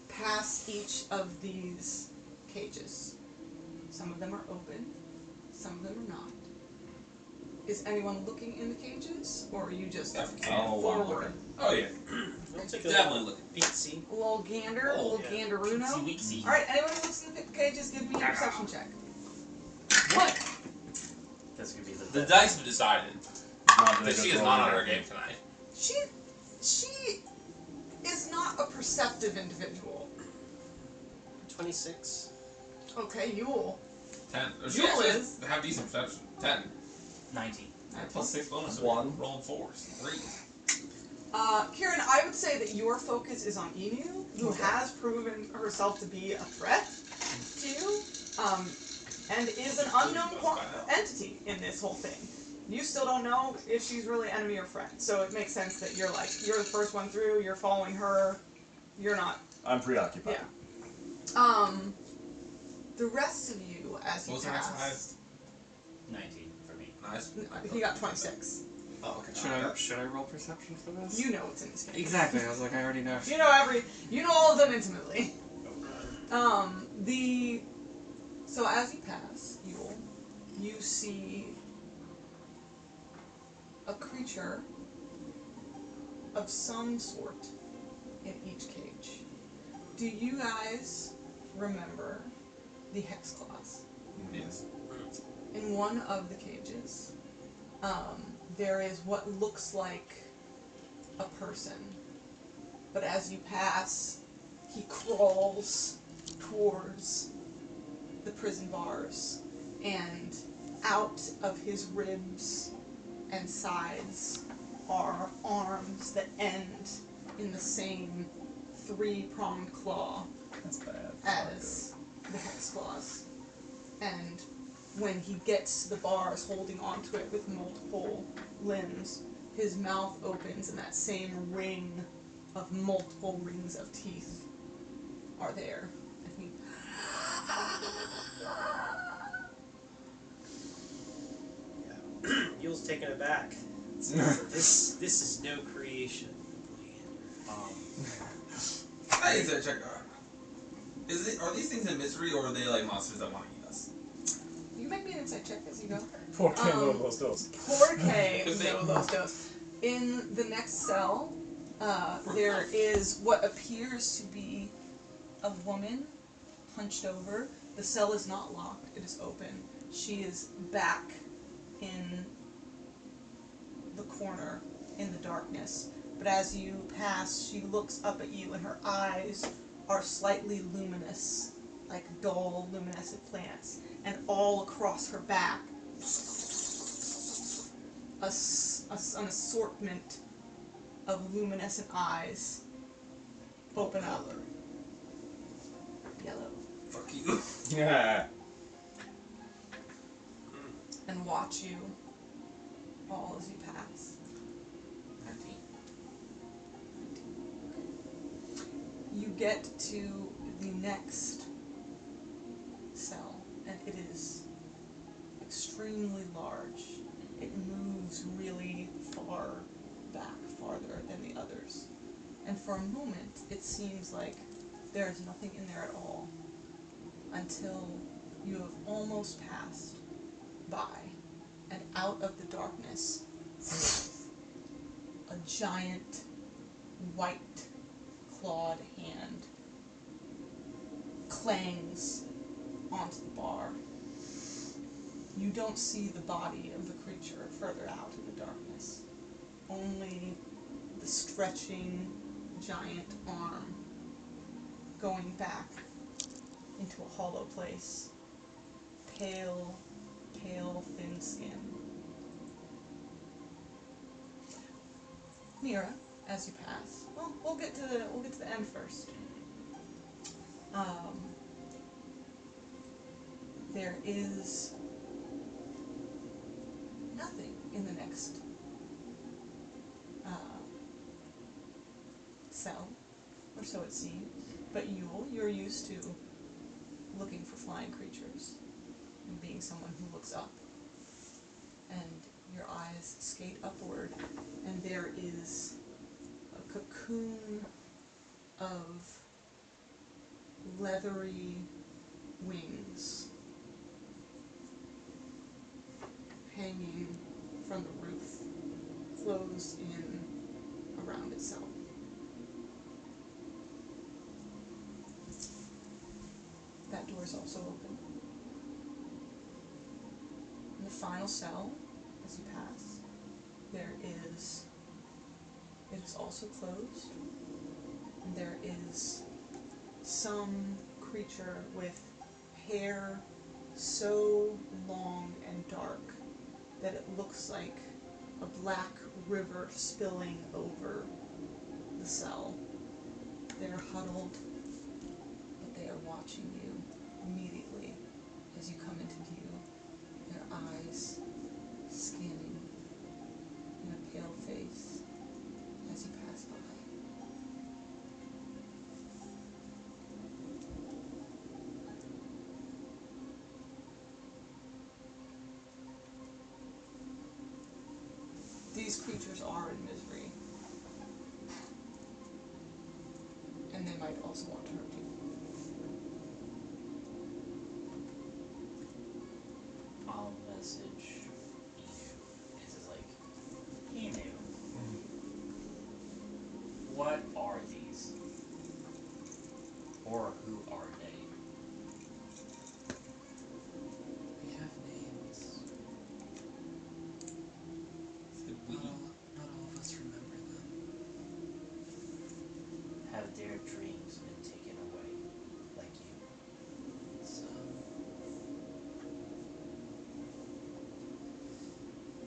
past each of these cages, some of them are open, some of them are not. Is anyone looking in the cages, or are you just forward? Oh yeah. I'll take Definitely looking. Peek-see. A little gander, a little Yeah. ganderuno. Peek-see. Alright, anyone who looks in the cages, give me a perception check. What? That's gonna be The dice have decided that she is not on her game tonight. She is not a perceptive individual. 26. Okay, Yule. 10. She Yule actually is. have decent perception. 10. 19. Plus 6 bonus. 1. Rolling 4s. 3s. Kieran, I would say that your focus is on Inu, who has proven herself to be a threat to you, and is an unknown entity in this whole thing. You still don't know if she's really enemy or friend, so it makes sense that you're the first one through, you're following her, you're not. I'm preoccupied. Yeah. The rest of you, as you What was the next pass, highest? 19 for me. Nice. he got 26. Oh, okay. Should I roll perception for this? You know what's in this game. Exactly. I was like, I already know. You know all of them intimately. So as you pass, you see a creature of some sort in each cage. Do you guys remember the hex claws? Yes. In one of the cages, there is what looks like a person, but as you pass, he crawls towards the prison bars, and out of his ribs and sides are arms that end in the same three-pronged claw That's bad. as the hex claws. And when he gets to the bars holding onto it with multiple limbs, his mouth opens and that same ring of multiple rings of teeth are there. And he Yule's taking it back. This is no creation. I need to check. Are these things a mystery, or are they like monsters that want to eat us? You make me an insight check as you go. Poor Ken Los Dos. Poor K, Could be. no los dos. In the next cell, there is what appears to be a woman hunched over. The cell is not locked, it is open. She is back in the corner in the darkness. But as you pass, she looks up at you and her eyes are slightly luminous, like dull luminescent plants. And all across her back, an assortment of luminescent eyes open up. Yellow. Fuck you. Yeah. And watch you all as you pass. 19. You get to the next cell, and it is extremely large. It moves really far back, farther than the other creatures. And for a moment, it seems like there is nothing in there at all until you have almost passed by, and out of the darkness, a giant white clawed hand clangs onto the bar. You don't see the body of the creature further out in the darkness, only the stretching giant arm going back into a hollow place. Pale, pale, thin skin. Mira, as you pass, well, we'll get to the end first. There is nothing in the next cell, or so it seems. But you're used to looking for flying creatures and being someone who looks up. And your eyes skate upward, and there is a cocoon of leathery wings hanging from the roof, closed in around itself. That door is also open. In the final cell, as you pass, it is also closed, and there is some creature with hair so long and dark that it looks like a black river spilling over the cell. They are huddled, but they are watching you immediately as you come into view, their eyes scanning in a pale face as you pass by. These creatures are in misery, and they might also want to hurt you. I'll message you. This is like, he knew. What are these? Or who are they? We have names. Said we. Not all of us remember them. Have their dreams been taken away, like you? Some.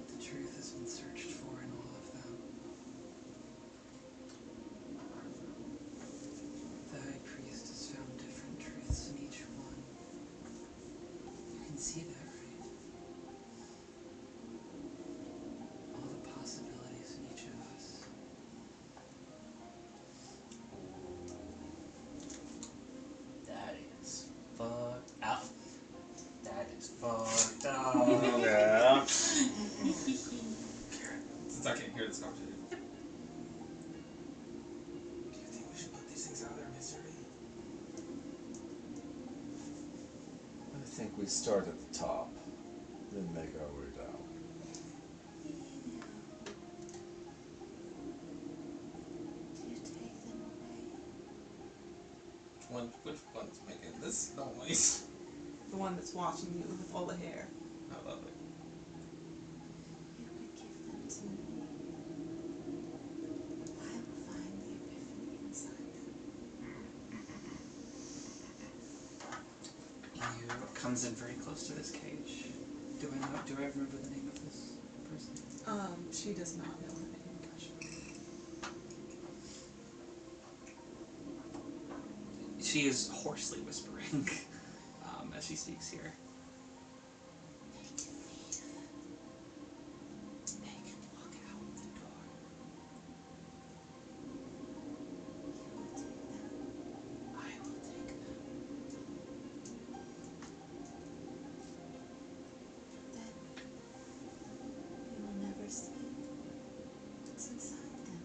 The truth has been searched for in all of them. The High Priest has found different truths in each one. You can see that, right? All the possibilities in each of us. That is fucked up. That is fucked up. Yeah. Since I can't hear this conversation. Do you think we should put these things out of their misery? I think we start at the top, then make our way down. Which one's making this noise? The one that's watching you with all the hair. I love it. You could give them to me. I will find the epiphany inside them. You comes in very close to this cage. Do I remember the name of this person? She does not know her name. She is hoarsely whispering as she speaks here. They can walk out the door. You will take them. I will take them. Then you will never see what's inside them.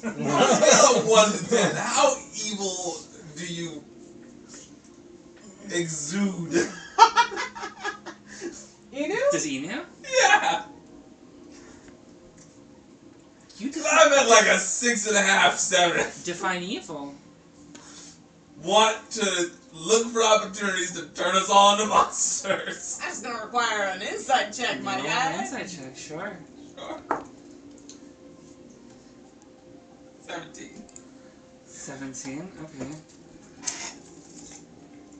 1 to 10, how evil do you exude? Inu? Does Enu? Yeah! You I'm at like a 6.5, 7. define evil. Want to look for opportunities to turn us all into monsters. That's gonna require an insight check, my Roll guy. an insight check, sure. Sure. 17. 17, okay.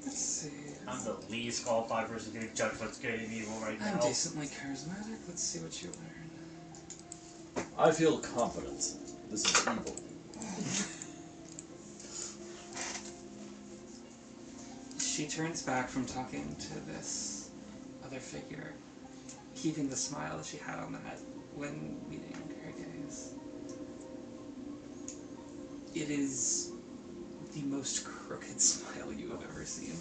Let's see. I'm the least qualified person to judge what's good and evil right I'm now. decently charismatic. Let's see what you learn. I feel confident. This is evil. She turns back from talking to this other figure, keeping the smile that she had on that when meeting her gaze. It is the most crooked smile you have ever seen.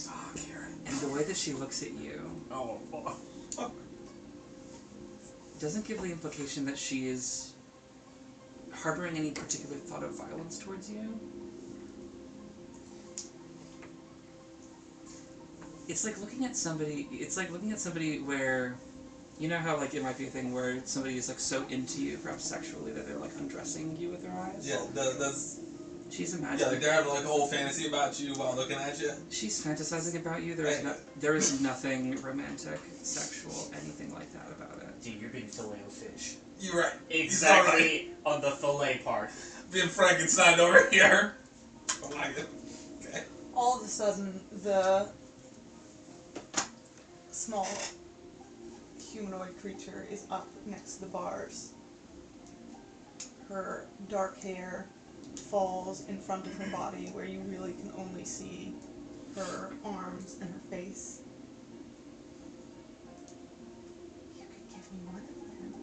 Oh, Karen. And the way that she looks at you Oh, fuck. doesn't give the implication that she is harboring any particular thought of violence towards you. It's like looking at somebody where, you know how like it might be a thing where somebody is like so into you, perhaps sexually, that they're like undressing you with their eyes? Yeah, that's... She's imagining. Yeah, like they're having like a whole fantasy about you while looking at you. She's fantasizing about you. There is nothing romantic, sexual, anything like that about it. Dude, you're being filet-o-fish. You're right. Exactly on the fillet part. Being Frankenstein over here. I like it. Okay. All of a sudden, the small humanoid creature is up next to the bars. Her dark hair falls in front of her body where you really can only see her arms and her face. You could give me one of them.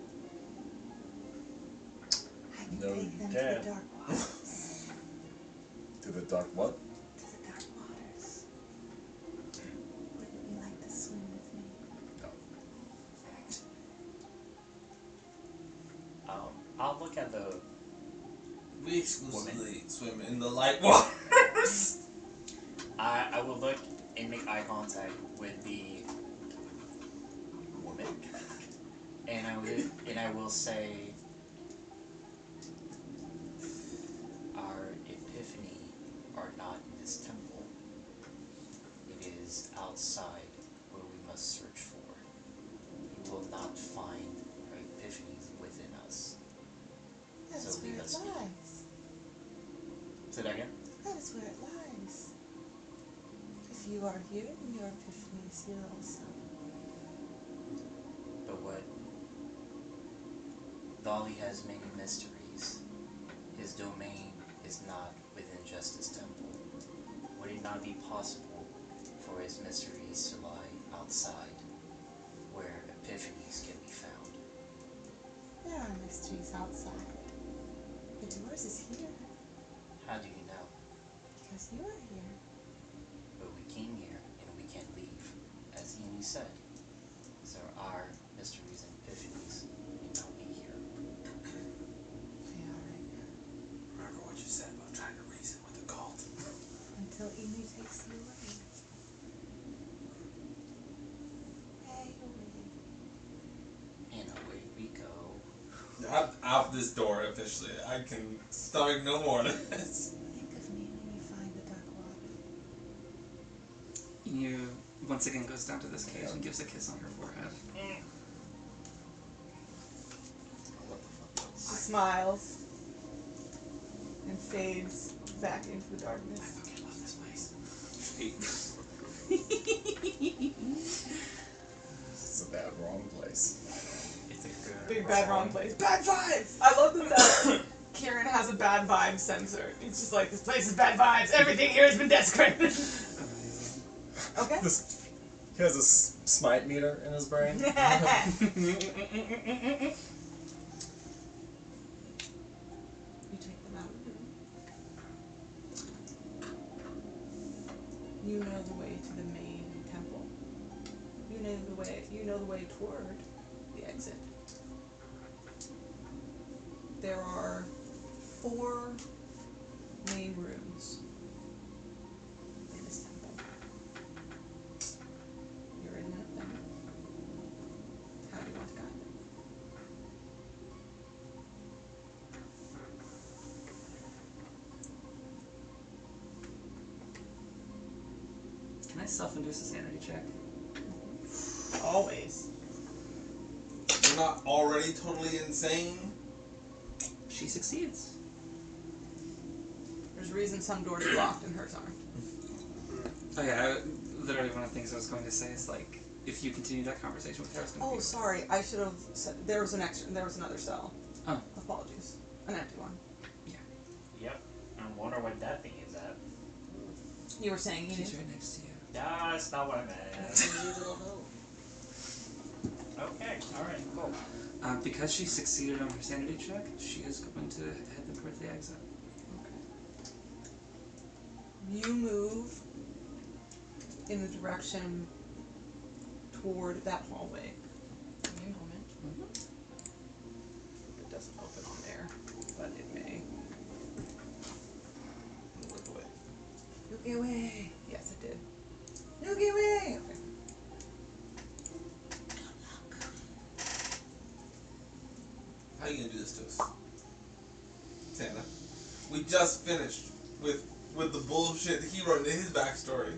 I can No, take you them can't. to the dark waters. To the dark what? To the dark waters. Wouldn't you like to swim with me? I'll look at the... We exclusively swim in the light waters. I will look and make eye contact with the woman, and I will say, our epiphany are not in this temple. It is outside where we must search for. You will not find our epiphanies within us. That's So where leave it us be. lies. Say that again? That is where it lies. If you are here, then your epiphany is here also. But what? Dali has many mysteries. His domain is not within Justice Temple. Would it not be possible for his mysteries to lie outside, where epiphanies can be found? There are mysteries outside. But yours is here. How do you know? Because you are here. But we came here and we can't leave, as Emu said. So our mysteries and epiphanies may not be here. They are right now. Remember what you said about trying to reason with the cult. Until Emu takes you away. Way away. And away we go. I'm out this door officially. I can stomach no more of this. Think of me when you find the dark water. You once again goes down to this cage and gives a kiss on her forehead. She smiles and fades back into the darkness. I fucking love this place. It's a bad wrong place. It's a good Big bad wrong place. Bad vibes! I love that Kieran has a bad vibe sensor. It's just like, this place is bad vibes. Everything here has been desecrated. Amazing. Okay. He has a smite meter in his brain. You take them out of the room. You know the way to the main temple. You know the way toward the exit. there are 4 main rooms in this temple. You're in one of them. How do you want to guide them? Can I self-induce a sanity check? Always. You're not already totally insane. She succeeds. There's a reason some doors are locked and hers aren't. Oh yeah, literally one of the things I was going to say is like, if you continue that conversation with her, it's going to Oh, be... sorry. I should have said there was another cell. Oh. Apologies. An empty one. Yep. I wonder what that thing is at. You were saying you She's knew? right next to you. That's not what I meant. Okay, alright, cool. Because she succeeded on her sanity check, she is going to head them towards the exit. You move in the direction toward that hallway. Give me a moment. It doesn't open on there, but it may. Look away. Look away. Yes, it did. Look away. Okay. How are you gonna do this to us? Santa. We just finished with the bullshit that he wrote into his backstory.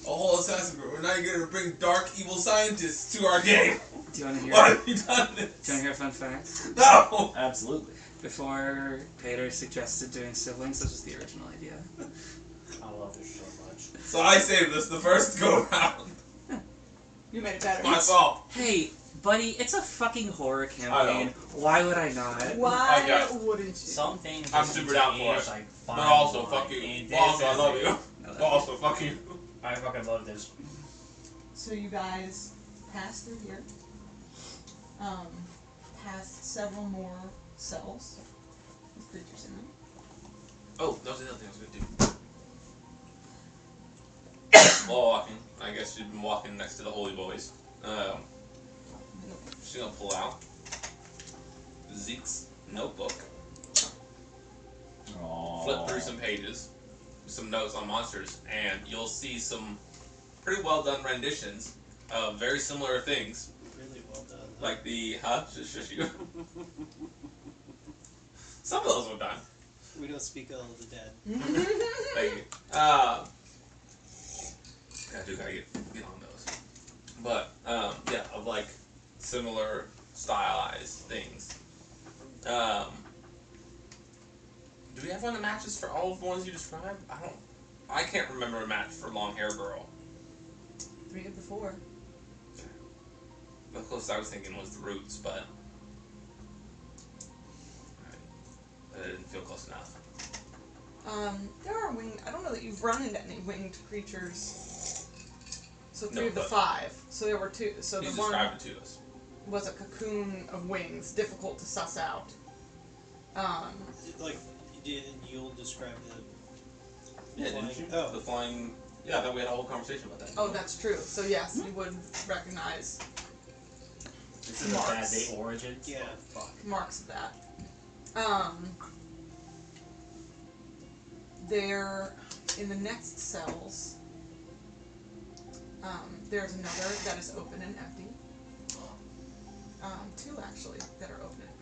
A whole assassin group. And now you're gonna bring dark evil scientists to our game. Do you want to hear? Why have you done this? Do you want to hear a fun fact? No! Absolutely. Before Pater suggested doing siblings, this was the original idea. I love this so much. So I saved this the first go around. You made it better. My fault. Hey, buddy, it's a fucking horror I campaign. know. Why would I not? Why I got- wouldn't you? Some things I'm just super need down to for age it. like But fine also, wine, fuck you. and But also, this I is love it. you. But also, fuck you. I fucking love this. So you guys pass through here, past several more cells with creatures in them. Oh, that was the other thing I was gonna do. While walking, I guess she'd been walking next to the Holy Boys. She's gonna pull out Zeke's notebook, flip through some pages, some notes on monsters, and you'll see some pretty well done renditions of very similar things. Really well done. Like the shush you. Some of those were done. We don't speak ill of the dead. Thank you. I do gotta get on those. But yeah, of like similar stylized things. Do we have one that matches for all of the ones you described? I can't remember a match for long hair girl. 3 of the 4. The closest I was thinking was the Roots, but it didn't feel close enough. There are winged. I don't know that you've run into any winged creatures. So 3 No, of the but 5. So there were 2. So He's the one described it to us. was a cocoon of wings, difficult to suss out. Like, you'll describe the Yeah, flying. didn't you? Oh. The flying. Yeah, I thought we had a whole conversation about that. Oh, that's true. So yes, you would recognize This is a bad day origins. Yeah. Fuck. marks of that. There, in the next cells, there's another that is open and empty. 2 actually that are open and empty.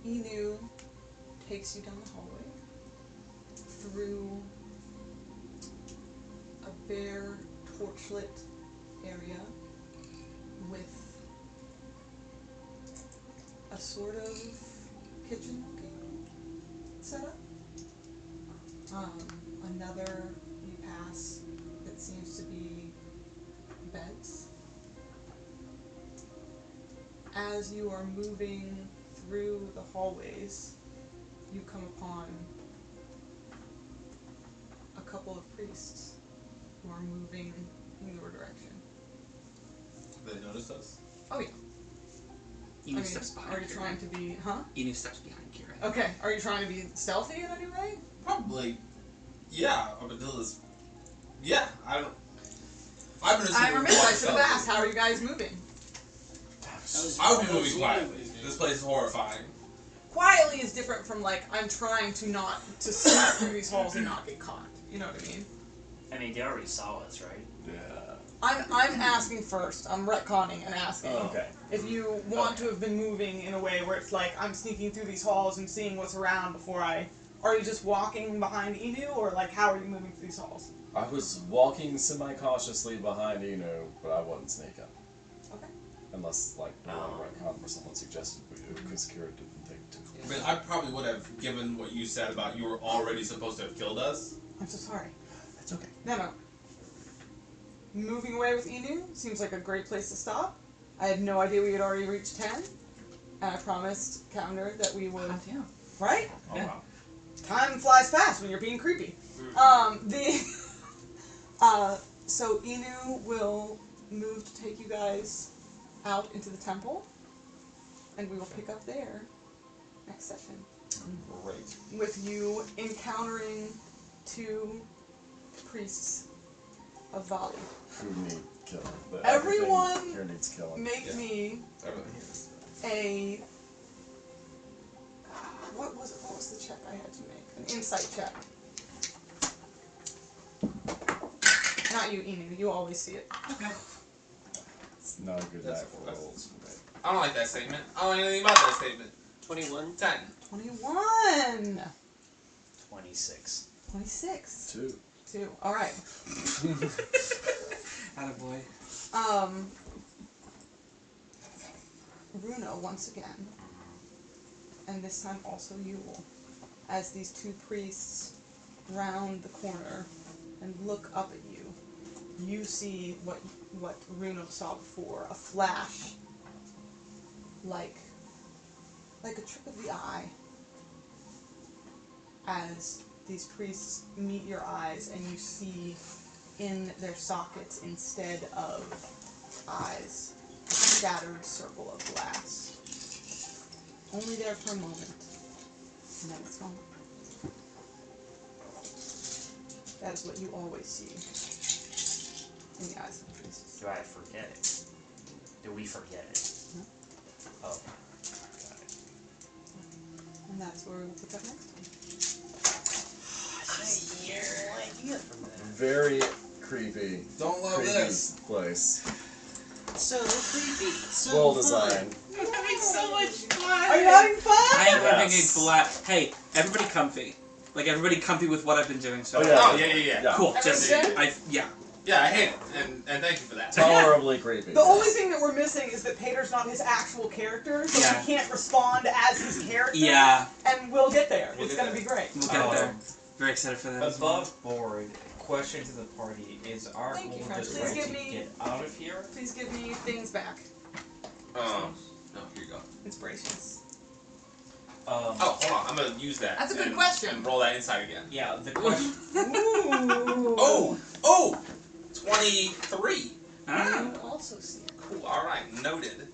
Inu takes you down the hallway through a bare torchlit area with a sort of kitchen looking setup. Another you pass that seems to be beds. As you are moving through the hallways, you come upon a couple of priests who are moving in your direction. They noticed us. Oh yeah. Inu steps behind are you trying to be, huh? Inu steps behind Kieran. Okay, are you trying to be stealthy in any way? Probably. Yeah, up until this. Yeah, I don't. I've been I assuming remember I we're should have stealthy. asked, how are you guys moving? I would be moving quietly. This place is horrifying. Quietly is different from like, I'm trying to not to sneak through these halls and not get caught. You know what I mean? I mean, they already saw us, right? Yeah. I'm asking first. I'm retconning and asking. Oh, okay. If you want to have been moving in a way where it's like I'm sneaking through these halls and seeing what's around before I. Are you just walking behind Inu, or like how are you moving through these halls? I was walking semi-cautiously behind Inu, but I wasn't sneaking. Okay. Unless, like, retcon where someone suggested we do, because Kira didn't think to. I mean, I probably would have, given what you said about you were already supposed to have killed us. I'm so sorry. That's okay. No. Moving away with Inu seems like a great place to stop. I had no idea we had already reached 10, and I promised Calendar that we would. Yeah. Right? Oh, wow. Time flies fast when you're being creepy. So Inu will move to take you guys out into the temple, and we will pick up there next session. Great. With you encountering 2 priests of Vali. Who need killing? But Everyone everything here needs killing. Make me a. What was it? What was the check I had to make? An insight check. Not you, Inu. You always see it. Okay. It's not a good night for rolls. I don't like that statement. I don't know anything about that statement. 21. 10. 21. 26. 26. 2. All right. Attaboy. Runo once again, and this time also Yule, as these 2 priests round the corner and look up at you. You see what Runo saw before, a flash, like a trick of the eye, as these priests meet your eyes and you see in their sockets, instead of eyes, a scattered circle of glass. Only there for a moment, and then it's gone. That is what you always see in the eyes of the priests. Do I forget it? Do we forget it? No. Oh. And that's where we'll pick up next time. Idea from that. Very creepy. Don't love creepy this. place. So creepy. So Well fun. designed. I'm having so much fun. Are you having fun? I am having a Yes. blast. Hey, everybody comfy. Like, everybody comfy with what I've been doing so Oh, far. yeah. Oh, yeah. Cool. Everything Just, good? yeah. Yeah, I hate it, and thank you for that. Tolerably creepy. The only thing that we're missing is that Pater's not his actual character, so Yeah. he can't respond as his character. Yeah. And we'll get there. We'll It's get going to be great. We'll get there. Very excited for that. as well. Above board, question to the party, is our Thank you, goal French. just Please right give to me- get out of here? Please give me things back. No, here you go. Inspirations. Oh, hold on. I'm gonna use that. That's a good and- question. And roll that inside again. Yeah, the question. Ooh. Oh! 23. Ah. You also see it. Cool. All right. Noted.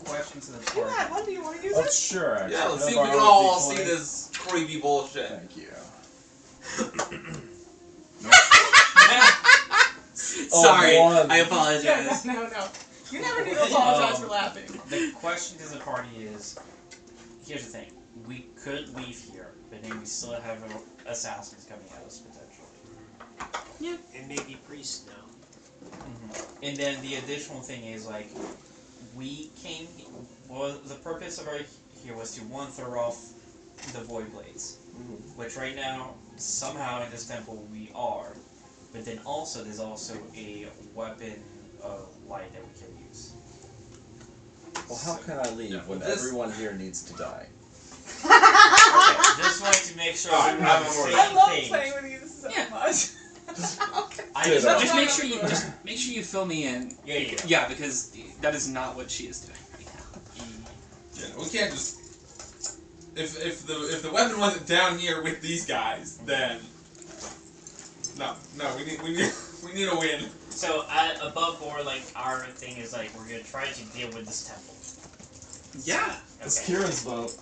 Question to the You had party. one. Do you want to use Oh, it? sure, actually. Yeah, let's see if Can we I can borrow a all D20? see this creepy bullshit. Thank you. Sorry. one. I apologize. No. You never need to apologize for laughing. The question to the party is, here's the thing. We could leave here, but then we still have assassins coming at us, potentially. And maybe priests now. And then the additional thing is, like, we came, well, the purpose of our here was to, one, throw off the Void Blades, which right now, somehow in this temple we are, but then also there's also a weapon of light that we can use. Well, how can I leave when this- everyone here needs to die? Okay, just wanted to make sure Alright, we have the I'm same worried. I love page. playing with you so Yeah. much. I Good. just, Just make sure you fill me in. yeah. Yeah, because that is not what she is doing right now. Yeah, we can't just. If the weapon wasn't down here with these guys, then no, we need a win. So above board, like our thing is like we're gonna try to deal with this temple. Yeah. It's Okay. Kieran's vote.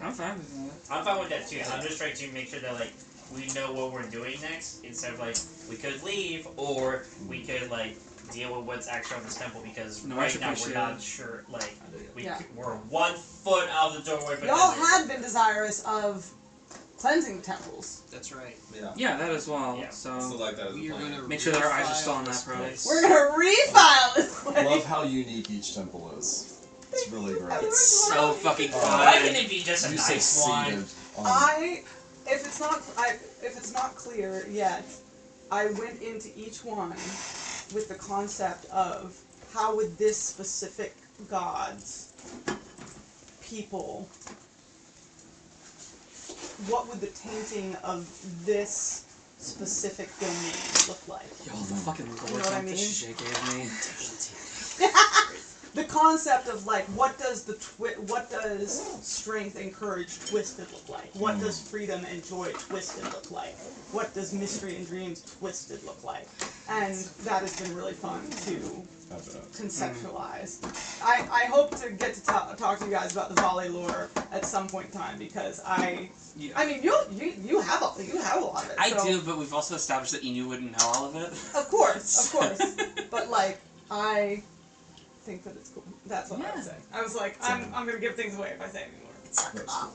I'm fine with that. I'm fine with that too. I'm just trying to make sure that like we know what we're doing next instead of like we could leave or we could like deal with what's actually on this temple because No, I right now we're appreciate not it. sure like Yeah. we're 1 foot out of the doorway. But Y'all then had been desirous of cleansing the temples. That's right. Yeah. Yeah, that as well. Yeah. Still So like that as a We are plan. gonna make sure that our eyes are refile still on that this pro. place. We're gonna refile this place. Love how unique each temple is. It's really great. It's so fucking why fun. can it be just a You nice one? succeeded on If it's not clear yet, I went into each one with the concept of how would this specific god's people, what would the tainting of this specific domain look like? Yo, the fucking You lore know what I dump that mean? shit gave me. The concept of like what does strength and courage twisted look like? What does freedom and joy twisted look like? What does mystery and dreams twisted look like? And that has been really fun to conceptualize. I hope to get to talk to you guys about the volley lore at some point in time because I mean you have a lot of it. I so, do, but we've also established that Inu wouldn't know all of it. Of course. But like I think that it's cool. That's what I would say. I was like, I'm gonna give things away if I say anymore. That's cool.